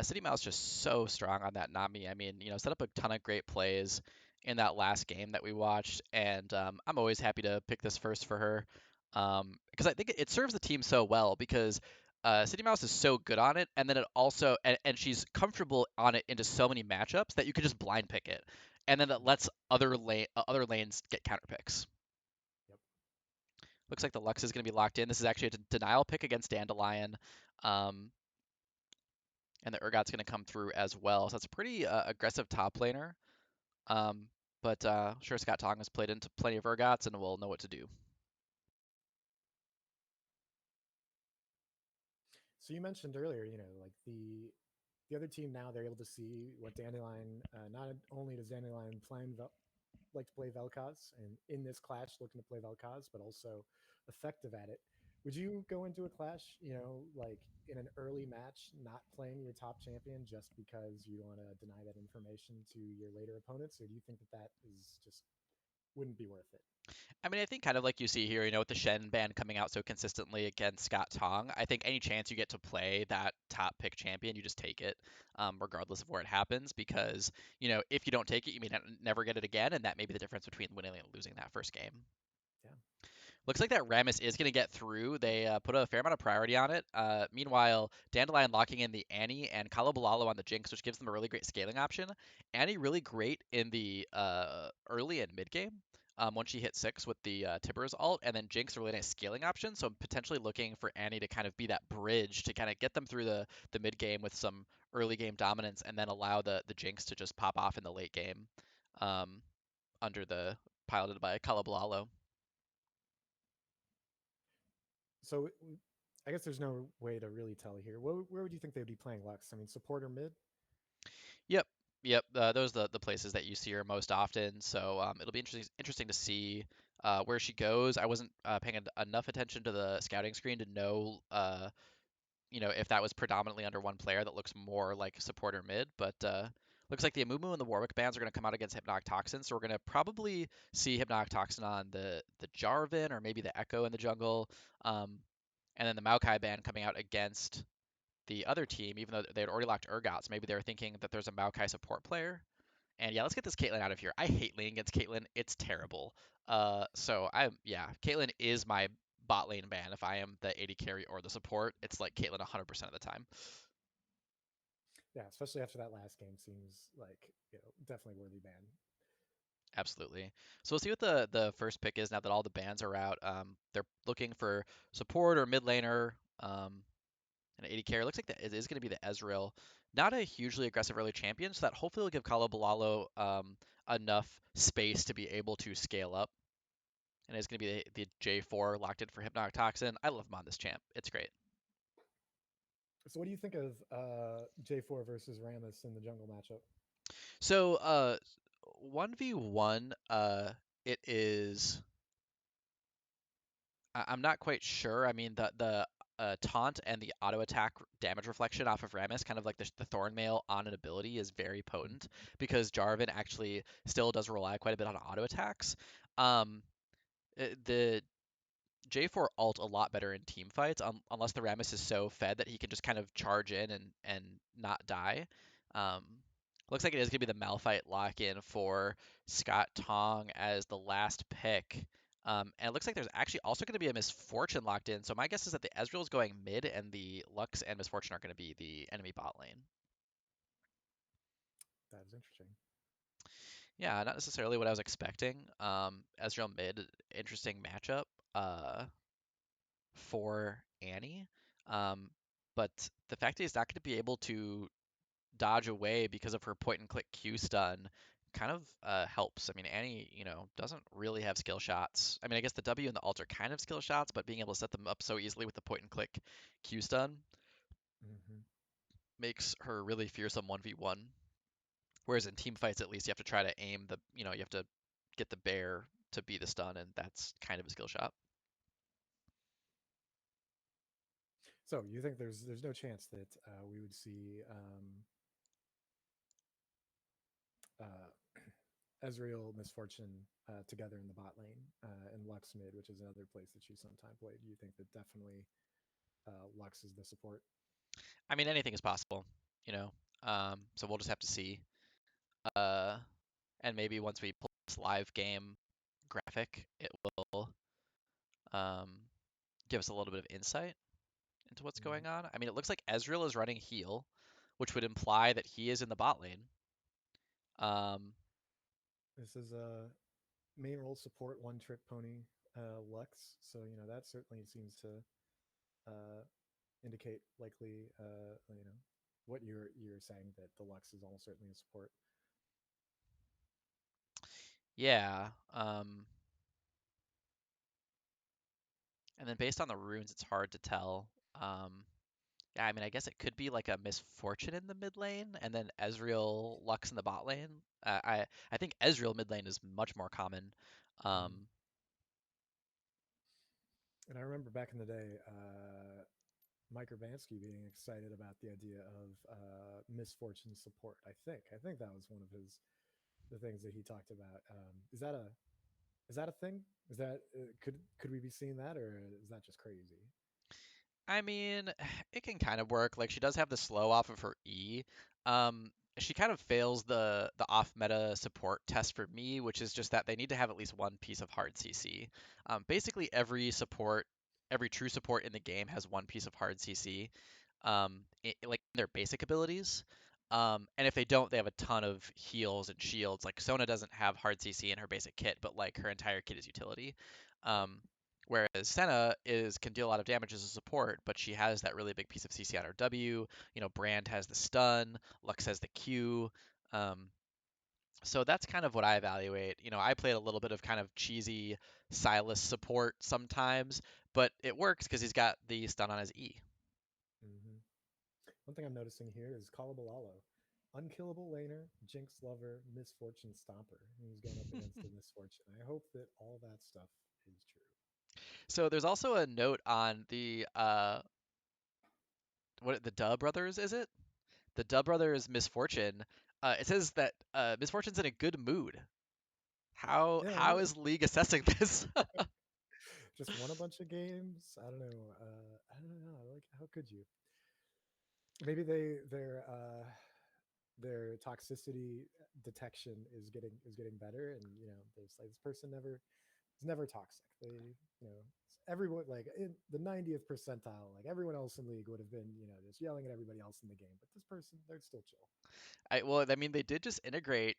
City Mouse just so strong on that Nami. I mean, set up a ton of great plays in that last game that we watched, and I'm always happy to pick this first for her because I think it serves the team so well because City Mouse is so good on it, and then it also and she's comfortable on it into so many matchups that you can just blind pick it, and then it lets other lanes get counter picks. Yep. Looks like the Lux is going to be locked in. This is actually a denial pick against Dandelion. Um, and the Urgot's going to come through as well. So it's a pretty aggressive top laner. Um, but sure, Scott Tong has played into plenty of Urgots and will know what to do. So you mentioned earlier, like the other team now they're able to see what Dandelion. Not only does Dandelion like to play Vel'Koz, and in this clash looking to play Vel'Koz, but also effective at it. Would you go into a clash, like in an early match, not playing your top champion just because you want to deny that information to your later opponents, or do you think that that is just wouldn't be worth it? I mean, I think kind of like you see here, with the Shen ban coming out so consistently against Scott Tong, I think any chance you get to play that top pick champion, you just take it, regardless of where it happens, because, if you don't take it, you may never get it again, and that may be the difference between winning and losing that first game. Yeah. Looks like that Rammus is going to get through. They put a fair amount of priority on it. Meanwhile, Dandelion locking in the Annie and Kalobalalo on the Jinx, which gives them a really great scaling option. Annie really great in the early and mid game. Once she hit 6 with the Tibbers ult, and then Jinx a really nice scaling option. So I'm potentially looking for Annie to kind of be that bridge to kind of get them through the mid game with some early game dominance, and then allow the Jinx to just pop off in the late game, um, under the piloted by Kalabalalo. So I guess there's no way to really tell here. Where would you think they would be playing Lux? I mean, support or mid? Yep, yep. Those are the places that you see her most often. So it'll be interesting to see where she goes. I wasn't paying enough attention to the scouting screen to know, if that was predominantly under one player that looks more like support or mid. But looks like the Amumu and the Warwick bans are going to come out against Hypnotic Toxin. So we're going to probably see Hypnotic Toxin on the Jarvan or maybe the Echo in the jungle. Um, and then the Maokai ban coming out against the other team, even though they had already locked Urgots, maybe they were thinking that there's a Maokai support player. And yeah, let's get this Caitlyn out of here. I hate laning against Caitlyn. It's terrible. Yeah, Caitlyn is my bot lane ban if I am the AD carry or the support. It's like Caitlyn 100% of the time. Yeah, especially after that last game seems like, definitely worthy ban. Absolutely. So we'll see what the first pick is now that all the bans are out. They're looking for support or mid laner, an AD carry. Looks like it is going to be the Ezreal. Not a hugely aggressive early champion, so that hopefully will give Kalabalalo enough space to be able to scale up. And it's going to be the J4 locked in for Hypnotic Toxin. I love him on this champ. It's great. So what do you think of J4 versus Rammus in the jungle matchup? So 1v1, it is I'm not quite sure. I mean, the taunt and the auto attack damage reflection off of Rammus, kind of like the Thornmail on an ability, is very potent because Jarvan actually still does rely quite a bit on auto attacks. Um, the J4 ult a lot better in team fights, unless the Rammus is so fed that he can just kind of charge in and not die. Um, looks like it is going to be the Malphite lock-in for Scott Tong as the last pick. And it looks like there's actually also going to be a Miss Fortune locked in. So my guess is that the Ezreal is going mid, and the Lux and Miss Fortune are going to be the enemy bot lane. That is interesting. Yeah, not necessarily what I was expecting. Ezreal mid, interesting matchup. For Annie. Um, but the fact that he's not going to be able to dodge away because of her point and click Q stun kind of helps. I mean, Annie, doesn't really have skill shots. I mean, I guess the W and the ult are kind of skill shots, but being able to set them up so easily with the point and click Q stun Hmm. makes her really fearsome 1v1. Whereas in team fights, at least you have to try to aim you have to get the bear to be the stun, and that's kind of a skill shot. So you think there's no chance that we would see uh, Ezreal Misfortune together in the bot lane and Lux mid, which is another place that you sometimes play? Do you think that definitely Lux is the support? I mean, anything is possible, you know. So we'll just have to see. Uh, and maybe once we pull this live game graphic, it will um, give us a little bit of insight into what's Mhm. going on. I mean, it looks like Ezreal is running heal, which would imply that he is in the bot lane. Um, This is a main role support, one trick pony Lux, so that certainly seems to uh, indicate likely what you're saying, that the Lux is almost certainly a support. yeah. And then based on the runes, it's hard to tell. Yeah, I mean, I guess it could be like a misfortune in the mid lane, and then Ezreal Lux in the bot lane. I think Ezreal mid lane is much more common. Mhm. Um, And I remember back in the day, Mike Urbanski being excited about the idea of misfortune support. I think that was one of the things that he talked about. Is that a thing? Is that could we be seeing that, or is that just crazy? I mean, it can kind of work. Like she does have the slow off of her E. She kind of fails the off meta support test for me, which is just that they need to have at least one piece of hard CC. Basically, every true support in the game has one piece of hard CC, like their basic abilities. And if they don't, they have a ton of heals and shields. Like Sona doesn't have hard CC in her basic kit, but like her entire kit is utility. Um, Whereas Senna can deal a lot of damage as a support, but she has that really big piece of CC on her W. Brand has the stun, Lux has the Q. Um, so that's kind of what I evaluate. I played a little bit of kind of cheesy Silas support sometimes, but it works because he's got the stun on his E. Hmm. One thing I'm noticing here is Kalabalalo, unkillable laner, Jinx lover, misfortune stomper. And he's going up against a misfortune. I hope that all that stuff is true. So there's also a note on the Duh brothers, is it? The Duh brothers Misfortune. It says that Misfortune's in a good mood. Yeah, How right. is League assessing this? Just won a bunch of games. I don't know. I don't know. Like, how could you? Maybe their toxicity detection is getting better, and there's like, this person never it's never toxic. They, everyone like in the 90th percentile, like everyone else in league would have been, just yelling at everybody else in the game. But this person, they're still chill. I mean, they did just integrate,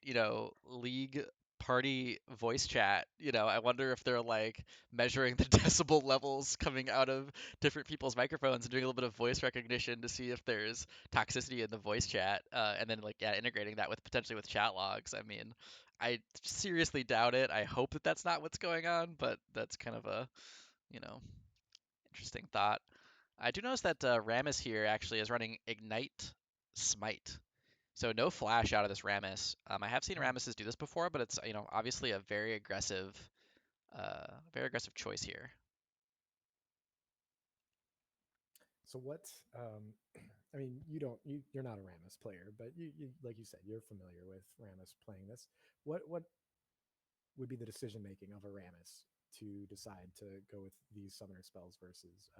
League party voice chat. I wonder if they're like measuring the decibel levels coming out of different people's microphones and doing a little bit of voice recognition to see if there's toxicity in the voice chat, and then like yeah, integrating that with potentially with chat logs. I mean, I seriously doubt it. I hope that that's not what's going on, but that's kind of a, you know, interesting thought. I do notice that Rammus here actually is running Ignite Smite. So no flash out of this Rammus. I have seen Hmm. Rammuses do this before, but it's obviously a very aggressive choice here. So what? I mean, you're not a Rammus player, but like you said, you're familiar with Rammus playing this. What would be the decision making of a Rammus to decide to go with these summoner spells versus,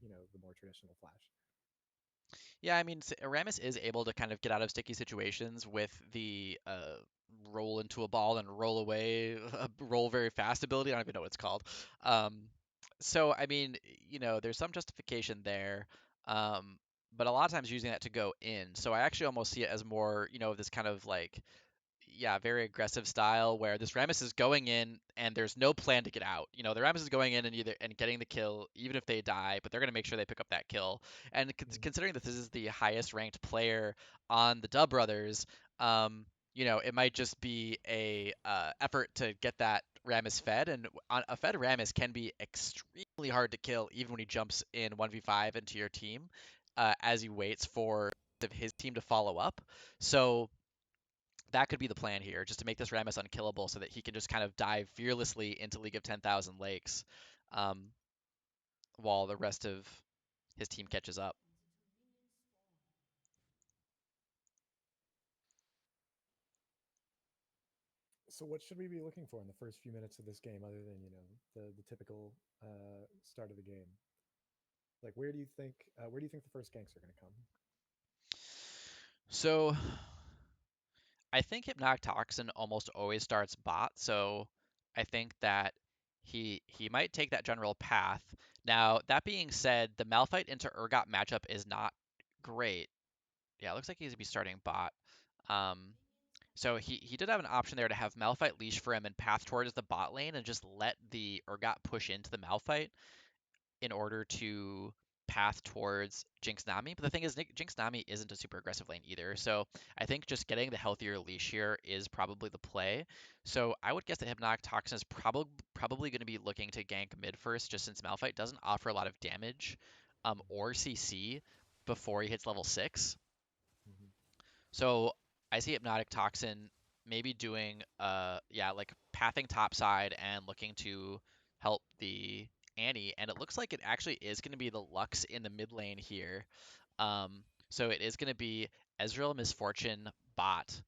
the more traditional Flash? Yeah, I mean, Rammus is able to kind of get out of sticky situations with the roll into a ball and roll away, roll very fast ability. I don't even know what it's called. Um, so, I mean, there's some justification there, but a lot of times using that to go in. So I actually almost see it as more, this kind of like yeah, very aggressive style where this Rammus is going in and there's no plan to get out. The Rammus is going in and either and getting the kill even if they die, but they're going to make sure they pick up that kill. And Mm-hmm. considering that this is the highest ranked player on the Dub Brothers, it might just be a effort to get that Rammus fed, and a fed Rammus can be extremely hard to kill even when he jumps in 1v5 into your team, as he waits for his team to follow up. So that could be the plan here, just to make this Rammus unkillable so that he can just kind of dive fearlessly into League of 10,000 Lakes, um, while the rest of his team catches up. So what should we be looking for in the first few minutes of this game, other than the typical start of the game? Like, where do you think the first ganks are going to come? So I think Hypnotic Toxin almost always starts bot, so I think that he might take that general path. Now, that being said, the Malphite into Urgot matchup is not great. Yeah, it looks like he's gonna be starting bot. Um, So he did have an option there to have Malphite leash for him and path towards the bot lane and just let the Urgot push into the Malphite in order to path towards Jinx Nami. But the thing is, Jinx Nami isn't a super aggressive lane either. So I think just getting the healthier leash here is probably the play. So I would guess that Hypnotic Toxin is probably going to be looking to gank mid first, just since Malphite doesn't offer a lot of damage, or CC before he hits level 6. Mm-hmm. So I see Hypnotic Toxin maybe doing yeah, like pathing topside and looking to help the Annie, and it looks like it actually is going to be the Lux in the mid lane here. So it is going to be Ezreal Miss Fortune bot,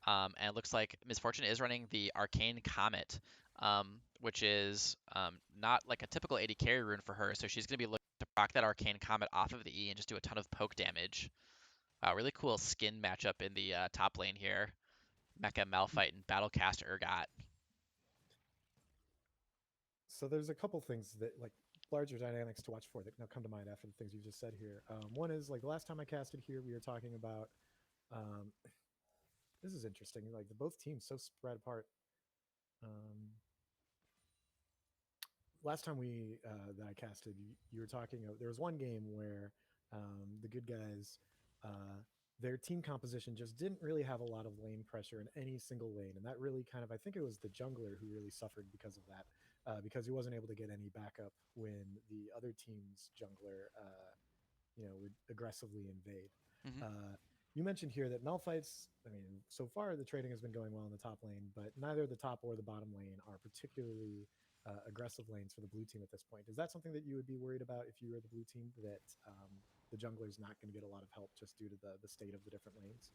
and it looks like Miss Fortune is running the Arcane Comet, which is not like a typical AD carry rune for her. So she's going to be looking to proc that Arcane Comet off of the E and just do a ton of poke damage. Really cool skin matchup in the top lane here. Mecha Malphite and Battlecast Urgot. So there's a couple things that, like, larger dynamics to watch for that now come to mind after the things you just said here. One is, like, the last time I casted here, we were talking about, um, this is interesting. Like, the both teams so spread apart. Um, Last time we that I casted, you were talking. There was one game where the good guys, uh, their team composition just didn't really have a lot of lane pressure in any single lane, and that really kind of, I think it was the jungler who really suffered because of that, because he wasn't able to get any backup when the other team's jungler, would aggressively invade. Hmm. Uh, you mentioned here that Malphite's, I mean, so far the trading has been going well in the top lane, but neither the top or the bottom lane are particularly aggressive lanes for the blue team at this point. Is that something that you would be worried about if you were the blue team, that the jungler is not going to get a lot of help just due to the state of the different lanes?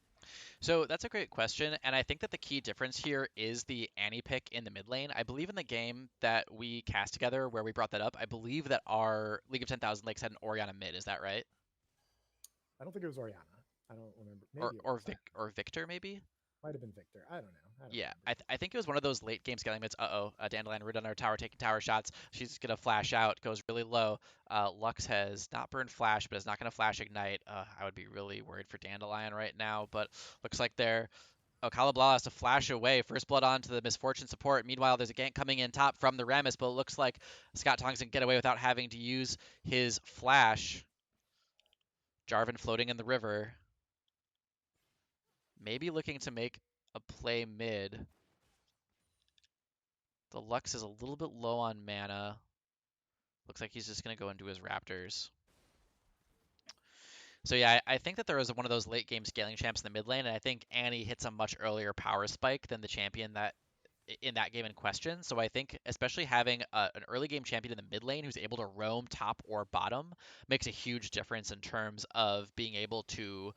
So that's a great question, and I think that the key difference here is the Annie pick in the mid lane. I believe in the game that we cast together where we brought that up, I believe that our League of 10,000 Lakes had an Orianna mid. Is that right? I don't think it was Oriana. I don't remember. Or Maybe it or was. Vic or Victor maybe? Might have been Victor. I don't know. I don't Yeah, remember. I think it was one of those late game scaling myths. Uh-oh, Dandelion root on our tower, taking tower shots. She's gonna flash out, goes really low. Lux has not burned flash, but is not gonna flash ignite. I would be really worried for Dandelion right now, but looks like they're. Oh, Kalablala has to flash away. First blood onto the Misfortune support. Meanwhile, there's a gank coming in top from the Rammus, but it looks like Scott Tongs can get away without having to use his flash. Jarvan floating in the river. Maybe looking to make a play mid. The Lux is a little bit low on mana. Looks like he's just going to go into his Raptors. So yeah, I think that there was one of those late game scaling champs in the mid lane, and I think Annie hits a much earlier power spike than the champion that in that game in question. So I think especially having an early game champion in the mid lane who's able to roam top or bottom makes a huge difference in terms of being able to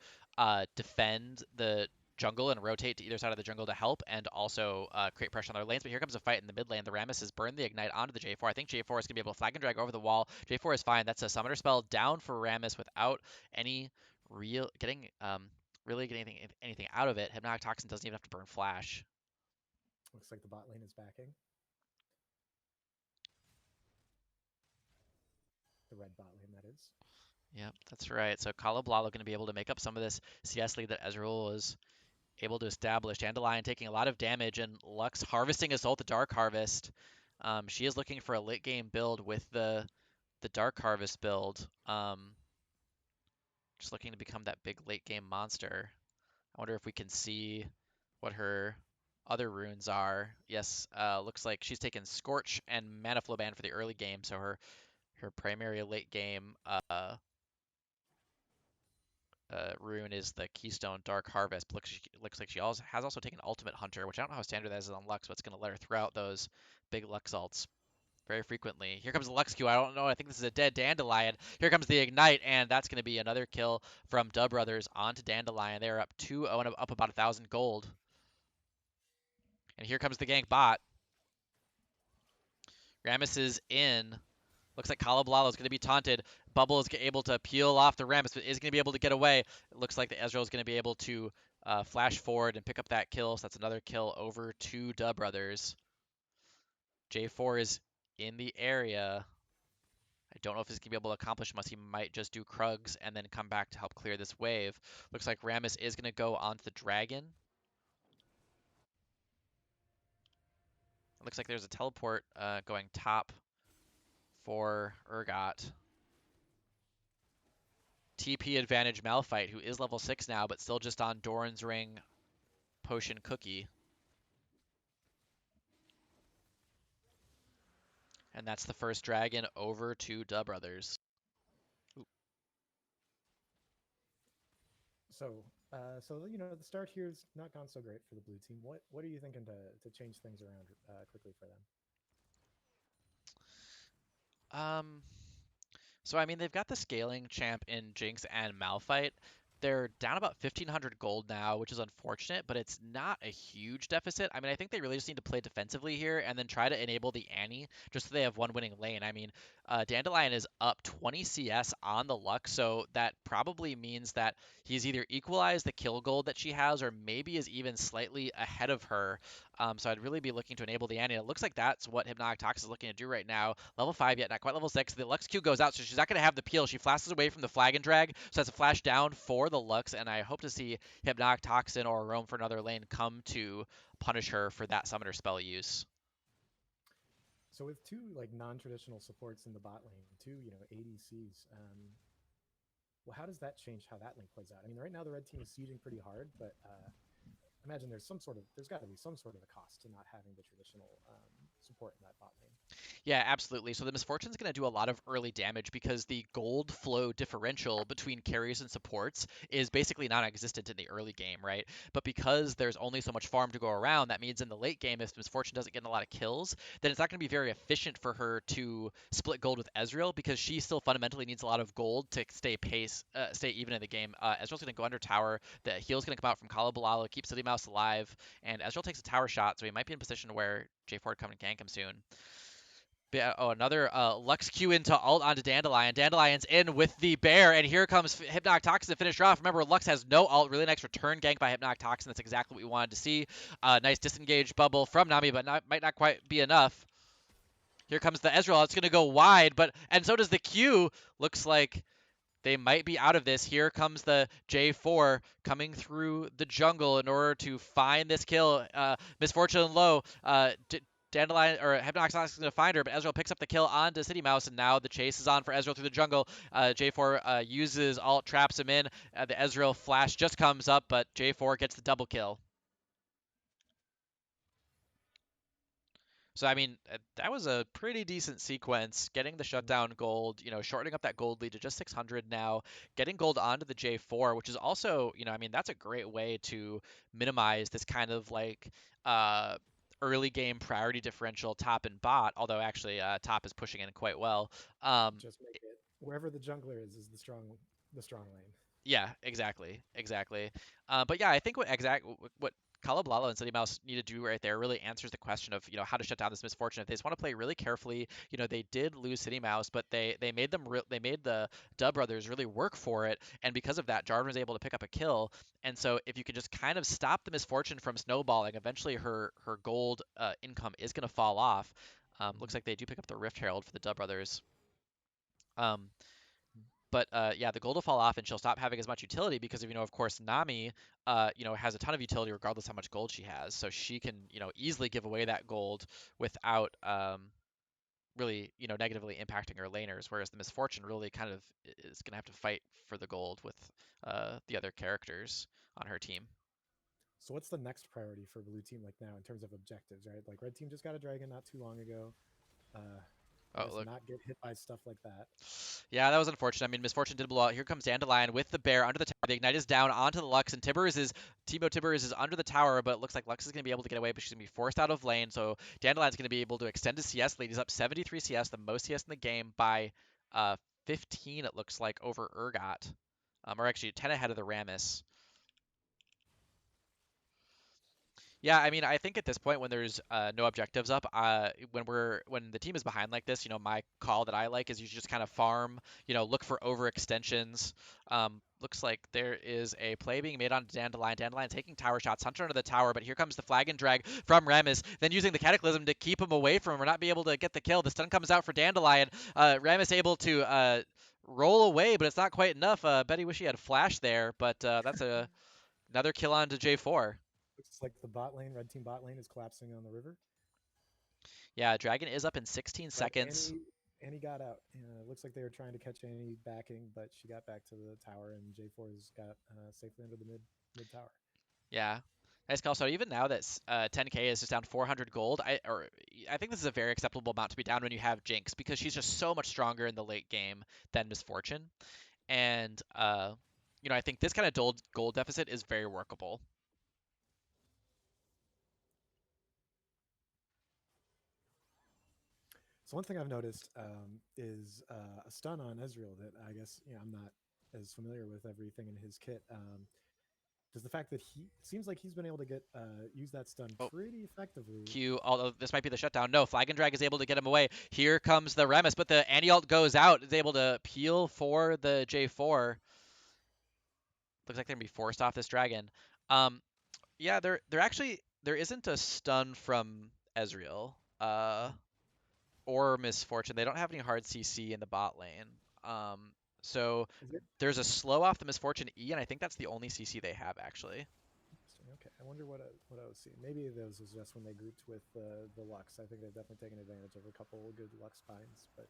defend the jungle and rotate to either side of the jungle to help and also create pressure on their lanes. But here comes a fight in the mid lane. The Rammus has burned the ignite onto the J4. I think J4 is going to be able to flag and drag over the wall. J4 is fine. That's a summoner spell down for Rammus without any real getting really getting anything out of it. Hypnotic Toxin doesn't even have to burn flash. Looks like the bot lane is backing. The red bot lane, that is. Yep, that's right. So Kalablalo going to be able to make up some of this CS lead that Ezreal was able to establish. Dandelion taking a lot of damage, and Lux harvesting Assault the Dark Harvest. She is looking for a late game build with the Dark Harvest build. Just looking to become that big late game monster. I wonder if we can see what her other runes are. Yes, looks like she's taken Scorch and Mana Flow Ban for the early game, so her primary late game rune is the Keystone Dark Harvest. Looks like she also has taken Ultimate Hunter, which I don't know how standard that is on Lux, but it's going to let her throw out those big Lux ults very frequently. Here comes the Lux Q. I don't know. I think this is a dead Dandelion. Here comes the Ignite, and that's going to be another kill from Dub Brothers onto Dandelion. They're up 2-0 and up about 1,000 gold. And here comes the gank bot. Rammus is in. Looks like Kalablalo is going to be taunted. Bubble is able to peel off the Rammus, but is going to be able to get away. It looks like the Ezreal is going to be able to flash forward and pick up that kill. So that's another kill over to Dub Brothers. J4 is in the area. I don't know if he's going to be able to accomplish much. He might just do Krugs and then come back to help clear this wave. Looks like Rammus is going to go onto the Dragon. It looks like there's a teleport going top for Urgot. TP advantage Malphite, who is level 6 now, but still just on Doran's Ring Potion Cookie. And that's the first dragon over to Dub Brothers. Ooh. So you know the start here's not gone so great for the blue team. What are you thinking to change things around quickly for them? Um, So, I mean, they've got the scaling champ in Jinx and Malphite. They're down about 1,500 gold now, which is unfortunate, but it's not a huge deficit. I mean, I think they really just need to play defensively here and then try to enable the Annie just so they have one winning lane. I mean, Dandelion is up 20 CS on the Lux, so that probably means that he's either equalized the kill gold that she has or maybe is even slightly ahead of her. So I'd really be looking to enable the Annie. It looks like that's what Hypnotic Tox is looking to do right now. Level 5 yet, not quite level 6. The Lux Q goes out, so she's not going to have the peel. She flashes away from the flag and drag, so that's a flash down for the Lux, and I hope to see Hypnotic Toxin or Roam for another lane come to punish her for that summoner spell use. So with two like non-traditional supports in the bot lane, two ADCs, well, how does that change how that link plays out? I mean, right now the red team is sieging pretty hard, but imagine there's got to be some sort of a cost to not having the traditional support in that bot lane. Yeah, absolutely. So the Misfortune's going to do a lot of early damage because the gold flow differential between carries and supports is basically non-existent in the early game, right? But because there's only so much farm to go around, that means in the late game, if Misfortune doesn't get a lot of kills, then it's not going to be very efficient for her to split gold with Ezreal because she still fundamentally needs a lot of gold to stay even in the game. Ezreal's going to go under tower. The heal's going to come out from Kalabalala, keep City Mouse alive, and Ezreal takes a tower shot, so he might be in a position where J4 come and gank him soon. Oh, another Lux Q into ult onto Dandelion. Dandelion's in with the bear, and here comes Hypnotic Toxin to finish her off. Remember, Lux has no ult. Really nice return gank by Hypnotic Toxin. That's exactly what we wanted to see. Nice disengage bubble from Nami, but might not quite be enough. Here comes the Ezreal. It's going to go wide, and so does the Q. Looks like they might be out of this. Here comes the J4 coming through the jungle in order to find this kill. Miss Fortune low. Dandelion or Hypnox is going to find her, but Ezreal picks up the kill onto City Mouse, and now the chase is on for Ezreal through the jungle. J4 uses ult, traps him in. The Ezreal flash just comes up, but J4 gets the double kill. So I mean, that was a pretty decent sequence. Getting the shutdown gold, shortening up that gold lead to just 600 now, getting gold onto the J4, which is also, I mean, that's a great way to minimize this kind of like uh, early game priority differential top and bot. Although actually, top is pushing in quite well. Just make it wherever the jungler is the strong lane. Yeah, exactly, exactly. But yeah, I think what Kalablalo and City Mouse need to do right there really answers the question of how to shut down this misfortune. If they just want to play really carefully, they did lose City Mouse, but they made they made the Dub brothers really work for it, and because of that, Jarvan was able to pick up a kill. And so if you could just kind of stop the misfortune from snowballing, eventually her gold income is going to fall off. Looks like they do pick up the Rift Herald for the Dub brothers. Um, but yeah, the gold will fall off, and she'll stop having as much utility because of course, Nami, has a ton of utility regardless how much gold she has. So she can, easily give away that gold without really, negatively impacting her laners. Whereas the Misfortune really kind of is gonna have to fight for the gold with the other characters on her team. So what's the next priority for blue team like now in terms of objectives, right? Like red team just got a dragon not too long ago. I Oh, guess look. not get hit by stuff like that. Yeah, that was unfortunate. I mean, Misfortune did blow out. Here comes Dandelion with the bear under the tower. The ignite is down onto the Lux, and Timo Tibbers is under the tower, but it looks like Lux is going to be able to get away, but she's going to be forced out of lane. So Dandelion's going to be able to extend his CS lead. He's up 73 CS, the most CS in the game by 15, it looks like, over Urgot. Or actually 10 ahead of the Rammus. Yeah, I mean, I think at this point when there's no objectives up, when the team is behind like this, my call that I like is you just kind of farm, look for overextensions. Looks like there is a play being made on Dandelion. Dandelion taking tower shots, Hunter under the tower, but here comes the flag and drag from Rammus, then using the Cataclysm to keep him away from him or not be able to get the kill. The stun comes out for Dandelion. Rammus able to roll away, but it's not quite enough. Bet he wish he had flash there, but that's another kill on to J4. Looks like the bot lane, red team bot lane is collapsing on the river. Yeah, Dragon is up in 16 But seconds. Annie got out. Looks like they were trying to catch Annie backing, but she got back to the tower, and J4's got safely under the mid tower. Yeah. Nice call. So even now that 10k is just down 400 gold, I think this is a very acceptable amount to be down when you have Jinx because she's just so much stronger in the late game than Misfortune, and I think this kind of gold deficit is very workable. So one thing I've noticed is a stun on Ezreal that I guess I'm not as familiar with everything in his kit. Does the fact that he seems like he's been able to get use that stun Oh, pretty effectively. Q, although this might be the shutdown. No, Flag and Drag is able to get him away. Here comes the Rammus, but the anti-ult goes out. Is able to peel for the J4. Looks like they're gonna be forced off this dragon. Um, yeah, there isn't a stun from Ezreal, or Misfortune. They don't have any hard CC in the bot lane. So Is it there's a slow off the Misfortune E, and I think that's the only CC they have actually. interesting? Okay, I wonder what I was seeing. Maybe those was just when they grouped with the Lux. I think they've definitely taken advantage of a couple of good Lux finds, but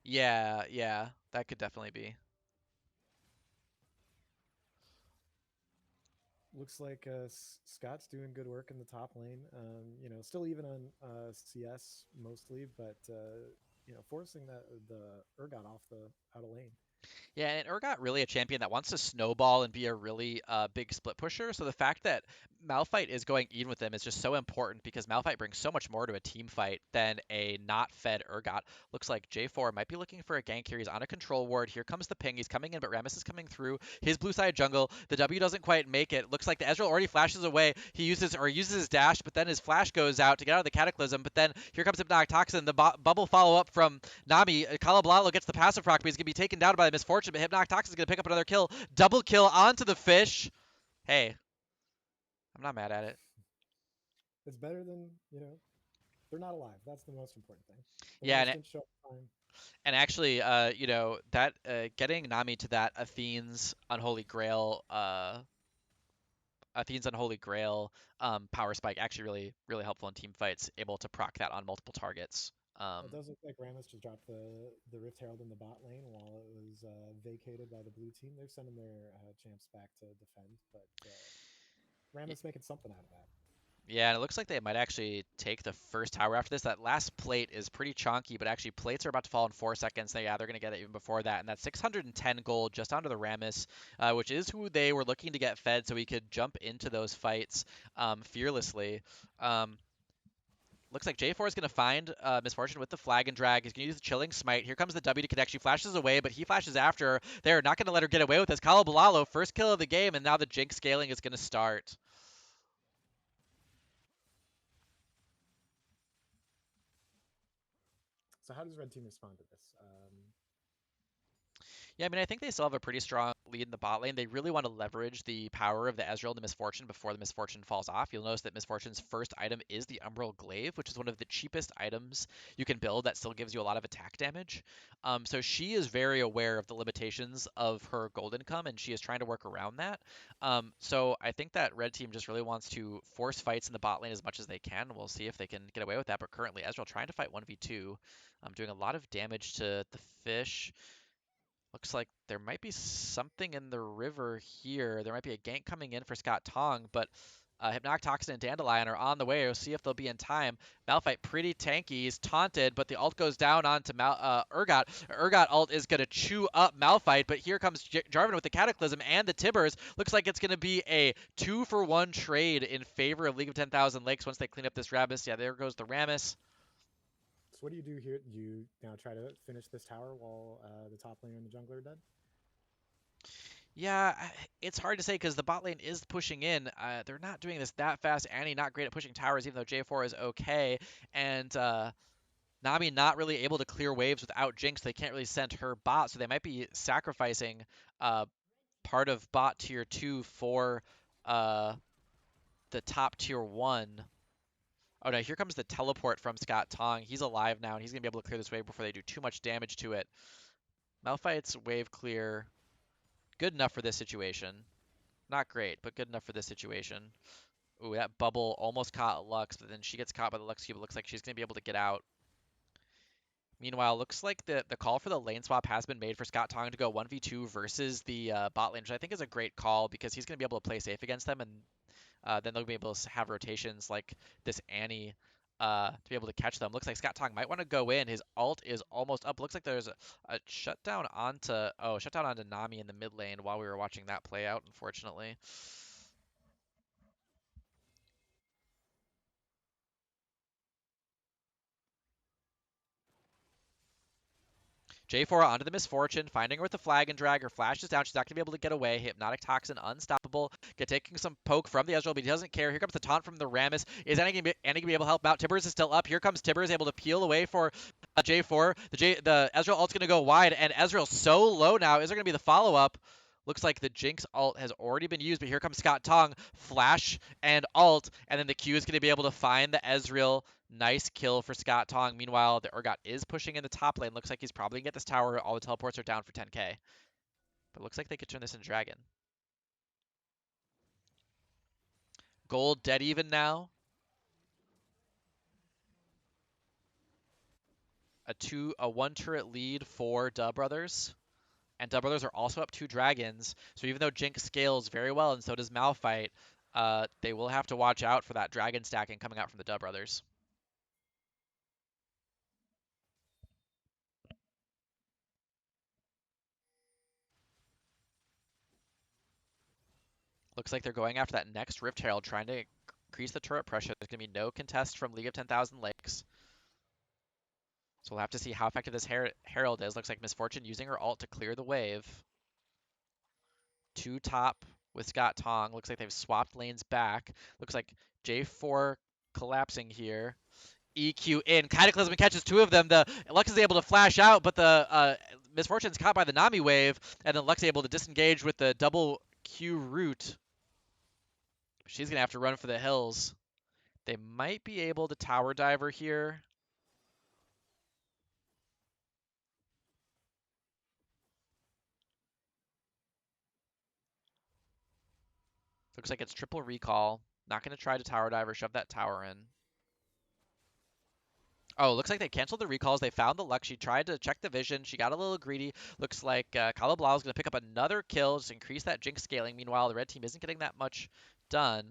Yeah, yeah, that could definitely be. looks like Scott's doing good work in the top lane. Still even on CS mostly, but forcing the Urgot off the out of lane. Yeah, and Urgot really a champion that wants to snowball and be a really big split pusher. So the fact that Malphite is going even with them is just so important because Malphite brings so much more to a team fight than a not fed Urgot. Looks like J4 might be looking for a gank here. He's on a control ward. Here comes the ping. He's coming in, but Rammus is coming through his blue side jungle. The W doesn't quite make it. Looks like the Ezreal already flashes away. He uses his dash, but then his flash goes out to get out of the Cataclysm. But then here comes Hypnotic Toxin. The bubble follow up from Nami, Kalablalo gets the passive proc, but he's going to be taken down by the Misfortune, but Hypnotic Toxin is going to pick up another kill. Double kill onto the fish. Hey, I'm not mad at it. It's better than, they're not alive. That's the most important thing. The Yeah, Rammus and didn't show up time. actually, that getting Nami to that Athene's Unholy Grail power spike actually really helpful in team fights, able to proc that on multiple targets. It does look like Rammus just dropped the Rift Herald in the bot lane while it was vacated by the blue team. They're sending their champs back to defend, but Rammus making something out of that. Yeah, and it looks like they might actually take the first tower after this. That last plate is pretty chonky, but actually plates are about to fall in 4 seconds. So yeah, they're going to get it even before that. And that's 610 gold just onto the Rammus, which is who they were looking to get fed so we could jump into those fights fearlessly. Looks like J4 is going to find Misfortune with the flag and drag. He's going to use the Chilling Smite. Here comes the W to connect. She flashes away, but he flashes after. They're not going to let her get away with this. Kalabalalo, first kill of the game, and now the Jinx scaling is going to start. So how does Red Team respond to this? Yeah, I mean, I think they still have a pretty strong lead in the bot lane. They really want to leverage the power of the Ezreal and the Misfortune before the Misfortune falls off. You'll notice that Misfortune's first item is the Umbral Glaive, which is one of the cheapest items you can build that still gives you a lot of attack damage. So she is very aware of the limitations of her gold income, and she is trying to work around that. So I think that Red Team just really wants to force fights in the bot lane as much as they can. We'll see if they can get away with that. But currently, Ezreal trying to fight 1v2, doing a lot of damage to the fish. Looks like there might be something in the river here. There might be a gank coming in for Scott Tong, but Hypnotic Toxin and Dandelion are on the way. We'll see if they'll be in time. Malphite pretty tanky. He's taunted, but the ult goes down onto Urgot. Urgot ult is going to chew up Malphite, but here comes Jarvan with the Cataclysm and the Tibbers. Looks like it's going to be a 2-for-1 trade in favor of League of 10,000 Lakes once they clean up this Rammus. Yeah, there goes the Rammus. So what do you do here? Do you now try to finish this tower while the top laner and the jungler are dead? Yeah, it's hard to say because the bot lane is pushing in. They're not doing this that fast. Annie not great at pushing towers, even though J4 is okay. And Nami not really able to clear waves without Jinx. They can't really send her bot, so they might be sacrificing uh, part of bot tier 2 for uh, the top tier 1. Oh no, here comes the teleport from Scott Tong. He's alive now, and he's going to be able to clear this wave before they do too much damage to it. Malphite's wave clear. Good enough for this situation. Not great, but good enough for this situation. Ooh, that bubble almost caught Lux, but then she gets caught by the Lux Cube. It looks like she's going to be able to get out. Meanwhile, looks like the call for the lane swap has been made for Scott Tong to go 1v2 versus the bot lane, which I think is a great call because he's going to be able to play safe against them, and then they'll be able to have rotations like this Annie to be able to catch them. Looks like Scott Tong might want to go in. His ult is almost up. Looks like there's a shutdown onto Nami in the mid lane while we were watching that play out, unfortunately. J4 onto the Misfortune, finding her with the flag and drag. Her flash is down. She's not going to be able to get away. Hypnotic Toxin, unstoppable. Taking some poke from the Ezreal, but he doesn't care. Here comes the taunt from the Rammus. Is Annie going to be able to help out? Tibbers is still up. Here comes Tibbers, able to peel away for J4. The Ezreal ult's going to go wide, and Ezreal's so low now. Is there going to be the follow-up? Looks like the Jinx ult has already been used, but here comes Scott Tong, flash and ult, and then the Q is going to be able to find the Ezreal. Nice kill for Scott Tong. Meanwhile, the Urgot is pushing in the top lane. Looks like he's probably going to get this tower. All the teleports are down for 10k. But looks like they could turn this into Dragon. Gold dead even now. A 1 turret lead for Dub Brothers. And Dub Brothers are also up 2 dragons. So even though Jinx scales very well and so does Malphite, they will have to watch out for that dragon stacking coming out from the Dub Brothers. Looks like they're going after that next Rift Herald, trying to increase the turret pressure. There's going to be no contest from League of 10,000 Lakes. So we'll have to see how effective this Herald is. Looks like Miss Fortune using her ult to clear the wave. Two top with Scott Tong. Looks like they've swapped lanes back. Looks like J4 collapsing here. EQ in. Cataclysm catches two of them. The Lux is able to flash out, but the Miss Fortune's caught by the Nami wave, and then Lux is able to disengage with the double Q root. She's going to have to run for the hills. They might be able to tower diver here. Looks like it's triple recall. Not going to try to tower diver, shove that tower in. Oh, looks like they canceled the recalls. They found the Lux. She tried to check the vision. She got a little greedy. Looks like Kala Blau is going to pick up another kill, just increase that Jinx scaling. Meanwhile, the red team isn't getting that much done.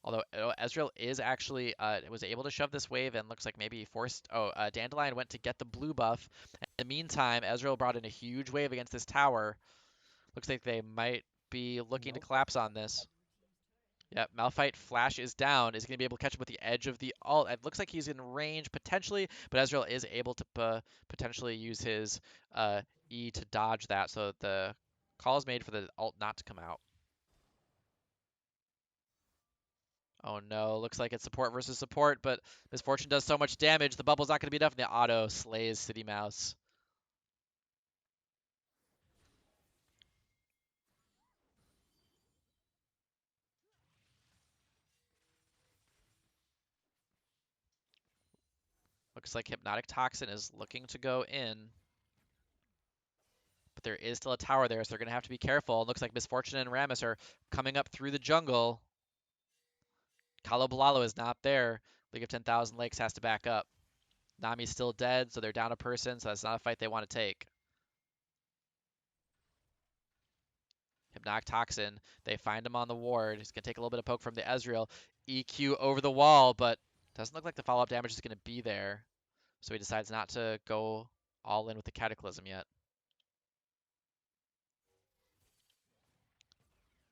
Although Ezreal is actually was able to shove this wave and looks like maybe he forced. Oh, Dandelion went to get the blue buff. In the meantime, Ezreal brought in a huge wave against this tower. Looks like they might be looking to collapse on this. Yep, Malphite flash is down. Is going to be able to catch him with the edge of the ult. It looks like he's in range potentially, but Ezreal is able to potentially use his E to dodge that, so the call is made for the ult not to come out. Oh no, looks like it's support versus support, but Miss Fortune does so much damage, the bubble's not going to be enough, and the auto slays City Mouse. Looks like Hypnotic Toxin is looking to go in. But there is still a tower there, so they're going to have to be careful. It looks like Miss Fortune and Rammus are coming up through the jungle. Kalobalalo is not there. League of 10,000 Lakes has to back up. Nami's still dead, so they're down a person, so that's not a fight they want to take. Hypnotic Toxin, they find him on the ward. He's going to take a little bit of poke from the Ezreal. EQ over the wall, but doesn't look like the follow-up damage is going to be there. So he decides not to go all in with the Cataclysm yet.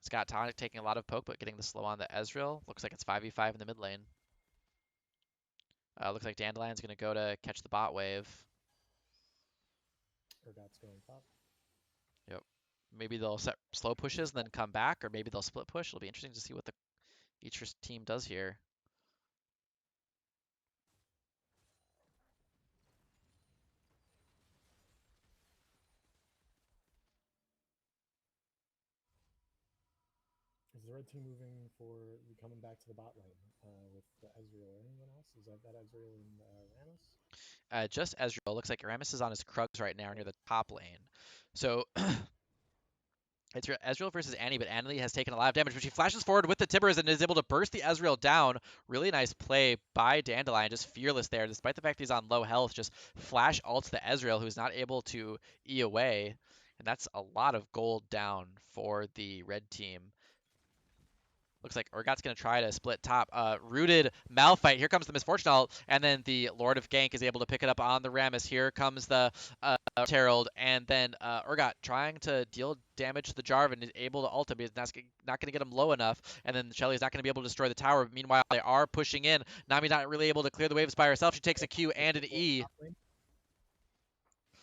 Scott Tonic taking a lot of poke, but getting the slow on the Ezreal. Looks like it's 5v5 in the mid lane. Looks like Dandelion's going to go to catch the bot wave. Urgot's going top. Yep. Maybe they'll set slow pushes and then come back, or maybe they'll split push. It'll be interesting to see what each team does here. Is the red team moving for coming back to the bot lane with the Ezreal or anyone else? Is that Ezreal and Rammus? Just Ezreal. Looks like Rammus is on his Krugs right now near the top lane. So it's Ezreal versus Annie, but Annie has taken a lot of damage, but she flashes forward with the Timbers and is able to burst the Ezreal down. Really nice play by Dandelion, just fearless there, despite the fact he's on low health, just flash ults the Ezreal, who's not able to E away. And that's a lot of gold down for the red team. Looks like Urgot's going to try to split top. Rooted Malphite. Here comes the Miss Fortune ult, and then the Lord of Gank is able to pick it up on the Rammus. Here comes the Herald, and then Urgot trying to deal damage to the Jarvan is able to ult him. He's not going to get him low enough, and then Shelly's not going to be able to destroy the tower. Meanwhile, they are pushing in. Nami's not really able to clear the waves by herself. She takes a Q and an E.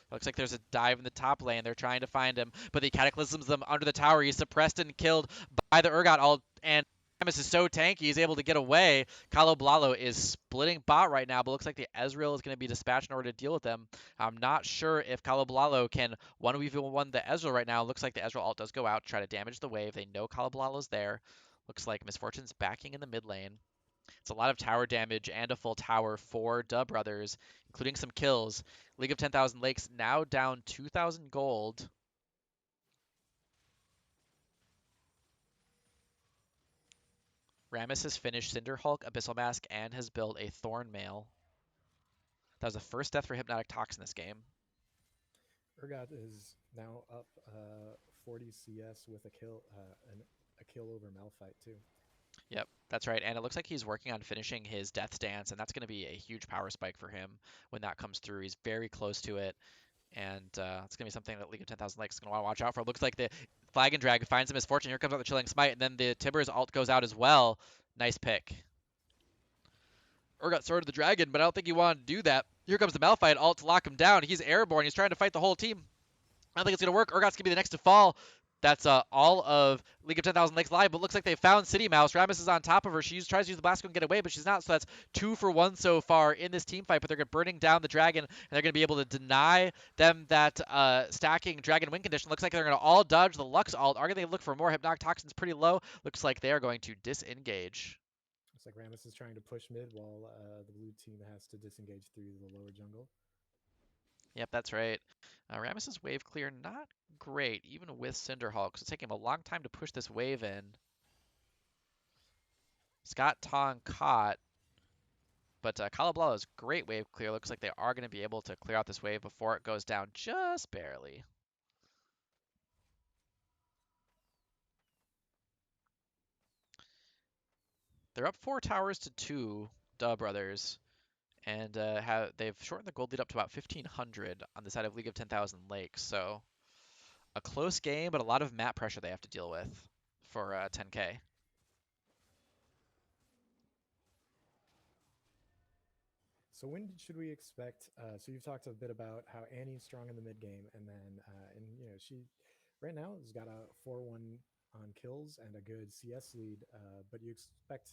Looks like there's a dive in the top lane. They're trying to find him, but he cataclysms them under the tower. He's suppressed and killed by the Urgot ult, and Rammus is so tanky, he's able to get away. Kalo Blalo is splitting bot right now, but looks like the Ezreal is going to be dispatched in order to deal with them. I'm not sure if Kalo Blalo can 1v1 the Ezreal right now. Looks like the Ezreal ult does go out, try to damage the wave. They know Kalo Blalo's there. Looks like Miss Fortune's backing in the mid lane. It's a lot of tower damage and a full tower for Dub Brothers, including some kills. League of 10,000 Lakes now down 2,000 gold. Rammus has finished Cinderhulk, Abyssal Mask, and has built a Thorn Mail. That was the first death for Hypnotic Toxin this game. Urgot is now up 40 CS with a kill over Malphite too. Yep, that's right. And it looks like he's working on finishing his Death Dance, and that's going to be a huge power spike for him when that comes through. He's very close to it. And it's going to be something that League of 10,000 Lakes is going to want to watch out for. Looks like the Flag and Drag finds a Misfortune. Here comes out the Chilling Smite, and then the Tibbers alt goes out as well. Nice pick. Urgot sorted the Dragon, but I don't think he wanted to do that. Here comes the Malphite alt to lock him down. He's airborne. He's trying to fight the whole team. I don't think it's going to work. Urgot's going to be the next to fall. That's all of League of 10,000 Lakes live, but looks like they found City Mouse. Rammus is on top of her. She tries to use the Blast and get away, but she's not, so that's 2 for 1 so far in this team fight, but they're burning down the Dragon, and they're going to be able to deny them that stacking Dragon win condition. Looks like they're going to all dodge the Lux alt. Are they look for more? Hypnotic Toxin's pretty low. Looks like they are going to disengage. Looks like Rammus is trying to push mid while the blue team has to disengage through the lower jungle. Yep, that's right. Rammus's wave clear, not great, even with Cinderhulk. So it's taking him a long time to push this wave in. Scott Tong caught, but Kalablala's great wave clear. Looks like they are going to be able to clear out this wave before it goes down just barely. They're up 4 towers to 2, Duh Brothers, and they've shortened the gold lead up to about 1,500 on the side of League of 10,000 Lakes. So a close game, but a lot of map pressure they have to deal with for 10K. So when should we expect? So you've talked a bit about how Annie's strong in the mid game, and then she right now has got a 4-1 on kills and a good CS lead. But you expect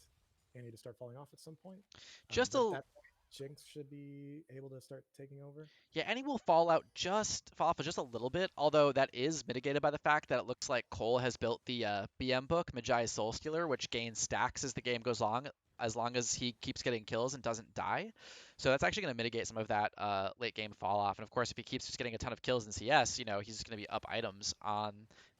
Annie to start falling off at some point. Just But at a that point, Jinx should be able to start taking over. Yeah, Annie will fall off just a little bit, although that is mitigated by the fact that it looks like Cole has built the BM book, Magi Soul Stealer, which gains stacks as the game goes on, as long as he keeps getting kills and doesn't die. So that's actually going to mitigate some of that late game fall off. And of course, if he keeps just getting a ton of kills in CS, he's just going to be up items on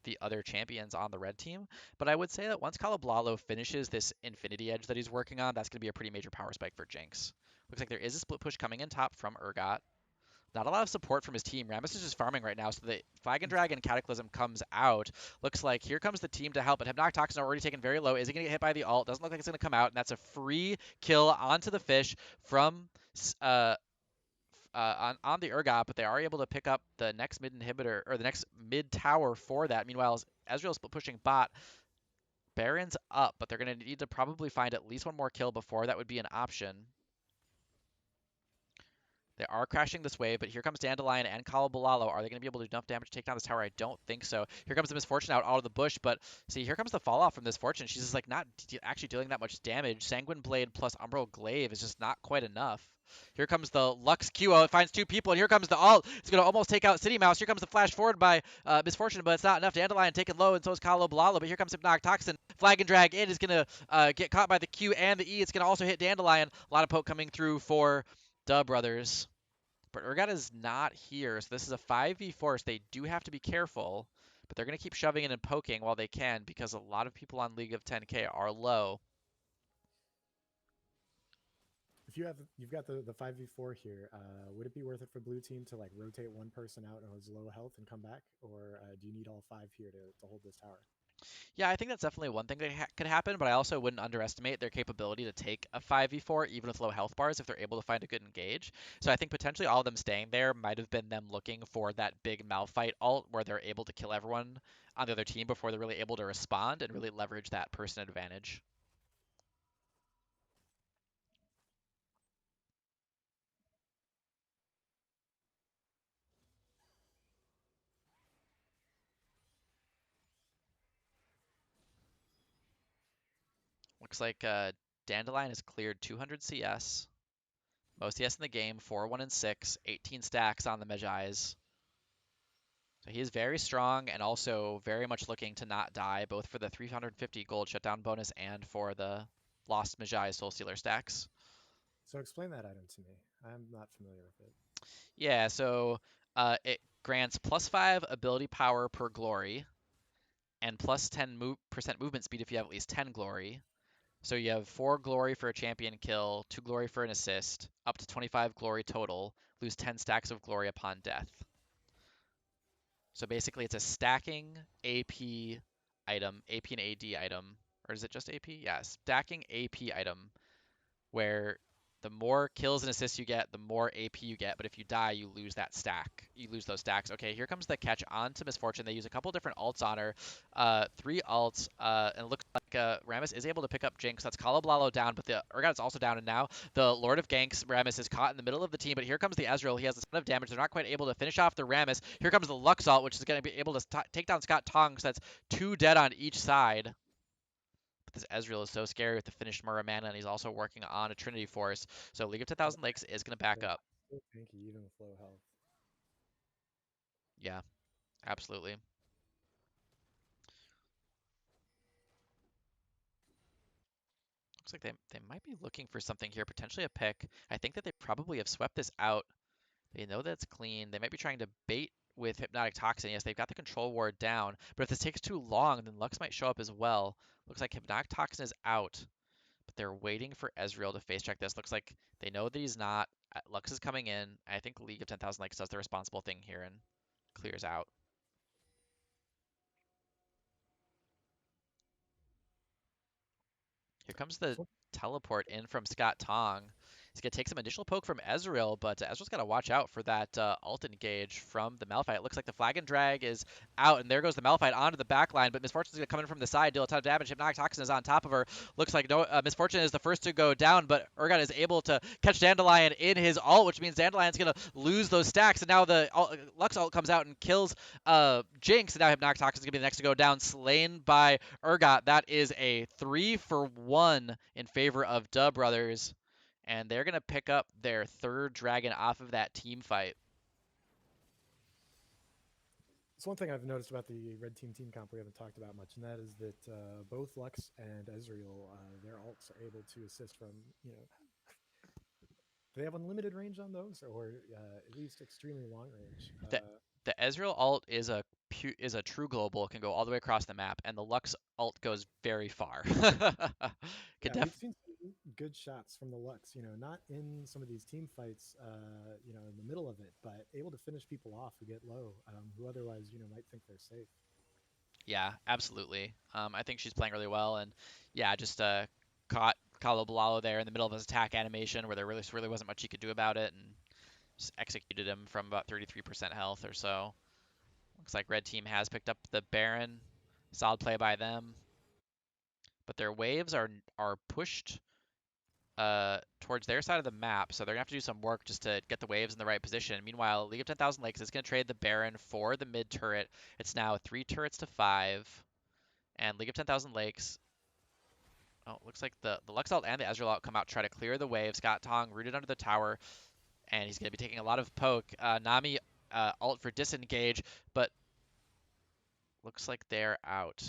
the other champions on the red team. But I would say that once Kalablalo finishes this Infinity Edge that he's working on, that's going to be a pretty major power spike for Jinx. Looks like there is a split push coming in top from Urgot. Not a lot of support from his team. Rammus is just farming right now, so the Flag and Dragon Cataclysm comes out. Looks like here comes the team to help, but Hypnotic Toxin already taken very low. Is he going to get hit by the ult? Doesn't look like it's going to come out, and that's a free kill onto the fish from on the Urgot, but they are able to pick up the next mid inhibitor, or the next mid tower for that. Meanwhile, Ezreal's pushing bot. Baron's up, but they're going to need to probably find at least one more kill before that would be an option. They are crashing this wave, but here comes Dandelion and Kalabalalo. Are they going to be able to do enough damage to take down this tower? I don't think so. Here comes the Misfortune out of the bush, but see, here comes the fall off from this Fortune. She's just like not actually dealing that much damage. Sanguine Blade plus Umbral Glaive is just not quite enough. Here comes the Lux QO. It finds 2 people, and here comes the ult. It's going to almost take out City Mouse. Here comes the flash forward by Misfortune, but it's not enough. Dandelion taken low, and so is Kalabalalo, but here comes Hypnotic Toxin. Flag and Drag in is going to get caught by the Q and the E. It's going to also hit Dandelion. A lot of poke coming through for Duh Brothers. But Urgot is not here, so this is a 5v4, so they do have to be careful. But they're going to keep shoving in and poking while they can, because a lot of people on League of 10K are low. If you've got the 5v4 here, would it be worth it for blue team to like rotate one person out who's low health and come back, or do you need all 5 here to hold this tower? Yeah, I think that's definitely one thing that could happen, but I also wouldn't underestimate their capability to take a 5v4 even with low health bars if they're able to find a good engage. So I think potentially all of them staying there might have been them looking for that big Malphite ult where they're able to kill everyone on the other team before they're really able to respond and really leverage that person advantage. Looks like Dandelion has cleared 200 CS. Most CS in the game, 4, 1, and 6, 18 stacks on the Magi's. So he is very strong and also very much looking to not die, both for the 350 gold shutdown bonus and for the Lost Magi Soul Stealer stacks. So explain that item to me. I'm not familiar with it. Yeah, so it grants +5 ability power per glory and plus 10% movement speed if you have at least 10 glory. So you have 4 glory for a champion kill, 2 glory for an assist, up to 25 glory total, lose 10 stacks of glory upon death. So basically it's a stacking AP item, AP and AD item, or is it just AP? Yeah, stacking AP item where The more kills and assists you get, the more AP you get. But if you die, you lose that stack. You lose those stacks. Okay, here comes the catch onto Miss Fortune. They use a couple different ults on her. Three ults. And it looks like Rammus is able to pick up Jinx. That's Kalablalo down, but the Urgot is also down. And now the Lord of Ganks, Rammus, is caught in the middle of the team. But here comes the Ezreal. He has a ton of damage. They're not quite able to finish off the Rammus. Here comes the Lux ult, which is going to be able to take down Scott Tong. So that's 2 dead on each side. But this Ezreal is so scary with the finished Muramana, and he's also working on a Trinity Force. So League of 10,000 Lakes is going to back Yeah, up. so tanky even with low health. Yeah, absolutely. Looks like they might be looking for something here, potentially a pick. I think that they probably have swept this out. They know that it's clean. They might be trying to bait with Hypnotic Toxin. Yes, they've got the control ward down, but if this takes too long, then Lux might show up as well. Looks like Hypnotic Toxin is out, but they're waiting for Ezreal to face check this. Looks like they know that he's not. Lux is coming in. I think League of 10,000 Lakes does the responsible thing here and clears out. Here comes the So teleport in from Scott Tong. He's going to take some additional poke from Ezreal, but Ezreal's got to watch out for that ult engage from the Malphite. It looks like the Flag and Drag is out, and there goes the Malphite onto the back line, but Miss Fortune's going to come in from the side, deal a ton of damage. Hypnotic Toxin is on top of her. Looks like no, Miss Fortune is the first to go down, but Urgot is able to catch Dandelion in his ult, which means Dandelion's going to lose those stacks, and now the Lux ult comes out and kills Jinx, and now Hypnotic Toxin's going to be the next to go down, slain by Urgot. That is a 3-for-1 in favor of Dub Brothers, and they're going to pick up their third dragon off of that team fight. it's one thing I've noticed about the red team comp we haven't talked about much, and that is that both Lux and Ezreal, their ults are able to assist from, you know, do they have unlimited range on those, or at least extremely long range? The the Ezreal ult is a true global, it can go all the way across the map, and the Lux ult goes very far. Could Yeah, def we've seen some good shots from the Lux. You know, not in some of these team fights, you know, in the middle of it, but able to finish people off who get low, who otherwise, you know, might think they're safe. Yeah, absolutely. I think she's playing really well, and yeah, just caught Kalo there in the middle of his attack animation where there really wasn't much he could do about it, and just executed him from about 33% health or so. Looks like red team has picked up the Baron. Solid play by them, but their waves are pushed towards their side of the map, so they're gonna have to do some work just to get the waves in the right position. Meanwhile, League of 10,000 Lakes is gonna trade the Baron for the mid turret. It's now 3 turrets to 5. And League of 10,000 Lakes. Oh, looks like the Lux ult and the Ezreal ult come out to try to clear the wave. Scott Tong rooted under the tower, and he's going to be taking a lot of poke. Nami ult for disengage, but looks like they're out.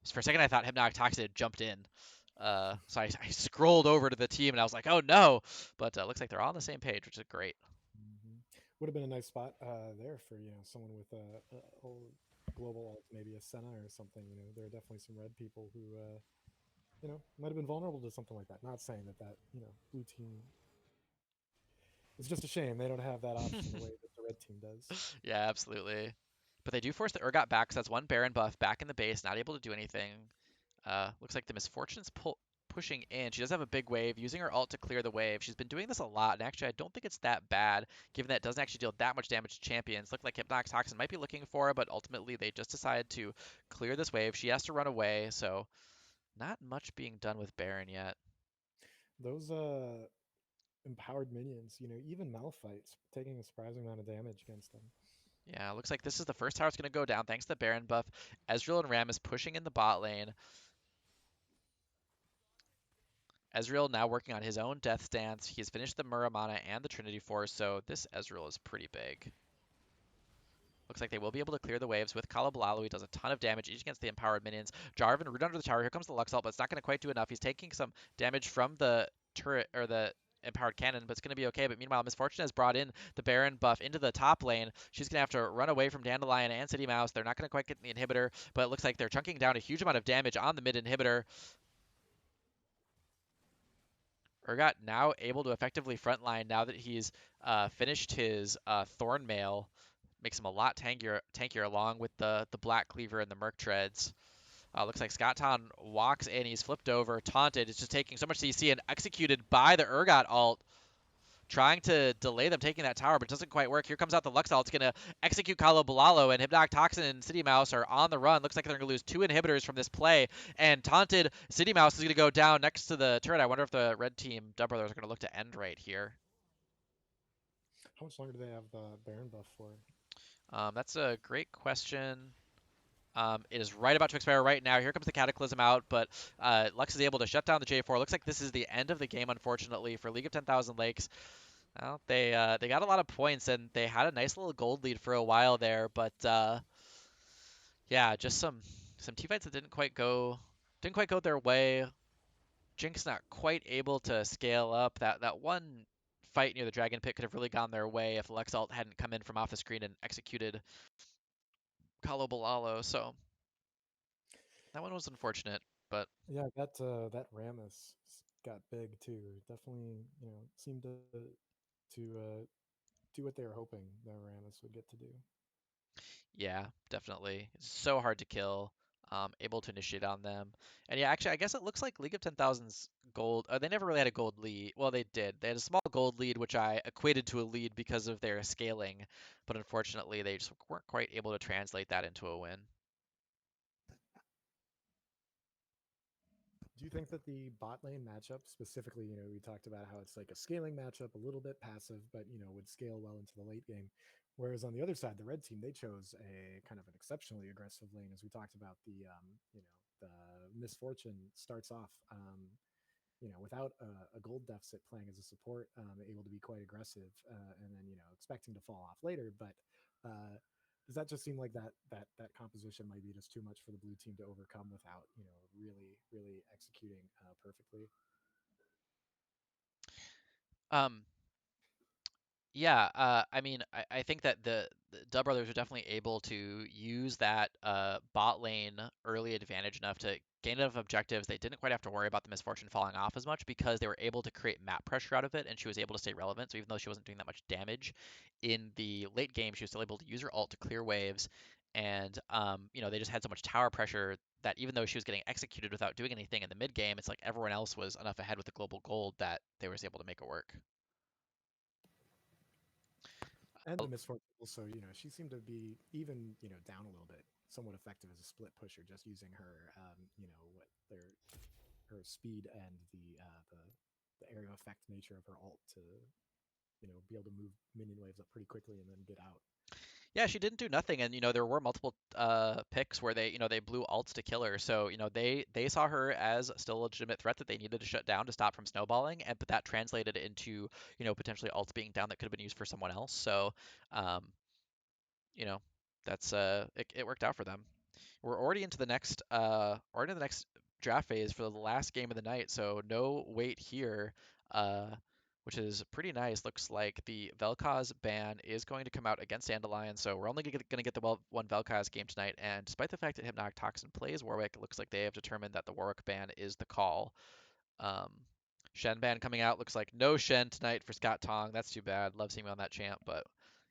So for a second, I thought Hypnotic Toxin had jumped in. So I scrolled over to the team, and I was like, oh no! But looks like they're all on the same page, which is great. Would have been a nice spot there for, you know, someone with a global ult, maybe a Senna or something. You know, there are definitely some red people who, you know, might have been vulnerable to something like that. Not saying that you know, blue team. It's just a shame they don't have that option the way that the red team does. Yeah, absolutely. But they do force the Urgot back, so that's one Baron buff back in the base, not able to do anything. Looks like the Miss Fortune's pushing in. She does have a big wave, using her ult to clear the wave. She's been doing this a lot, and actually I don't think it's that bad, given that it doesn't actually deal that much damage to champions. Look like Hypnotic Toxin might be looking for her, but ultimately they just decided to clear this wave. She has to run away, so not much being done with Baron yet. Those empowered minions, you know, even Malphite's taking a surprising amount of damage against them. Yeah, looks like this is the first tower that's going to go down thanks to the Baron buff. Ezreal and Ram is pushing in the bot lane. Ezreal now working on his own death stance. He has finished the Muramana and the Trinity Force, so this Ezreal is pretty big. Looks like they will be able to clear the waves with Kalablalo. He does a ton of damage each against the empowered minions. Jarvan root under the tower. Here comes the Lux ult, but it's not going to quite do enough. He's taking some damage from the turret or the empowered cannon, but it's going to be okay. But meanwhile, Miss Fortune has brought in the Baron buff into the top lane. She's going to have to run away from Dandelion and City Mouse. They're not going to quite get the inhibitor, but it looks like they're chunking down a huge amount of damage on the mid inhibitor. Urgot now able to effectively frontline now that he's finished his Thorn Mail. Makes him a lot tankier along with the Black Cleaver and the Merc Treads. Looks like Scott Ton walks in. He's flipped over, taunted. It's just taking so much CC and executed by the Urgot ult, trying to delay them taking that tower, but it doesn't quite work. Here comes out the Lux ult. It's going to execute Kalo Balalo, and Hypnotic Toxin and City Mouse are on the run. Looks like they're going to lose 2 inhibitors from this play, and taunted City Mouse is going to go down next to the turret. I wonder if the red team Dub Brothers are going to look to end right here. How much longer do they have the Baron buff for? That's a great question. It is right about to expire right now. Here comes the Cataclysm out, but Lux is able to shut down the J4. Looks like this is the end of the game, unfortunately, for League of 10,000 Lakes. Well, they got a lot of points, and they had a nice little gold lead for a while there, but yeah, just some team fights that didn't quite go their way. Jinx not quite able to scale up. That one fight near the Dragon Pit could have really gone their way if Lux ult hadn't come in from off the screen and executed Kalo Balalo. So that one was unfortunate, but Yeah, that Rammus got big too. Definitely, seemed to do what they were hoping that Rammus would get to do. yeah, definitely. It's so hard to kill. Able to initiate on them. And yeah, actually, I guess it looks like League of 10,000's gold. They never really had a gold lead. Well, they did. They had a small gold lead, which I equated to a lead because of their scaling. But unfortunately, they just weren't quite able to translate that into a win. Do you think that the bot lane matchup specifically, we talked about how it's like a scaling matchup, a little bit passive, but would scale well into the late game. Whereas on the other side, the red team, they chose a kind of an exceptionally aggressive lane, as we talked about the misfortune starts off, without a gold deficit playing as a support, able to be quite aggressive, and then expecting to fall off later. But does that just seem like that composition might be just too much for the blue team to overcome without really executing perfectly? Um, Yeah, I mean, I think that the Dub Brothers are definitely able to use that bot lane early advantage enough to gain enough objectives. They didn't quite have to worry about the misfortune falling off as much because they were able to create map pressure out of it, and she was able to stay relevant. So even though she wasn't doing that much damage in the late game, she was still able to use her ult to clear waves. And they just had so much tower pressure that even though she was getting executed without doing anything in the mid game, it's like everyone else was enough ahead with the global gold that they was able to make it work. And the misfortune also, she seemed to be even down a little bit, somewhat effective as a split pusher, just using her what their her speed and the area effect nature of her ult to be able to move minion waves up pretty quickly and then get out. Yeah, she didn't do nothing, and there were multiple picks where they blew ults to kill her. So they saw her as still a legitimate threat that they needed to shut down to stop from snowballing, and but that translated into potentially ults being down that could have been used for someone else. So um, you know that's it worked out for them. We're already in the next draft phase for the last game of the night, so no wait here, uh, which is pretty nice. Looks like the Vel'Koz ban is going to come out against Dandelion, so we're only going to get the one Vel'Koz game tonight. And despite the fact that Hypnotic Toxin plays Warwick, it looks like they have determined that the Warwick ban is the call. Um, Shen ban coming out. Looks like no Shen tonight for Scott Tong. That's too bad. Love seeing him on that champ, but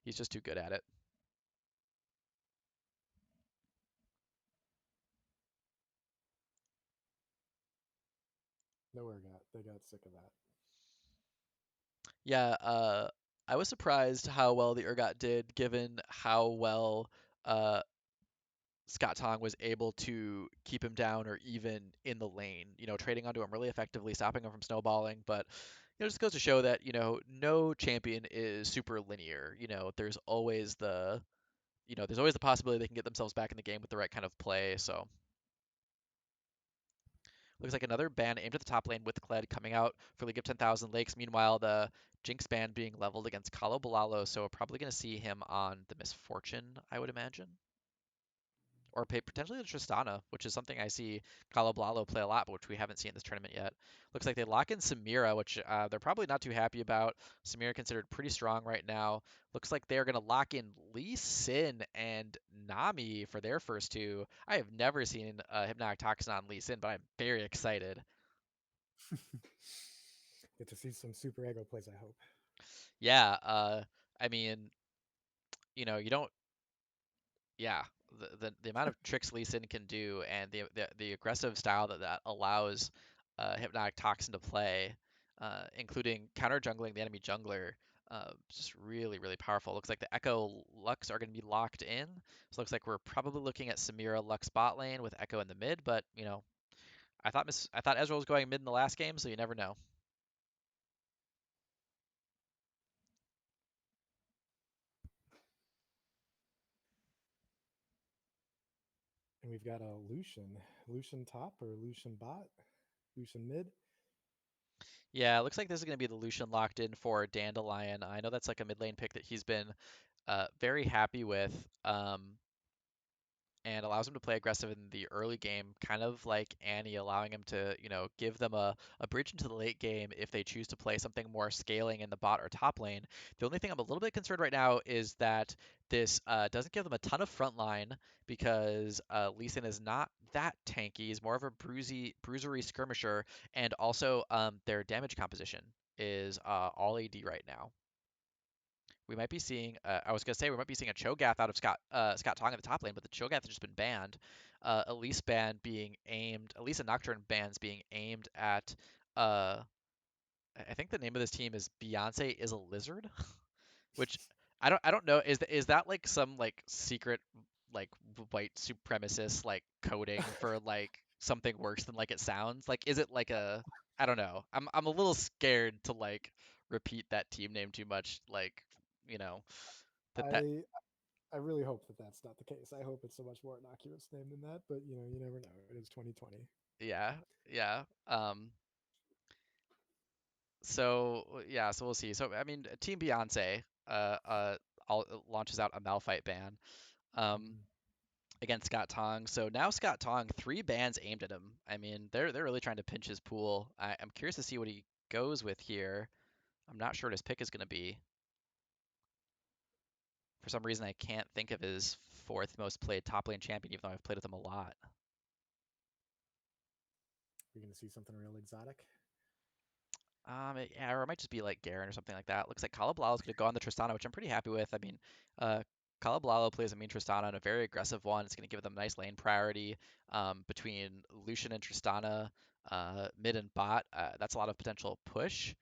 he's just too good at it. Nowhere got they got sick of that. Yeah, I was surprised how well the Urgot did, given how well uh, Scott Tong was able to keep him down or even in the lane. Trading onto him really effectively, stopping him from snowballing. But it just goes to show that no champion is super linear. There's always the possibility they can get themselves back in the game with the right kind of play. So looks like another ban aimed at the top lane with Kled coming out for League of 10,000 Lakes. Meanwhile, the Jinx ban being leveled against Kalo Balalo, so we're probably going to see him on the Misfortune, I would imagine. Or potentially the Tristana, which is something I see Kalo Balalo play a lot, but which we haven't seen in this tournament yet. Looks like they lock in Samira, which they're probably not too happy about. Samira considered pretty strong right now. Looks like they're going to lock in Lee Sin and Nami for their first two. I have never seen Hypnotic Toxin on Lee Sin, but I'm very excited. Get to see some super ego plays, I hope. Yeah, I mean, you don't, yeah. the amount of tricks Lee Sin can do and the aggressive style that allows Hypnotic Toxin to play, including counter jungling the enemy jungler, just really, really powerful. Looks like the Echo Lux are going to be locked in. So looks like we're probably looking at Samira Lux bot lane with Echo in the mid, but I thought Ezreal was going mid in the last game, so you never know. And we've got a Lucian top or Lucian bot, Lucian mid. Yeah, it looks like this is going to be the Lucian locked in for Dandelion. I know that's like a mid lane pick that he's been very happy with. And allows him to play aggressive in the early game, kind of like Annie, allowing him to, give them a bridge into the late game if they choose to play something more scaling in the bot or top lane. The only thing I'm a little bit concerned right now is that this doesn't give them a ton of front line because Lee Sin is not that tanky. He's more of a bruisery skirmisher, and also their damage composition is all AD right now. We might be seeing. I was gonna say we might be seeing a Cho'Gath out of Scott Tong in the top lane, but the Cho'Gath has just been banned. Elise ban being aimed. Elise and Nocturne bans being aimed at. Uh, I think the name of this team is Beyonce is a lizard, which I don't know. Is that like some like secret like white supremacist like coding for like something worse than like it sounds? Like is it like a I don't know. I'm a little scared to like repeat that team name too much. Like you know that I I really hope that that's not the case. I hope it's a much more innocuous name than that. But you never know. It is 2020. yeah, yeah. So we'll see. So I mean, Team Beyonce launches out a Malphite ban um Mm-hmm. against Scott Tong. So now Scott Tong, three bans aimed at him. I mean, they're really trying to pinch his pool. I'm curious to see what he goes with here. I'm not sure what his pick is going to be. For some reason, I can't think of his fourth most played top lane champion, even though I've played with him a lot. We're gonna see something real exotic. Yeah, or it might just be like Garen or something like that. Looks like Kalablalo is going to go on the Tristana, which I'm pretty happy with. I mean, uh, Kalablalo plays a mean Tristana and a very aggressive one. It's going to give them nice lane priority between Lucian and Tristana, mid and bot. That's a lot of potential push,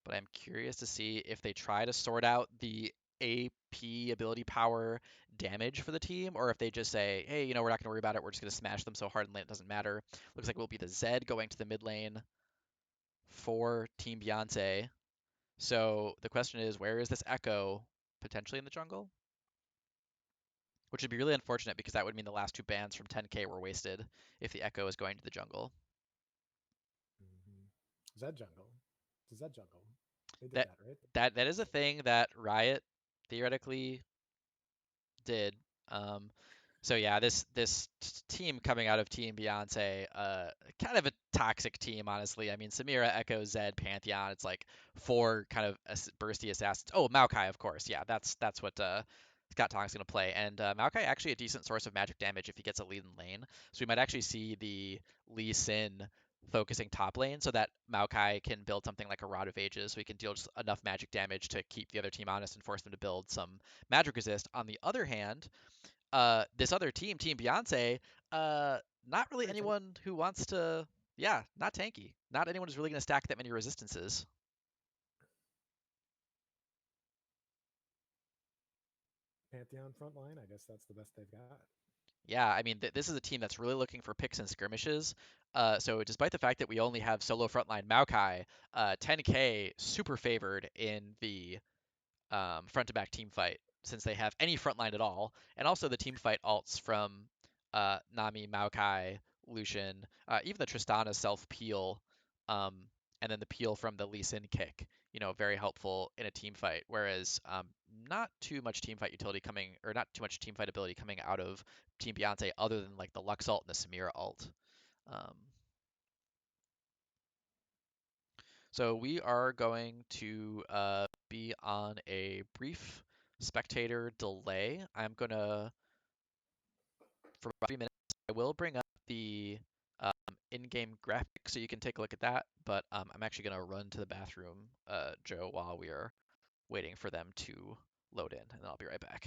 but I'm curious to see if they try to sort out the AP ability power damage for the team, or if they just say, hey, we're not going to worry about it. We're just going to smash them so hard in lane it doesn't matter. Looks like it will be the Zed going to the mid lane for Team Beyonce. So the question is, where is this Echo potentially in the jungle? Which would be really unfortunate because that would mean the last two bans from 10K were wasted if the Echo is going to the jungle. Mm-hmm. Zed jungle. Zed jungle. They did That that, right? that is a thing that Riot theoretically did. Um, so yeah, this team coming out of Team Beyonce, kind of a toxic team, honestly. I mean, Samira, Echo, Zed, Pantheon. It's like four kind of bursty assassins. Oh, Maokai, of course. Yeah, that's what Scott Tong's gonna play. And Maokai actually a decent source of magic damage if he gets a lead in lane. So we might actually see the Lee Sin focusing top lane so that Maokai can build something like a Rod of Ages, so he can deal just enough magic damage to keep the other team honest and force them to build some magic resist. On the other hand, this other team, Team Beyonce, uh, not really Very tanky. anyone who wants to, yeah, not tanky. Not anyone who's really going to stack that many resistances. Pantheon front line. I guess that's the best they've got. Yeah, I mean, this is a team that's really looking for picks and skirmishes. So despite the fact that we only have solo frontline Maokai, 10K super favored in the front to back team fight since they have any front line at all, and also the team fight alts from Nami, Maokai, Lucian, even the Tristana self peel, um, and then the peel from the Lee Sin kick. Very helpful in a team fight. Whereas not too much team fight utility coming, or not too much team fight ability coming out of Team Beyonce, other than like the Lux ult and the Samira ult. Um, So we are going to be on a brief spectator delay. I'm gonna, for about 3 minutes, I will bring up the in-game graphics so you can take a look at that, but I'm actually gonna run to the bathroom, Joe, while we are waiting for them to load in, and then I'll be right back.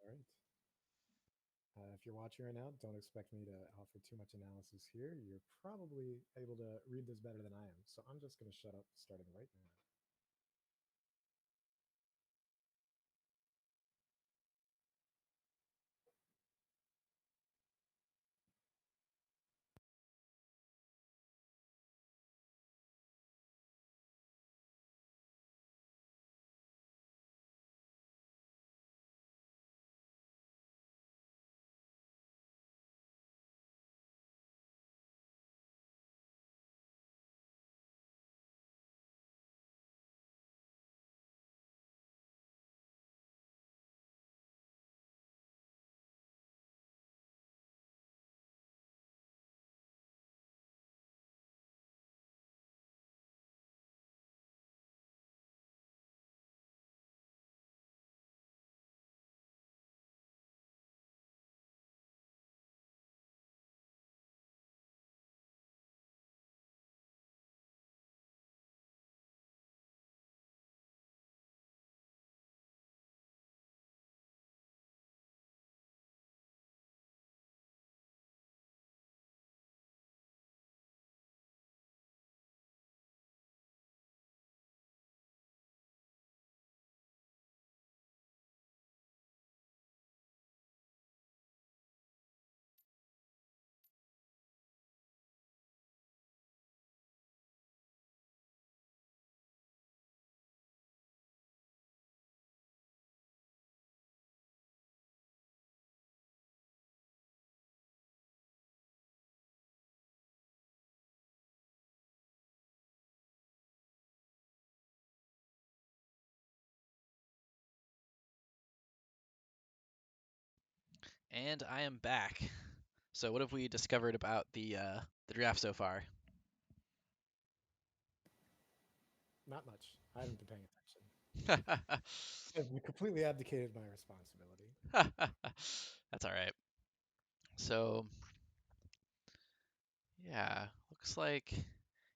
All right. If you're watching right now, don't expect me to offer too much analysis here. You're probably able to read this better than I am, so I'm just going to shut up starting right now. And I am back. So what have we discovered about the draft so far? Not much. I haven't been paying attention. I've completely abdicated my responsibility. That's all right. So yeah, looks like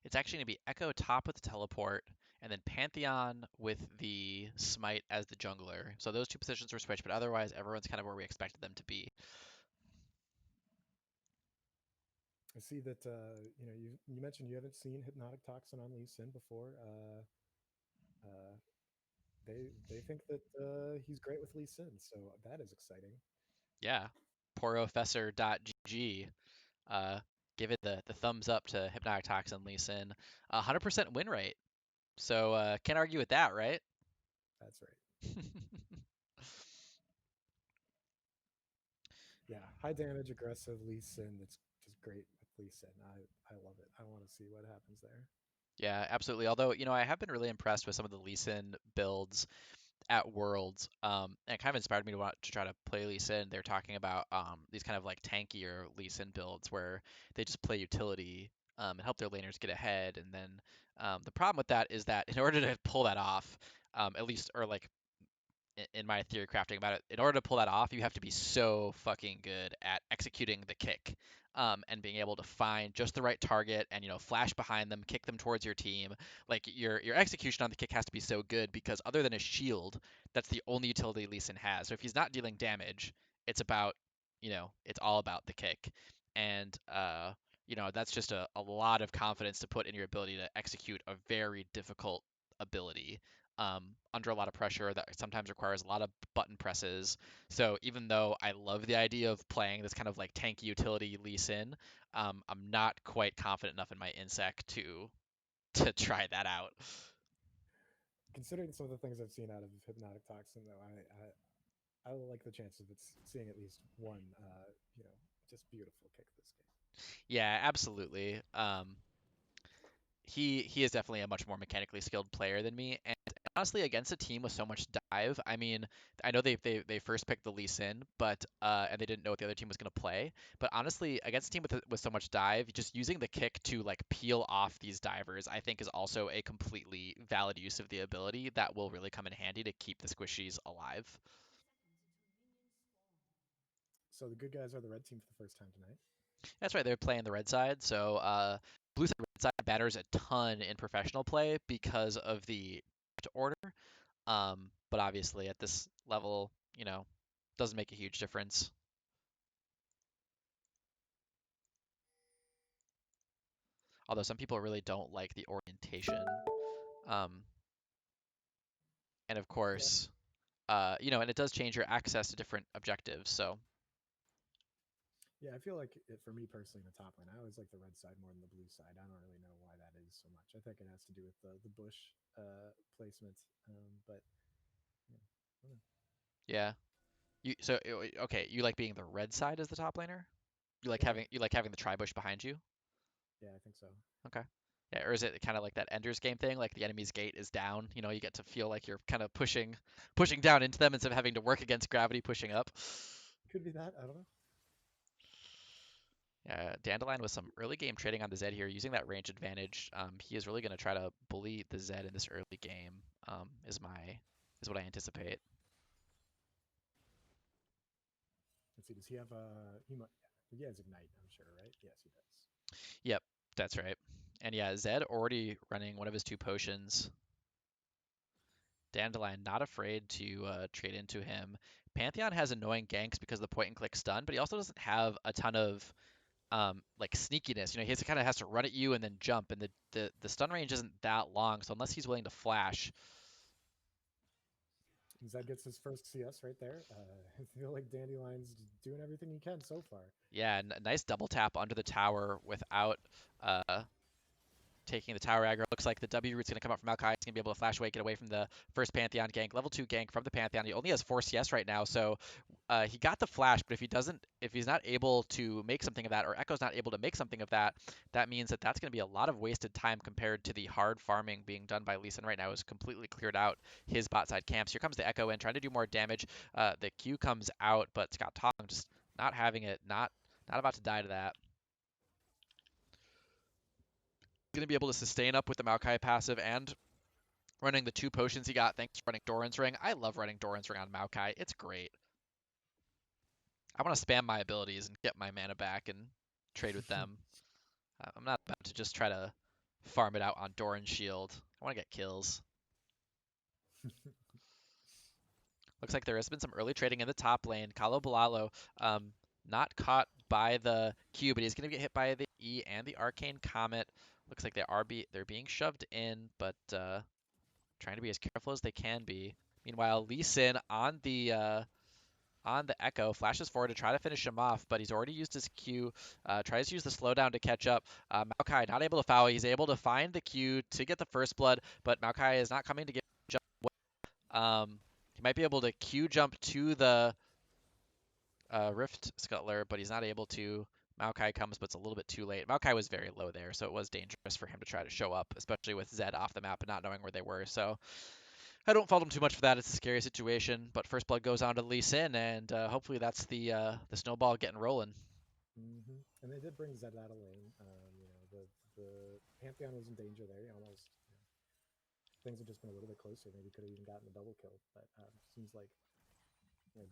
it's actually gonna be Echo top with the teleport, and then Pantheon with the Smite as the jungler. So those two positions were switched, but otherwise everyone's kind of where we expected them to be. I see that you mentioned you haven't seen Hypnotic Toxin on Lee Sin before. Uh, they think that he's great with Lee Sin, so that is exciting. Yeah, Porofessor.gg uh, give it the thumbs up to Hypnotic Toxin Lee Sin. 100% win rate. So can't argue with that, right? That's right. Yeah, high damage, aggressive Lee Sin. That's just great with Lee Sin. I love it. I want to see what happens there. Yeah, absolutely. Although, I have been really impressed with some of the Lee Sin builds at Worlds. And it kind of inspired me to want to try to play Lee Sin. They're talking about these kind of like tankier Lee Sin builds where they just play utility and help their laners get ahead. And then the problem with that is that in order to pull that off, at least or like in my theory crafting about it, in order to pull that off, you have to be so fucking good at executing the kick, and being able to find just the right target and flash behind them, kick them towards your team. Like your execution on the kick has to be so good because other than a shield, that's the only utility Lee Sin has. So if he's not dealing damage, it's about it's all about the kick, and that's just a lot of confidence to put in your ability to execute a very difficult ability under a lot of pressure that sometimes requires a lot of button presses. So even though I love the idea of playing this kind of like tanky utility Lee Sin, I'm not quite confident enough in my insect to try that out. Considering some of the things I've seen out of Hypnotic Toxin, though, I like the chance of it's seeing at least one, just beautiful kick this game. Yeah, absolutely. He is definitely a much more mechanically skilled player than me, and honestly, against a team with so much dive, I mean, I know they first picked the Lee Sin, but and they didn't know what the other team was gonna play. But honestly, against a team with so much dive, just using the kick to like peel off these divers, I think is also a completely valid use of the ability that will really come in handy to keep the squishies alive. So the good guys are the red team for the first time tonight. That's right, they're playing the red side, so blue side red side matters a ton in professional play because of the order. But obviously at this level, doesn't make a huge difference. Although some people really don't like the orientation. Um, and of Yeah. course, and it does change your access to different objectives. So Yeah, I feel like for me personally, in the top lane, I always like the red side more than the blue side. I don't really know why that is so much. I think it has to do with the bush placement. But yeah, I don't know. yeah, okay, you like being the red side as the top laner? Yeah, You like having the tri-bush behind you? yeah, I think so. Okay. Yeah, or is it kind of like that Ender's Game thing, like the enemy's gate is down, you get to feel like you're kind of pushing down into them instead of having to work against gravity pushing up. Could be that. I don't know. Yeah, Dandelion with some early game trading on the Zed here, using that range advantage. He is really going to try to bully the Zed in this early game. Is what I anticipate. Let's see. Does he have a? He might. Yeah, he has ignite. I'm sure, right? Yes, he does. Yep, that's right. And yeah, Zed already running one of his two potions. Dandelion not afraid to trade into him. Pantheon has annoying ganks because of the point and click stun, but he also doesn't have a ton of like sneakiness. He kind of has to run at you and then jump, and the stun range isn't that long. So unless he's willing to flash, Zed gets his first CS right there. I feel like Dandelion's doing everything he can so far. yeah, nice double tap under the tower without uh, taking the tower aggro. Looks like the W root's going to come up from Maokai. He's going to be able to flash away, get away from the first Pantheon gank. Level 2 gank from the Pantheon. He only has 4 CS right now, so he got the flash, but if he's not able to make something of that, or Echo's not able to make something of that, that means that that's going to be a lot of wasted time compared to the hard farming being done by Lee Sin right now. Is completely cleared out his bot side camps. Here comes the Echo in, trying to do more damage. The Q comes out, but Scott Tong just not having it, not about to die to that. Going to be able to sustain up with the Maokai passive and running the two potions he got thanks to running Doran's Ring. I love running Doran's Ring on Maokai. It's great. I want to spam my abilities and get my mana back and trade with them. I'm not about to just try to farm it out on Doran's Shield. I want to get kills. Looks like there has been some early trading in the top lane. Kalo Balalo, not caught by the Q, but he's going to get hit by the E and the Arcane Comet. Looks like they're being shoved in, but trying to be as careful as they can be. Meanwhile, Lee Sin on the Echo, flashes forward to try to finish him off, but he's already used his Q, tries to use the slowdown to catch up. Maokai not able to foul. He's able to find the Q to get the first blood, but Maokai is not coming to get jump. He might be able to Q jump to the Rift Scuttler, but he's not able to. Maokai comes, but it's a little bit too late. Maokai was very low there, so it was dangerous for him to try to show up, especially with Zed off the map and not knowing where they were. So I don't fault him too much for that. It's a scary situation, but first blood goes on to Lee Sin, and hopefully that's the snowball getting rolling. And they did bring Zed out of lane. The Pantheon was in danger there. Almost, things have just been a little bit closer. Maybe could have even gotten a double kill, but seems like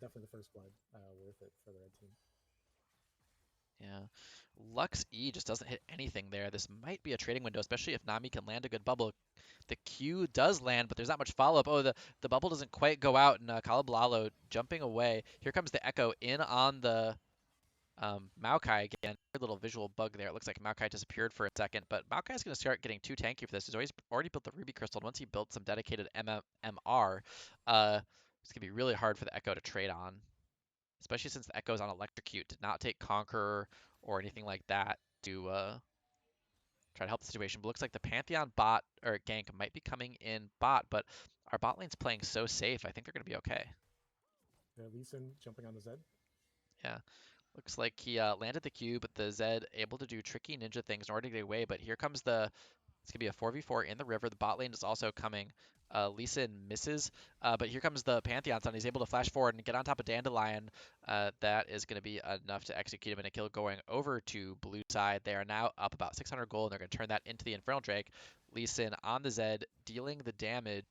definitely the first blood worth it for the red team. Yeah. Lux E just doesn't hit anything there. This might be a trading window, especially if Nami can land a good bubble. The Q does land, but there's not much follow-up. Oh, the bubble doesn't quite go out, and Kalabalalo jumping away. Here comes the Echo in on the Maokai again. Weird little visual bug there. It looks like Maokai disappeared for a second, but Maokai's going to start getting too tanky for this. He's already built the Ruby Crystal, and once he built some dedicated MMR, it's going to be really hard for the Echo to trade on, especially since the Echo's on Electrocute. Did not take Conqueror or anything like that to try to help the situation. But looks like the Pantheon bot or gank might be coming in bot, but our bot lane's playing so safe. I think they're going to be okay. Lee Sin jumping on the Zed. Yeah. Looks like he landed the Q, but the Zed able to do tricky ninja things in order to get away. But here comes it's going to be a 4v4 in the river. The bot lane is also coming. Lee Sin misses, but here comes the Pantheon Sun. He's able to flash forward and get on top of Dandelion. That is going to be enough to execute him in a kill going over to blue side. They are now up about 600 gold, and they're going to turn that into the Infernal Drake. Lee Sin on the Zed, dealing the damage.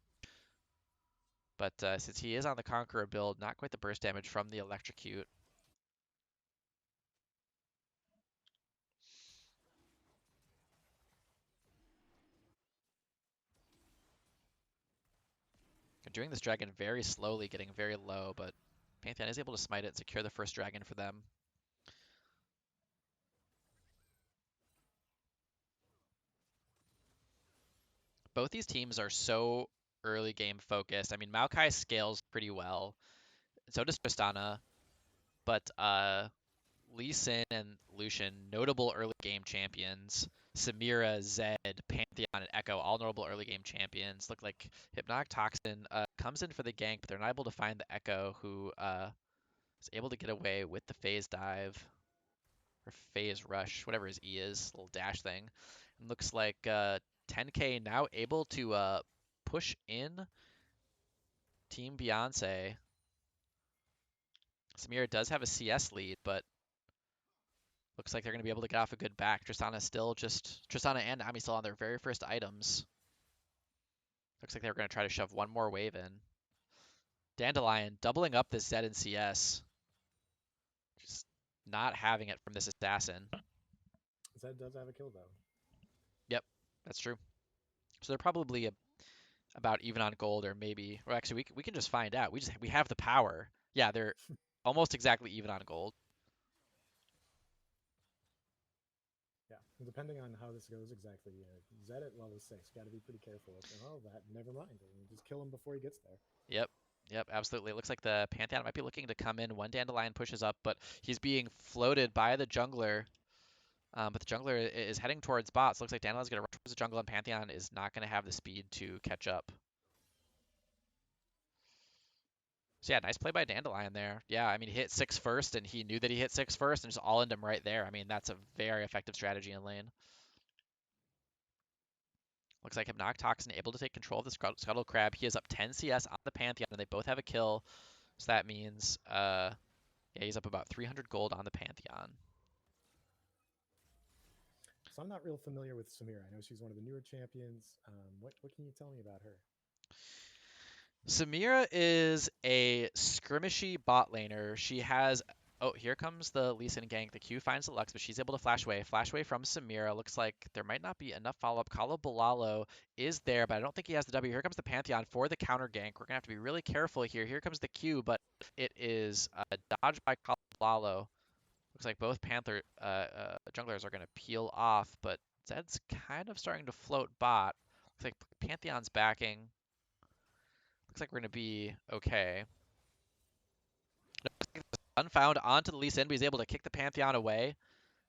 But since he is on the Conqueror build, not quite the burst damage from the Electrocute. Doing this dragon very slowly, getting very low, but Pantheon is able to smite it and secure the first dragon for them. Both these teams are so early game focused. I mean, Maokai scales pretty well. So does Tristana, but Lee Sin and Lucian, notable early game champions. Samira, Zed, Pantheon, and Echo, all notable early game champions. Look like Hypnotic Toxin comes in for the gank, but they're not able to find the Echo, who is able to get away with the phase dive or phase rush, whatever his E is, little dash thing. And looks like 10K now able to push in Team Beyonce. Samira does have a CS lead, but looks like they're going to be able to get off a good back. Tristana and Nami still on their very first items. Looks like they're going to try to shove one more wave in. Dandelion doubling up this Zed and CS. Just not having it from this assassin. Zed does have a kill though. Yep, that's true. So they're probably about even on gold, or maybe, or actually we can just find out. We have the power. Yeah, they're almost exactly even on gold. Yeah, and depending on how this goes exactly, Zed at level 6, got to be pretty careful. Oh, that never mind. I mean, just kill him before he gets there. Yep. Yep, absolutely. It looks like the Pantheon might be looking to come in. One Dandelion pushes up, but he's being floated by the jungler. But the jungler is heading towards bots. Looks like Dandelion's going to run towards the jungle, and Pantheon is not going to have the speed to catch up. So yeah, nice play by Dandelion there. Yeah, I mean, he hit 6 first, and he knew that he hit 6 first, and just all-in him right there. I mean, that's a very effective strategy in lane. Looks like Hypnotic Toxin able to take control of the Scuttle Crab. He is up 10 CS on the Pantheon, and they both have a kill. So that means, yeah, he's up about 300 gold on the Pantheon. So I'm not real familiar with Samira. I know she's one of the newer champions. What can you tell me about her? Samira is a skirmishy bot laner. She has. Oh, here comes the Lee Sin gank. The Q finds the Lux, but she's able to flash away. Flash away from Samira. Looks like there might not be enough follow-up. Kalobalalo is there, but I don't think he has the W. Here comes the Pantheon for the counter gank. We're going to have to be really careful here. Here comes the Q, but it is dodged by Kalobalalo. Looks like both Panther junglers are going to peel off, but Zed's kind of starting to float bot. Looks like Pantheon's backing. Looks like we're going to be okay. Unfound onto the Lee Sin, but he's able to kick the Pantheon away.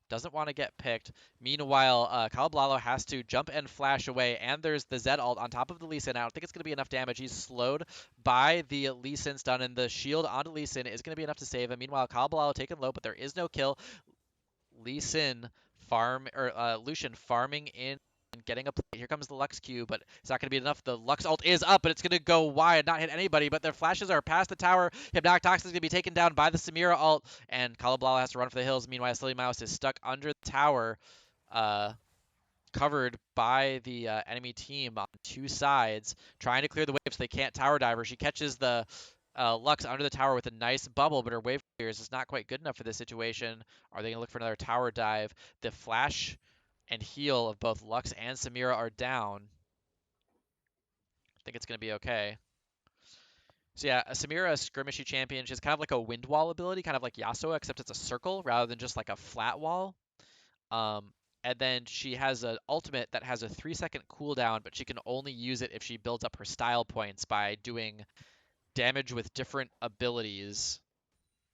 Doesn't want to get picked. Meanwhile, Kalobalalo has to jump and flash away, and there's the Zed ult on top of the Lee Sin. I don't think it's going to be enough damage. He's slowed by the Lee Sin stun, and the shield onto Lee Sin is going to be enough to save him. Meanwhile, Kalobalalo taken low, but there is no kill. Lee Sin Lucian farming in and getting a play. Here comes the Lux Q, but it's not going to be enough. The Lux ult is up, but it's going to go wide, not hit anybody, but their flashes are past the tower. Hypnotic Toxin is going to be taken down by the Samira ult, and Kalobalalo has to run for the hills. Meanwhile, Silly Mouse is stuck under the tower, covered by the enemy team on two sides, trying to clear the waves so they can't tower diver. She catches the Lux under the tower with a nice bubble, but her wave clears is not quite good enough for this situation. Are they going to look for another tower dive? The flash and heal of both Lux and Samira are down. I think it's going to be okay. So yeah, Samira, a skirmishy champion. She has kind of like a wind wall ability, kind of like Yasuo, except it's a circle rather than just like a flat wall. And then she has an ultimate that has a 3-second cooldown, but she can only use it if she builds up her style points by doing damage with different abilities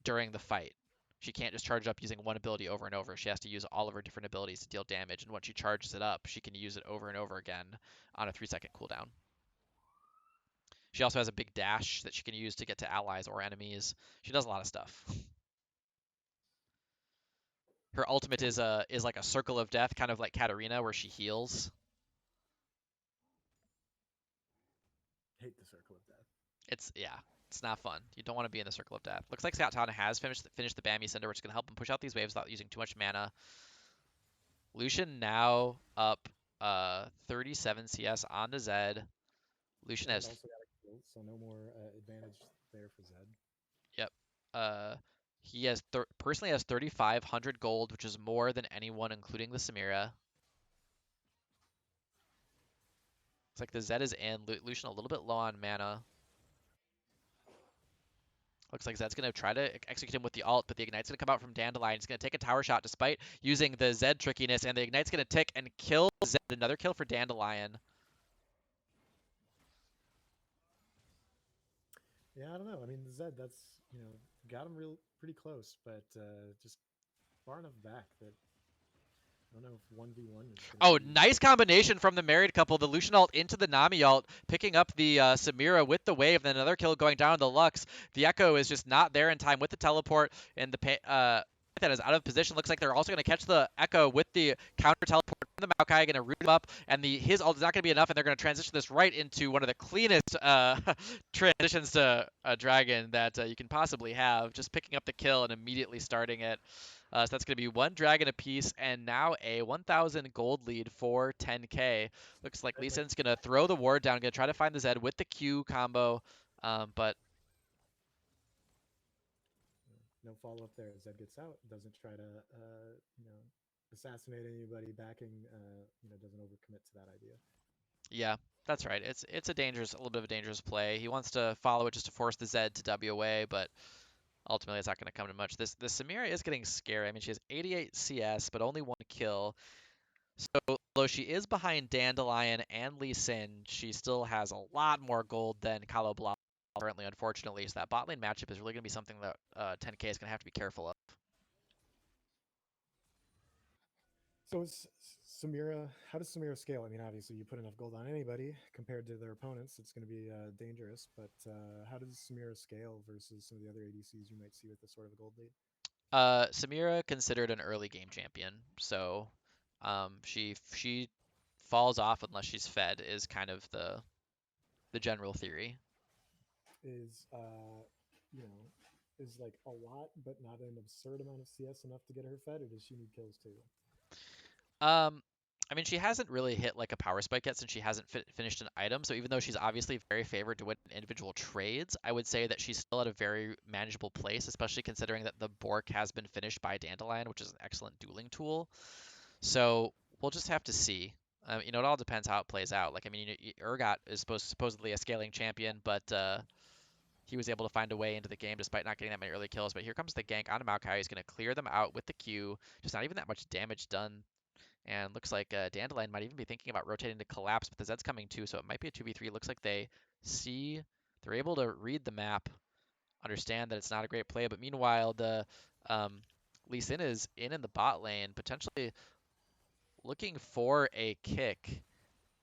during the fight. She can't just charge up using one ability over and over. She has to use all of her different abilities to deal damage, and once she charges it up, she can use it over and over again on a 3-second cooldown. She also has a big dash that she can use to get to allies or enemies. She does a lot of stuff. Her ultimate is like a circle of death, kind of like Katarina, where she heals. Hate the circle of death. It's not fun. You don't want to be in the circle of death. Looks like Scott Tana has finished the Bambi Cinder, which is going to help him push out these waves without using too much mana. Lucian now up 37 CS on the Zed. Lucian has also got a kill, so no more advantage there for Zed. Yep. He has personally has 3,500 gold, which is more than anyone, including the Samira. It's like the Zed is in. Lucian a little bit low on mana. Looks like Zed's going to try to execute him with the ult, but the Ignite's going to come out from Dandelion. He's going to take a tower shot despite using the Zed trickiness, and the Ignite's going to tick and kill Zed. Another kill for Dandelion. Yeah, I don't know. I mean, the Zed, that's, got him pretty close, but just far enough back that I don't know if 1v1 is going to Oh, be. nice combination from the married couple. The Lucian ult into the Nami ult, picking up the Samira with the wave, then another kill going down on the Lux. The Echo is just not there in time with the teleport, and the that is out of position. Looks like they're also going to catch the Echo with the counter teleport from the Maokai, going to root him up, and his ult is not going to be enough, and they're going to transition this right into one of the cleanest transitions to a Dragon that you can possibly have, just picking up the kill and immediately starting it. So that's going to be one dragon apiece, and now a 1,000 gold lead for 10k. Looks like Lee Sin's going to throw the ward down, going to try to find the Zed with the Q combo, but No follow up there. Zed gets out, doesn't try to, assassinate anybody. Backing, doesn't overcommit to that idea. yeah, that's right. It's a little bit of a dangerous play. He wants to follow it just to force the Zed to W away, but ultimately it's not going to come to much. The Samira is getting scary. I mean, she has 88 CS, but only one kill. So, although she is behind Dandelion and Lee Sin, she still has a lot more gold than Kalo Blau currently, unfortunately. So that bot lane matchup is really going to be something that 10k is going to have to be careful of. So is Samira? How does Samira scale? I mean, obviously, you put enough gold on anybody compared to their opponents, it's going to be dangerous. But how does Samira scale versus some of the other ADCs you might see with this sort of a gold lead? Samira considered an early game champion, so she falls off unless she's fed is kind of the general theory. Is is like a lot, but not an absurd amount of CS enough to get her fed, or does she need kills too? Um, I mean, she hasn't really hit like a power spike yet since she hasn't finished an item. So even though she's obviously very favored to win individual trades, I would say that she's still at a very manageable place, especially considering that the Bork has been finished by Dandelion, which is an excellent dueling tool. So we'll just have to see. It all depends how it plays out. Like, I mean, Urgot is supposedly a scaling champion, but he was able to find a way into the game despite not getting that many early kills. But here comes the gank on Maokai. He's going to clear them out with the Q. Just not even that much damage done. And looks like Dandelion might even be thinking about rotating to collapse, but the Zed's coming too, so it might be a 2v3. Looks like they're able to read the map, understand that it's not a great play, but meanwhile, the Lee Sin is in the bot lane, potentially looking for a kick.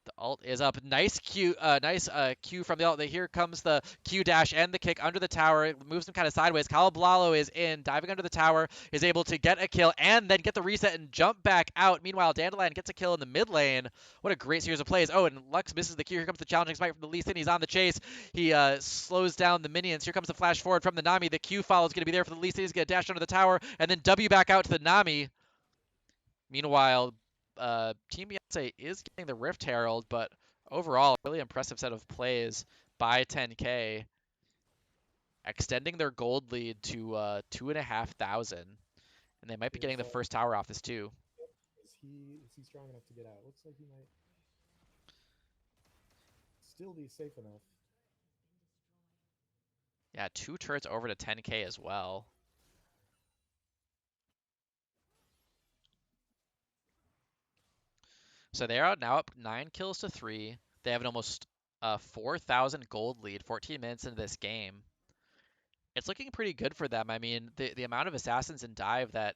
The ult is up. Nice Q from the ult. Here comes the Q dash and the kick under the tower. It moves him kind of sideways. Kalablalo is in, diving under the tower, is able to get a kill and then get the reset and jump back out. Meanwhile, Dandelion gets a kill in the mid lane. What a great series of plays. Oh, and Lux misses the Q. Here comes the challenging smite from the Lee Sin. He's on the chase. He slows down the minions. Here comes the flash forward from the Nami. The Q follow is going to be there for the Lee Sin. He's going to dash under the tower and then W back out to the Nami. Meanwhile, Team Beyonce is getting the Rift Herald, but overall, a really impressive set of plays by 10k, extending their gold lead to 2,500, and they might be getting the first tower off this too. Is he strong enough to get out? Looks like he might still be safe enough. Yeah, 2 turrets over to 10k as well. So they are now up 9 kills to 3. They have an almost 4,000 gold lead 14 minutes into this game. It's looking pretty good for them. I mean, the amount of assassins in dive that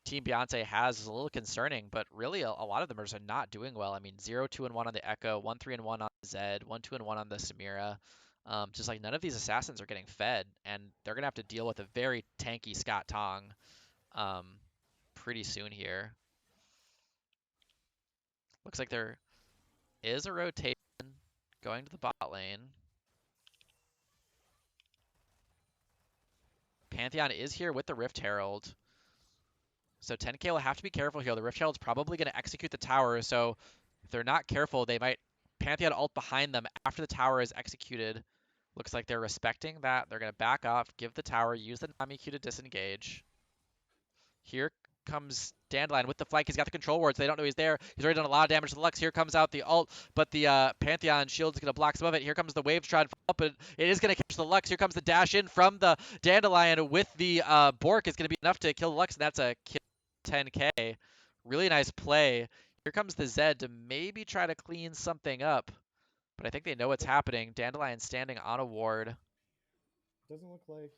Team Beyonce has is a little concerning, but really a lot of them are just not doing well. I mean, 0, 2, and 1 on the Echo, 1, 3, and 1 on the Zed, 1, 2, and 1 on the Samira. Just like none of these assassins are getting fed, and they're gonna have to deal with a very tanky Scott Tong pretty soon here. Looks like there is a rotation going to the bot lane. Pantheon is here with the Rift Herald. So 10k will have to be careful here. The Rift Herald's probably going to execute the tower, so if they're not careful, they might Pantheon ult behind them after the tower is executed. Looks like they're respecting that. They're going to back off, give the tower, use the Nami Q to disengage. Here, comes Dandelion with the flank. He's got the control wards. They don't know he's there. He's already done a lot of damage to the Lux. Here comes out the ult, but the Pantheon shield is going to block some of it. Here comes the Waves trying to fall up, and it is going to catch the Lux. Here comes the dash in from the Dandelion with the Bork. Is going to be enough to kill the Lux, and that's a kill 10k. Really nice play. Here comes the Zed to maybe try to clean something up, but I think they know what's happening. Dandelion standing on a ward. Doesn't look like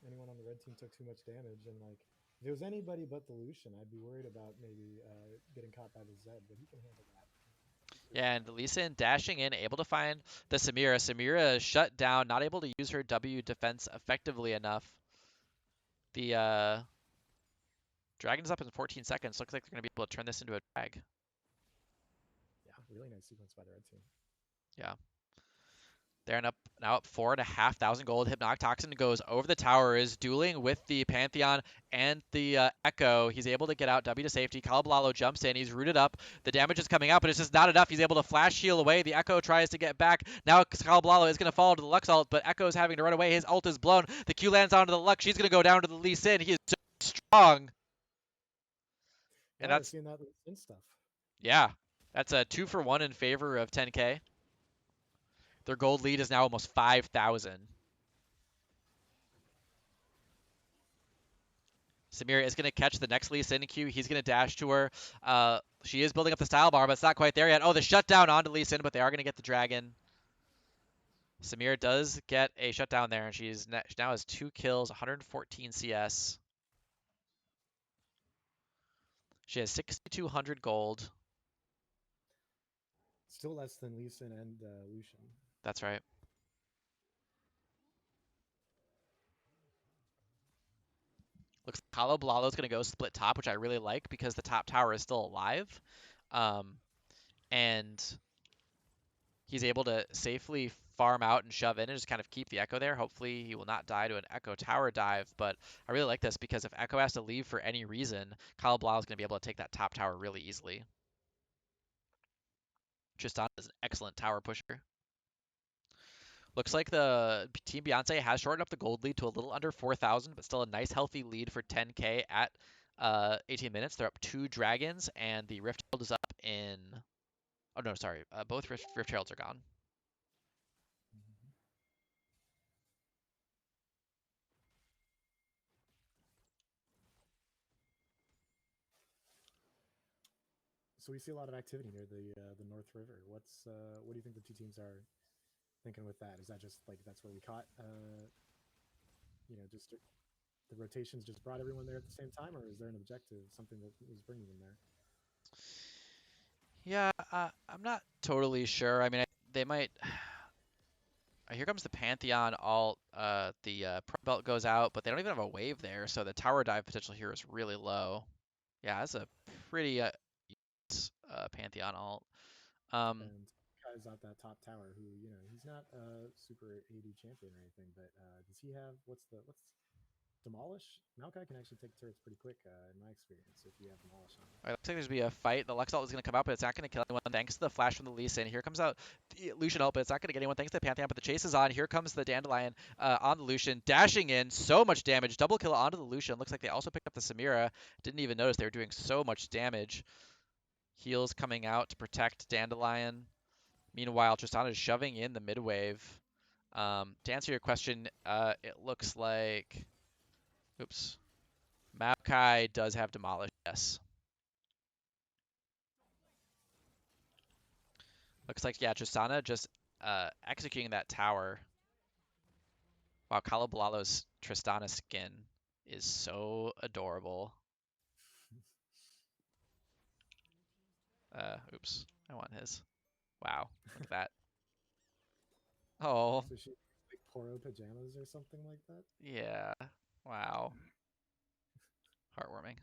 anyone on the red team took too much damage, and like if it was anybody but the Lucian, I'd be worried about maybe getting caught by the Zed, but he can handle that. Yeah, and Lee Sin dashing in, able to find the Samira. Samira is shut down, not able to use her W defense effectively enough. The Dragon's up in 14 seconds. Looks like they're going to be able to turn this into a drag. Yeah, really nice sequence by the red team. Yeah. They're now up 4,500 gold. Hypnotic Toxin goes over the tower, is dueling with the Pantheon and the Echo. He's able to get out W to safety. Kalablalo jumps in. He's rooted up. The damage is coming out, but it's just not enough. He's able to flash heal away. The Echo tries to get back. Now Kalablalo is going to fall to the Lux ult, but Echo's having to run away. His ult is blown. The Q lands onto the Lux. She's going to go down to the Lee Sin. He is so strong. Yeah, And that's seeing that Lee Sin stuff. Yeah, that's a 2-for-1 in favor of 10k. Their gold lead is now almost 5,000. Samira is going to catch the next Lee Sin Q. He's going to dash to her. She is building up the style bar, but it's not quite there yet. Oh, the shutdown onto Lee Sin, but they are going to get the dragon. Samira does get a shutdown there, and she now has 2 kills, 114 CS. She has 6,200 gold. Still less than Lee Sin and Lucian. That's right. Looks like Kalablalo's going to go split top, which I really like because the top tower is still alive. And he's able to safely farm out and shove in and just kind of keep the Echo there. Hopefully he will not die to an Echo tower dive, but I really like this because if Echo has to leave for any reason, Kalablalo is going to be able to take that top tower really easily. Tristan is an excellent tower pusher. Looks like the Team Beyonce has shortened up the gold lead to a little under 4,000, but still a nice healthy lead for 10k at 18 minutes. They're up 2 dragons, and the Rift Herald is up in... Oh, no, sorry. Both Rift Heralds are gone. So we see a lot of activity near the North River. What do you think the two teams are thinking with that? Is that just like that's where we caught? Just the rotations just brought everyone there at the same time, or is there an objective, something that was bringing them there? Yeah, I'm not totally sure. I mean, they might... Here comes the Pantheon ult. The Pro Belt goes out, but they don't even have a wave there, so the tower dive potential here is really low. Yeah, that's a pretty Pantheon ult. And guy's out that top tower who, he's not a super AD champion or anything, but does he have what's Demolish? Maokai can actually take turrets pretty quick, in my experience, if you have Demolish on. All right, looks like there's going to be a fight. The Lux ult is going to come out, but it's not going to kill anyone thanks to the flash from the Lee Sin. Here comes out the Lucian ult, but it's not going to get anyone thanks to the Pantheon, but the chase is on. Here comes the Dandelion on the Lucian, dashing in. So much damage. Double kill onto the Lucian. Looks like they also picked up the Samira. Didn't even notice they were doing so much damage. Heals coming out to protect Dandelion. Meanwhile, Tristana is shoving in the mid wave. To answer your question, it looks like... Oops. Maokai does have Demolish, yes. Looks like, yeah, Tristana just executing that tower. Wow, Kalablalo's Tristana skin is so adorable. Oops, I want his. Wow, look at that. Oh. So she like Poro pajamas or something like that? Yeah. Wow. Heartwarming.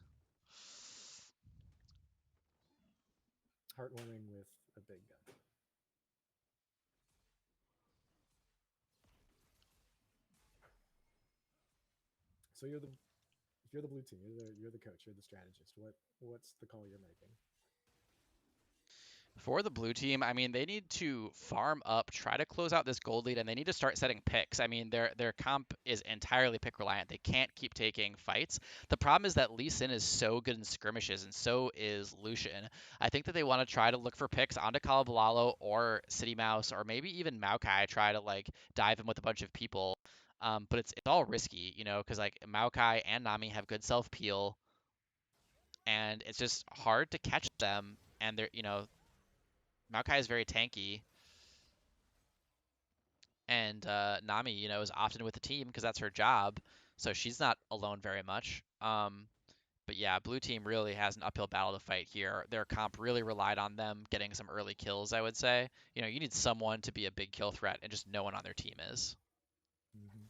Heartwarming with a big gun. So if you're the blue team, you're the coach, you're the strategist. What's the call you're making? For the blue team, I mean, they need to farm up, try to close out this gold lead, and they need to start setting picks. I mean, their comp is entirely pick reliant. They can't keep taking fights. The problem is that Lee Sin is so good in skirmishes, and so is Lucian. I think that they want to try to look for picks onto Kalabalalo or City Mouse, or maybe even Maokai, try to like dive in with a bunch of people. But it's all risky, you know, because like Maokai and Nami have good self peel, and it's just hard to catch them. And they're, you know, Maokai is very tanky, and Nami, you know, is often with the team because that's her job, so she's not alone very much. But yeah, blue team really has an uphill battle to fight here. Their comp really relied on them getting some early kills, I would say. You know, you need someone to be a big kill threat, and just no one on their team is. Hmm.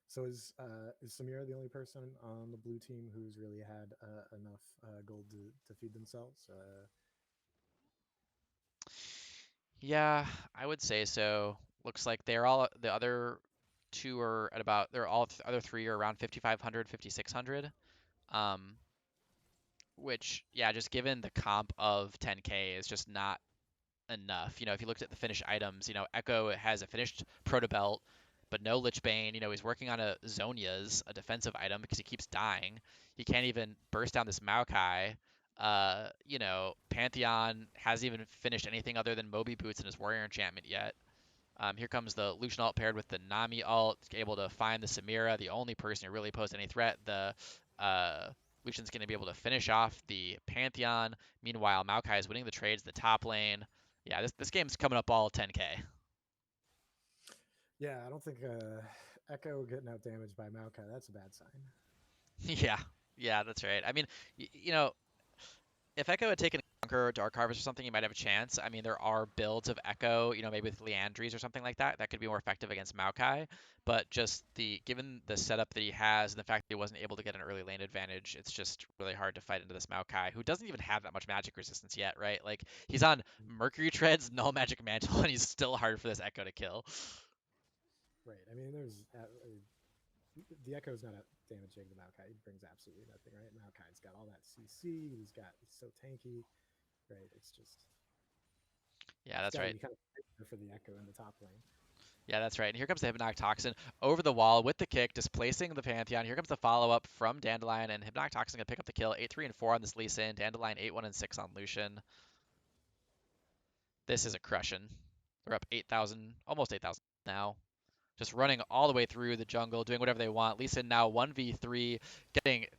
So is Samira the only person on the blue team who's really had enough gold to feed themselves? Yeah, I would say so. Looks like they're all the other two are at about they're all other three are around 5,500, 5,600. Um, which yeah, just given the comp of 10K is just not enough. You know, if you looked at the finished items, you know, Echo has a finished Proto Belt, but no Lich Bane. You know, he's working on a Zonia's, a defensive item, because he keeps dying. He can't even burst down this Maokai. You know, Pantheon hasn't even finished anything other than Moby Boots and his Warrior Enchantment yet. Here comes the Lucian ult paired with the Nami ult, able to find the Samira, the only person who really posed any threat. The uh, Lucian's going to be able to finish off the Pantheon. Meanwhile, Maokai is winning the trades, the top lane. Yeah, this game's coming up all 10K. Yeah, I don't think Echo getting out damaged by Maokai, that's a bad sign. Yeah, yeah, that's right. I mean, you know, if Echo had taken Conqueror or Dark Harvest or something, he might have a chance. I mean, there are builds of Echo, you know, maybe with Leandries or something like that, that could be more effective against Maokai. But just the given the setup that he has and the fact that he wasn't able to get an early lane advantage, it's just really hard to fight into this Maokai, who doesn't even have that much magic resistance yet, right? Like he's on Mercury Treads, Null Magic Mantle, and he's still hard for this Echo to kill. Right. I mean, the Echo is not damaging the Maokai. He brings absolutely nothing, right? Maokai's got all that CC. He's so tanky, right? Yeah, It's that's got to right. be kind of for the Echo in the top lane. Yeah, that's right. And here comes the Hypnotic Toxin over the wall with the kick, displacing the Pantheon. Here comes the follow-up from Dandelion, and Hypnotic Toxin gonna pick up the kill. 8, 3, and 4 on this Lee Sin. Dandelion 8, 1, and 6 on Lucian. This is a crushing. They're up 8,000, almost 8,000 now. Just running all the way through the jungle, doing whatever they want. Lee Sin now 1v3,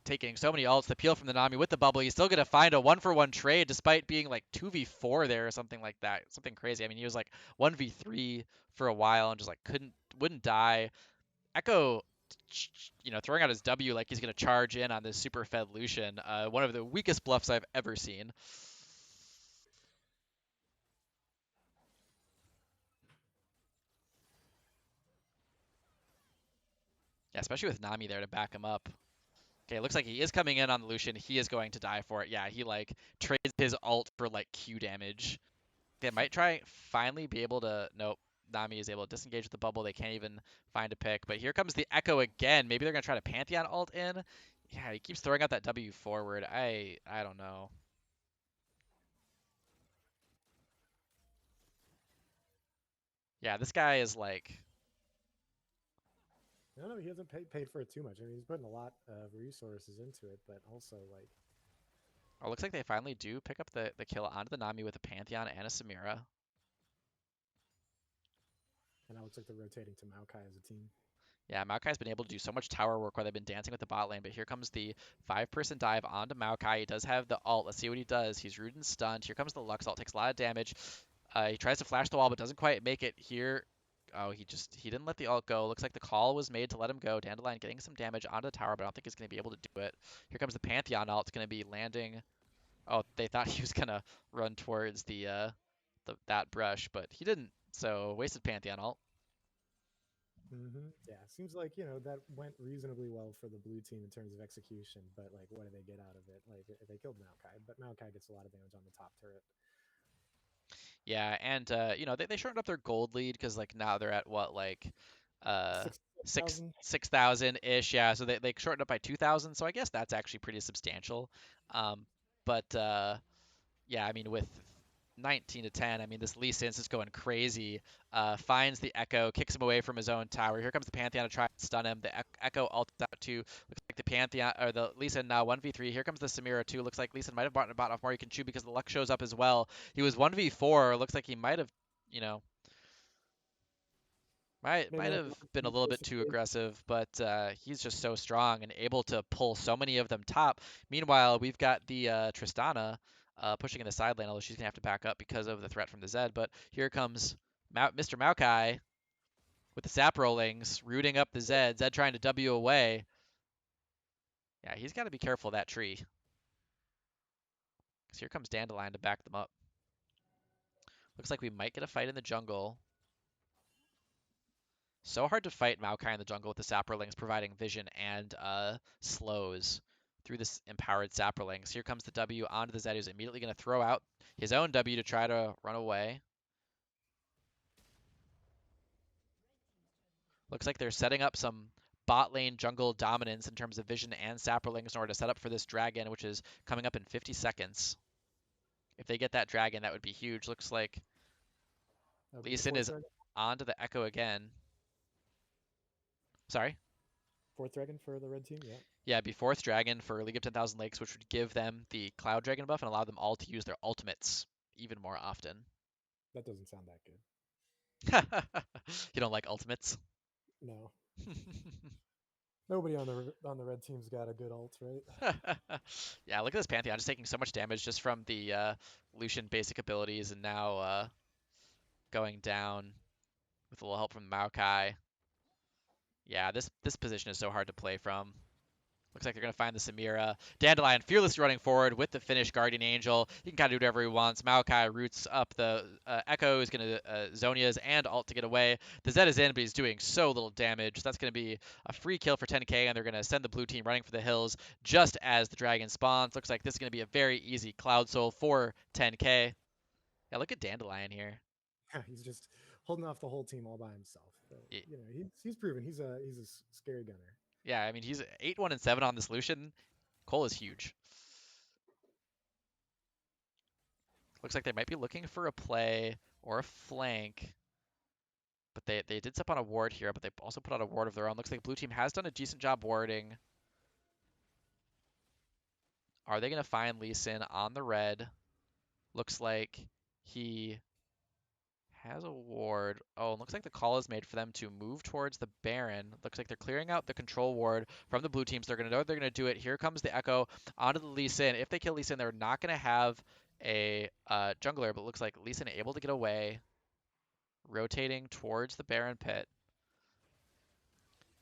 taking so many ults. The peel from the Nami with the bubble. He's still gonna find a 1-for-1 trade despite being like 2v4 there or something like that. Something crazy. I mean, he was like 1v3 for a while and just like wouldn't die. Echo, you know, throwing out his W like he's gonna charge in on this super fed Lucian. One of the weakest bluffs I've ever seen. Yeah, especially with Nami there to back him up. Okay, it looks like he is coming in on the Lucian. He is going to die for it. Yeah, he like trades his ult for like Q damage. They might try finally be able to. Nope. Nami is able to disengage with the bubble. They can't even find a pick. But here comes the Echo again. Maybe they're gonna try to Pantheon ult in. Yeah, he keeps throwing out that W forward. I don't know. Yeah, this guy is like. No, he hasn't paid for it too much. I mean, he's putting a lot of resources into it, but also like, Oh, looks like they finally do pick up the kill onto the Nami with a Pantheon and a Samira. and it looks like they're rotating to Maokai as a team. Yeah, Maokai's been able to do so much tower work while they've been dancing with the bot lane, but here comes the 5-person dive onto Maokai. He does have the ult. Let's see what he does. He's rooted and stunned. Here comes the Lux ult. Takes a lot of damage. He tries to flash the wall, but doesn't quite make it here. Oh, he didn't let the ult go. Looks like the call was made to let him go. Dandelion getting some damage onto the tower, but I don't think he's going to be able to do it. Here comes the Pantheon ult. It's going to be landing. Oh, they thought he was going to run towards that brush, but he didn't. So wasted Pantheon ult. Yeah, seems like that went reasonably well for the blue team in terms of execution, but like, what do they get out of it? Like, they killed Maokai, but Maokai gets a lot of damage on the top turret. Yeah, and you know, they shortened up their gold lead because like now they're at what like uh Six six thousand. 6,000 ish. Yeah, so they shortened up by 2,000. So I guess that's actually pretty substantial. Um, but yeah, I mean with 19 to 10. I mean, this Lee Sin's just going crazy. Finds the Echo, kicks him away from his own tower. Here comes the Pantheon to try and stun him. The Echo ults out to looks like the Pantheon or the Lee Sin now 1v3. Here comes the Samira too. Looks like Lee Sin might have bought off more he can chew because the luck shows up as well. He was 1v4. Looks like he might have, you know, might Maybe not have the been a most little bit too efficient. aggressive, but he's just so strong and able to pull so many of them top. Meanwhile, we've got the Tristana pushing in the side lane, although she's gonna have to back up because of the threat from the Zed. But here comes Mr. Maokai with the sap rollings, rooting up the Zed. Zed trying to W away. Yeah, he's got to be careful of that tree. Because here comes Dandelion to back them up. Looks like we might get a fight in the jungle. So hard to fight Maokai in the jungle with the Saprolings providing vision and slows through this empowered Saprolings. Here comes the W onto the Zed, who's immediately going to throw out his own W to try to run away. Looks like they're setting up some bot lane jungle dominance in terms of vision and Saprolings in order to set up for this dragon, which is coming up in 50 seconds. If they get that dragon, that would be huge. Looks like That would be Lee the Sin fourth is dragon. onto the Echo again. Sorry? Fourth dragon for the red team. Yeah, Yeah, be fourth dragon for League of 10,000 Lakes, which would give them the Cloud Dragon buff and allow them all to use their ultimates even more often. that doesn't sound that good. You don't like ultimates? No, nobody on the red team's got a good ult, right? Yeah, look at this Pantheon just taking so much damage just from the Lucian basic abilities and now going down with a little help from Maokai. Yeah, this position is so hard to play from. Looks like they're going to find the Samira. Dandelion fearlessly running forward with the Finnish Guardian Angel. He can kind of do whatever he wants. Maokai roots up the Echo. He's going to Zonia's and alt to get away. The Zed is in, but he's doing so little damage. That's going to be a free kill for 10k, and they're going to send the blue team running for the hills just as the dragon spawns. Looks like this is going to be a very easy Cloud Soul for 10k. Yeah, look at Dandelion here. Yeah, he's just holding off the whole team all by himself. But, you know, he's proven he's a scary gunner. Yeah, I mean, he's 8-1 and 7 on this Lucian. Cole is huge. Looks like they might be looking for a play or a flank. But they did step on a ward here, but they also put out a ward of their own. Looks like blue team has done a decent job warding. Are they going to find Lee Sin on the red? Looks like he has a ward. Oh, looks like the call is made for them to move towards the Baron. Looks like they're clearing out the control ward from the blue teams. They're going to know they're going to do it. Here comes the Echo onto the Lee Sin. If they kill Lee Sin, they're not going to have a jungler, but it looks like Lee Sin able to get away, rotating towards the Baron pit.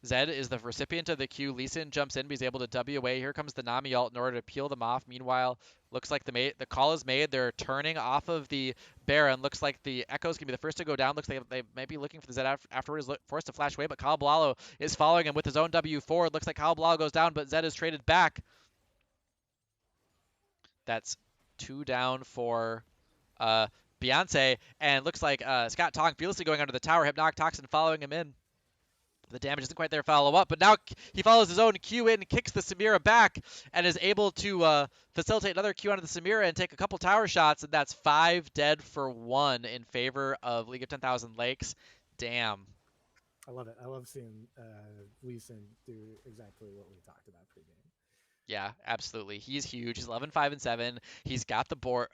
Zed is the recipient of the Q. Lee Sin jumps in, but he's able to W away. Here comes the Nami ult in order to peel them off. Meanwhile, looks like the call is made. They're turning off of the Baron. Looks like the Echo's going to be the first to go down. Looks like they might be looking for the Zed afterwards, forced to flash away, but Kyle is following him with his own W forward. Looks like Kyle goes down, but Zed is traded back. That's 2 down for Beyonce, and looks like Scott Tong fearlessly going under the tower. Hypnotic Toxin following him in. The damage isn't quite there follow up, but now he follows his own Q in, kicks the Samira back, and is able to facilitate another Q onto the Samira and take a couple tower shots, and that's 5 dead for 1 in favor of League of 10,000 Lakes. Damn. I love it. I love seeing Lee Sin do exactly what we talked about pregame. Yeah, absolutely. He's huge. He's 11, 5, and 7. He's got the blade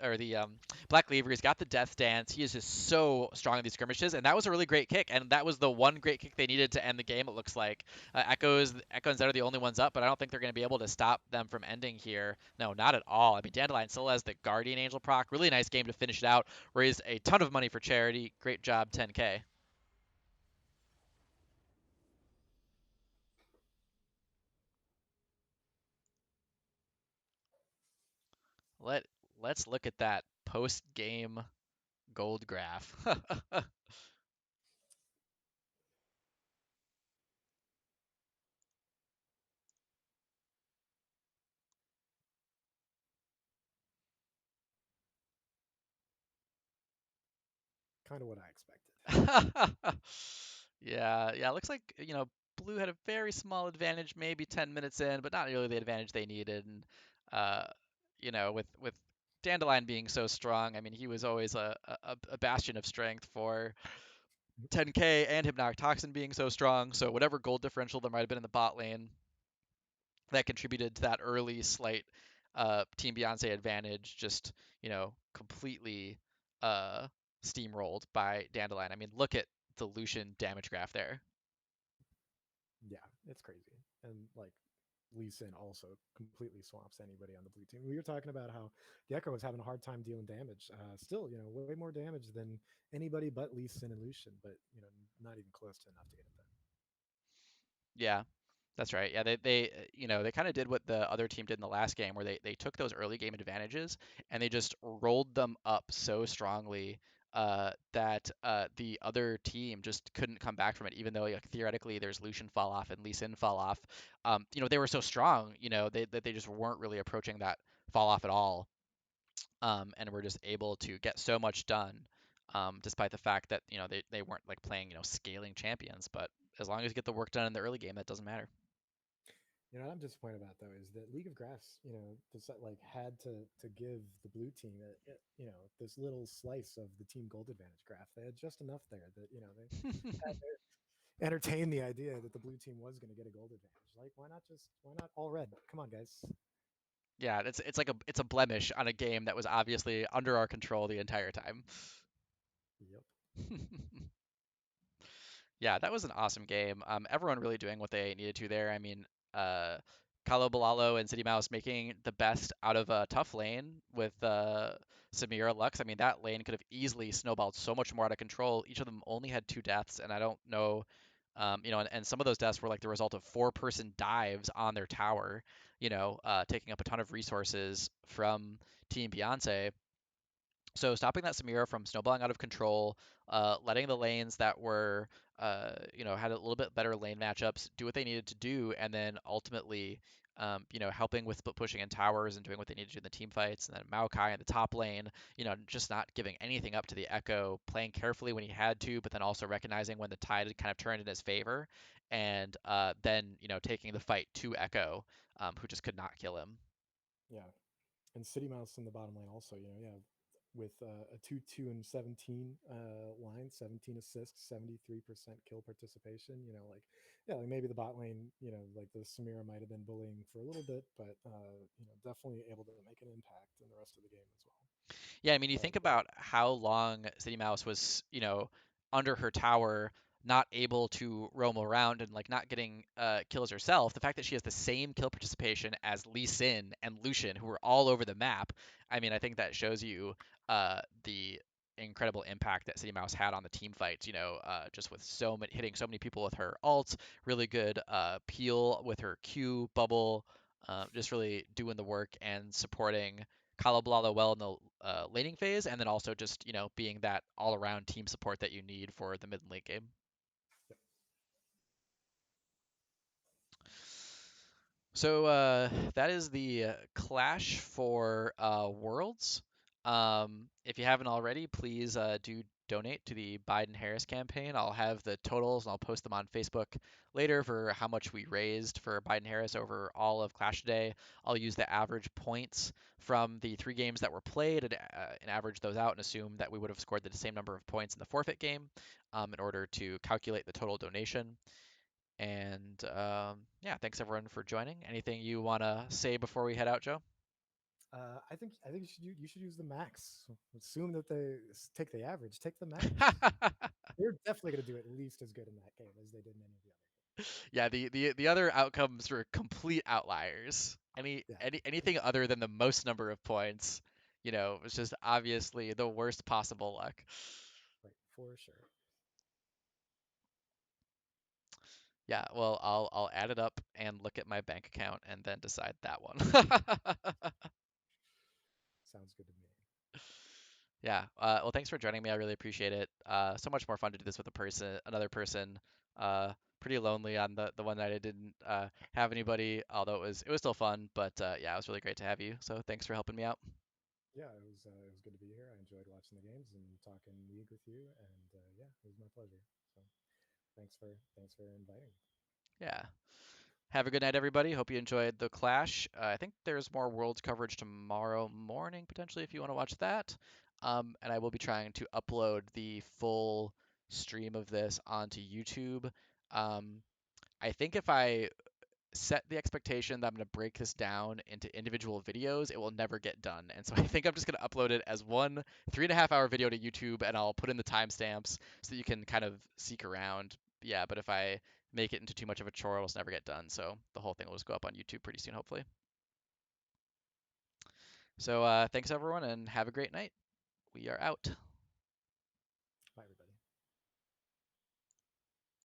or the Black Cleaver. He's got the Death Dance. He is just so strong in these skirmishes, and that was a really great kick. And that was the one great kick they needed to end the game. It looks like Echo and Zed are the only ones up, but I don't think they're going to be able to stop them from ending here. No, not at all. I mean, Dandelion still has the Guardian Angel proc. Really nice game to finish it out. Raised a ton of money for charity. Great job, 10k. Let let's look at that post game gold graph. Kind of what I expected. Yeah, yeah, looks like, Blue had a very small advantage, maybe 10 minutes in, but not really the advantage they needed. And, uh, with Dandelion being so strong, I mean, he was always a bastion of strength for 10K, and Hypnotic Toxin being so strong. So whatever gold differential there might have been in the bot lane that contributed to that early slight Team Beyonce advantage, just completely uh, steamrolled by Dandelion. I mean, look at the Lucian damage graph there. Yeah, it's crazy. And like Lee Sin also completely swamps anybody on the blue team. We were talking about how the Echo was having a hard time dealing damage. Still, way more damage than anybody but Lee Sin and Lucian, but not even close to enough to get it done. Yeah, that's right. Yeah, they kind of did what the other team did in the last game, where they took those early game advantages and they just rolled them up so strongly that the other team just couldn't come back from it, even though like, theoretically there's Lucian fall off and Lee Sin fall off. They were so strong, that they just weren't really approaching that fall off at all, and were just able to get so much done, despite the fact that they weren't like playing scaling champions. But as long as you get the work done in the early game, that doesn't matter. What I'm disappointed about though is that League of Graphs, like had to give the blue team, this little slice of the team gold advantage graph. They had just enough there that they had to entertain the idea that the blue team was going to get a gold advantage. Like, why not all red? Come on, guys. Yeah, it's a blemish on a game that was obviously under our control the entire time. Yep. Yeah, that was an awesome game. Everyone really doing what they needed to there. I mean, uh, Kalo Balalo and City Mouse making the best out of a tough lane with Samira Lux. I mean, that lane could have easily snowballed so much more out of control. Each of them only had 2 deaths, and I don't know, and some of those deaths were like the result of 4-person dives on their tower, taking up a ton of resources from Team Beyonce. So stopping that Samira from snowballing out of control, letting the lanes that were, had a little bit better lane matchups do what they needed to do, and then ultimately, helping with split pushing and towers and doing what they needed to do in the team fights, and then Maokai in the top lane, just not giving anything up to the Echo, playing carefully when he had to, but then also recognizing when the tide had kind of turned in his favor, and then, taking the fight to Echo, who just could not kill him. Yeah. And City Mouse in the bottom lane also, yeah, with a 2-2 and 17 line, 17 assists, 73% kill participation. Like, yeah, like maybe the bot lane, like the Samira might have been bullying for a little bit, but definitely able to make an impact in the rest of the game as well. Yeah, I mean, you So think about how long City Mouse was, under her tower, not able to roam around and like not getting kills herself. The fact that she has the same kill participation as Lee Sin and Lucian, who are all over the map. I mean, I think that shows you the incredible impact that City Mouse had on the team fights. Just with so many hitting so many people with her ult, really good peel with her Q bubble, just really doing the work and supporting Kalablala well in the laning phase, and then also just being that all-around team support that you need for the mid and late game. So that is the Clash for Worlds. If you haven't already, please do donate to the Biden Harris campaign. I'll have the totals and I'll post them on Facebook later for how much we raised for Biden Harris over all of Clash today. I'll use the average points from the 3 games that were played and average those out and assume that we would have scored the same number of points in the forfeit game in order to calculate the total donation. And yeah, thanks everyone for joining. Anything you want to say before we head out, Joe? I think you should use the max. Assume that they take the average, take the max. They're definitely going to do at least as good in that game as they did in any of the other Yeah, the other outcomes were complete outliers. games. Anything other than the most number of points, was just obviously the worst possible luck. Right, for sure. Yeah, well, I'll add it up and look at my bank account and then decide that one. Sounds good to me. Yeah. Well, thanks for joining me. I really appreciate it. So much more fun to do this with another person. Pretty lonely on the one night I didn't have anybody, although it was still fun. But yeah, it was really great to have you. So thanks for helping me out. Yeah, it was good to be here. I enjoyed watching the games and talking league with you, and yeah, it was my pleasure. So thanks for inviting. Yeah. Have a good night, everybody. Hope you enjoyed the Clash. I think there's more Worlds coverage tomorrow morning, potentially, if you want to watch that. And I will be trying to upload the full stream of this onto YouTube. Um, I think if I set the expectation that I'm going to break this down into individual videos, it will never get done. And so I think I'm just going to upload it as one 3.5 hour video to YouTube, and I'll put in the timestamps so that you can kind of seek around. Yeah, but if I make it into too much of a chore, it'll never get done. So the whole thing will just go up on YouTube pretty soon, hopefully. So thanks everyone, and have a great night. We are out.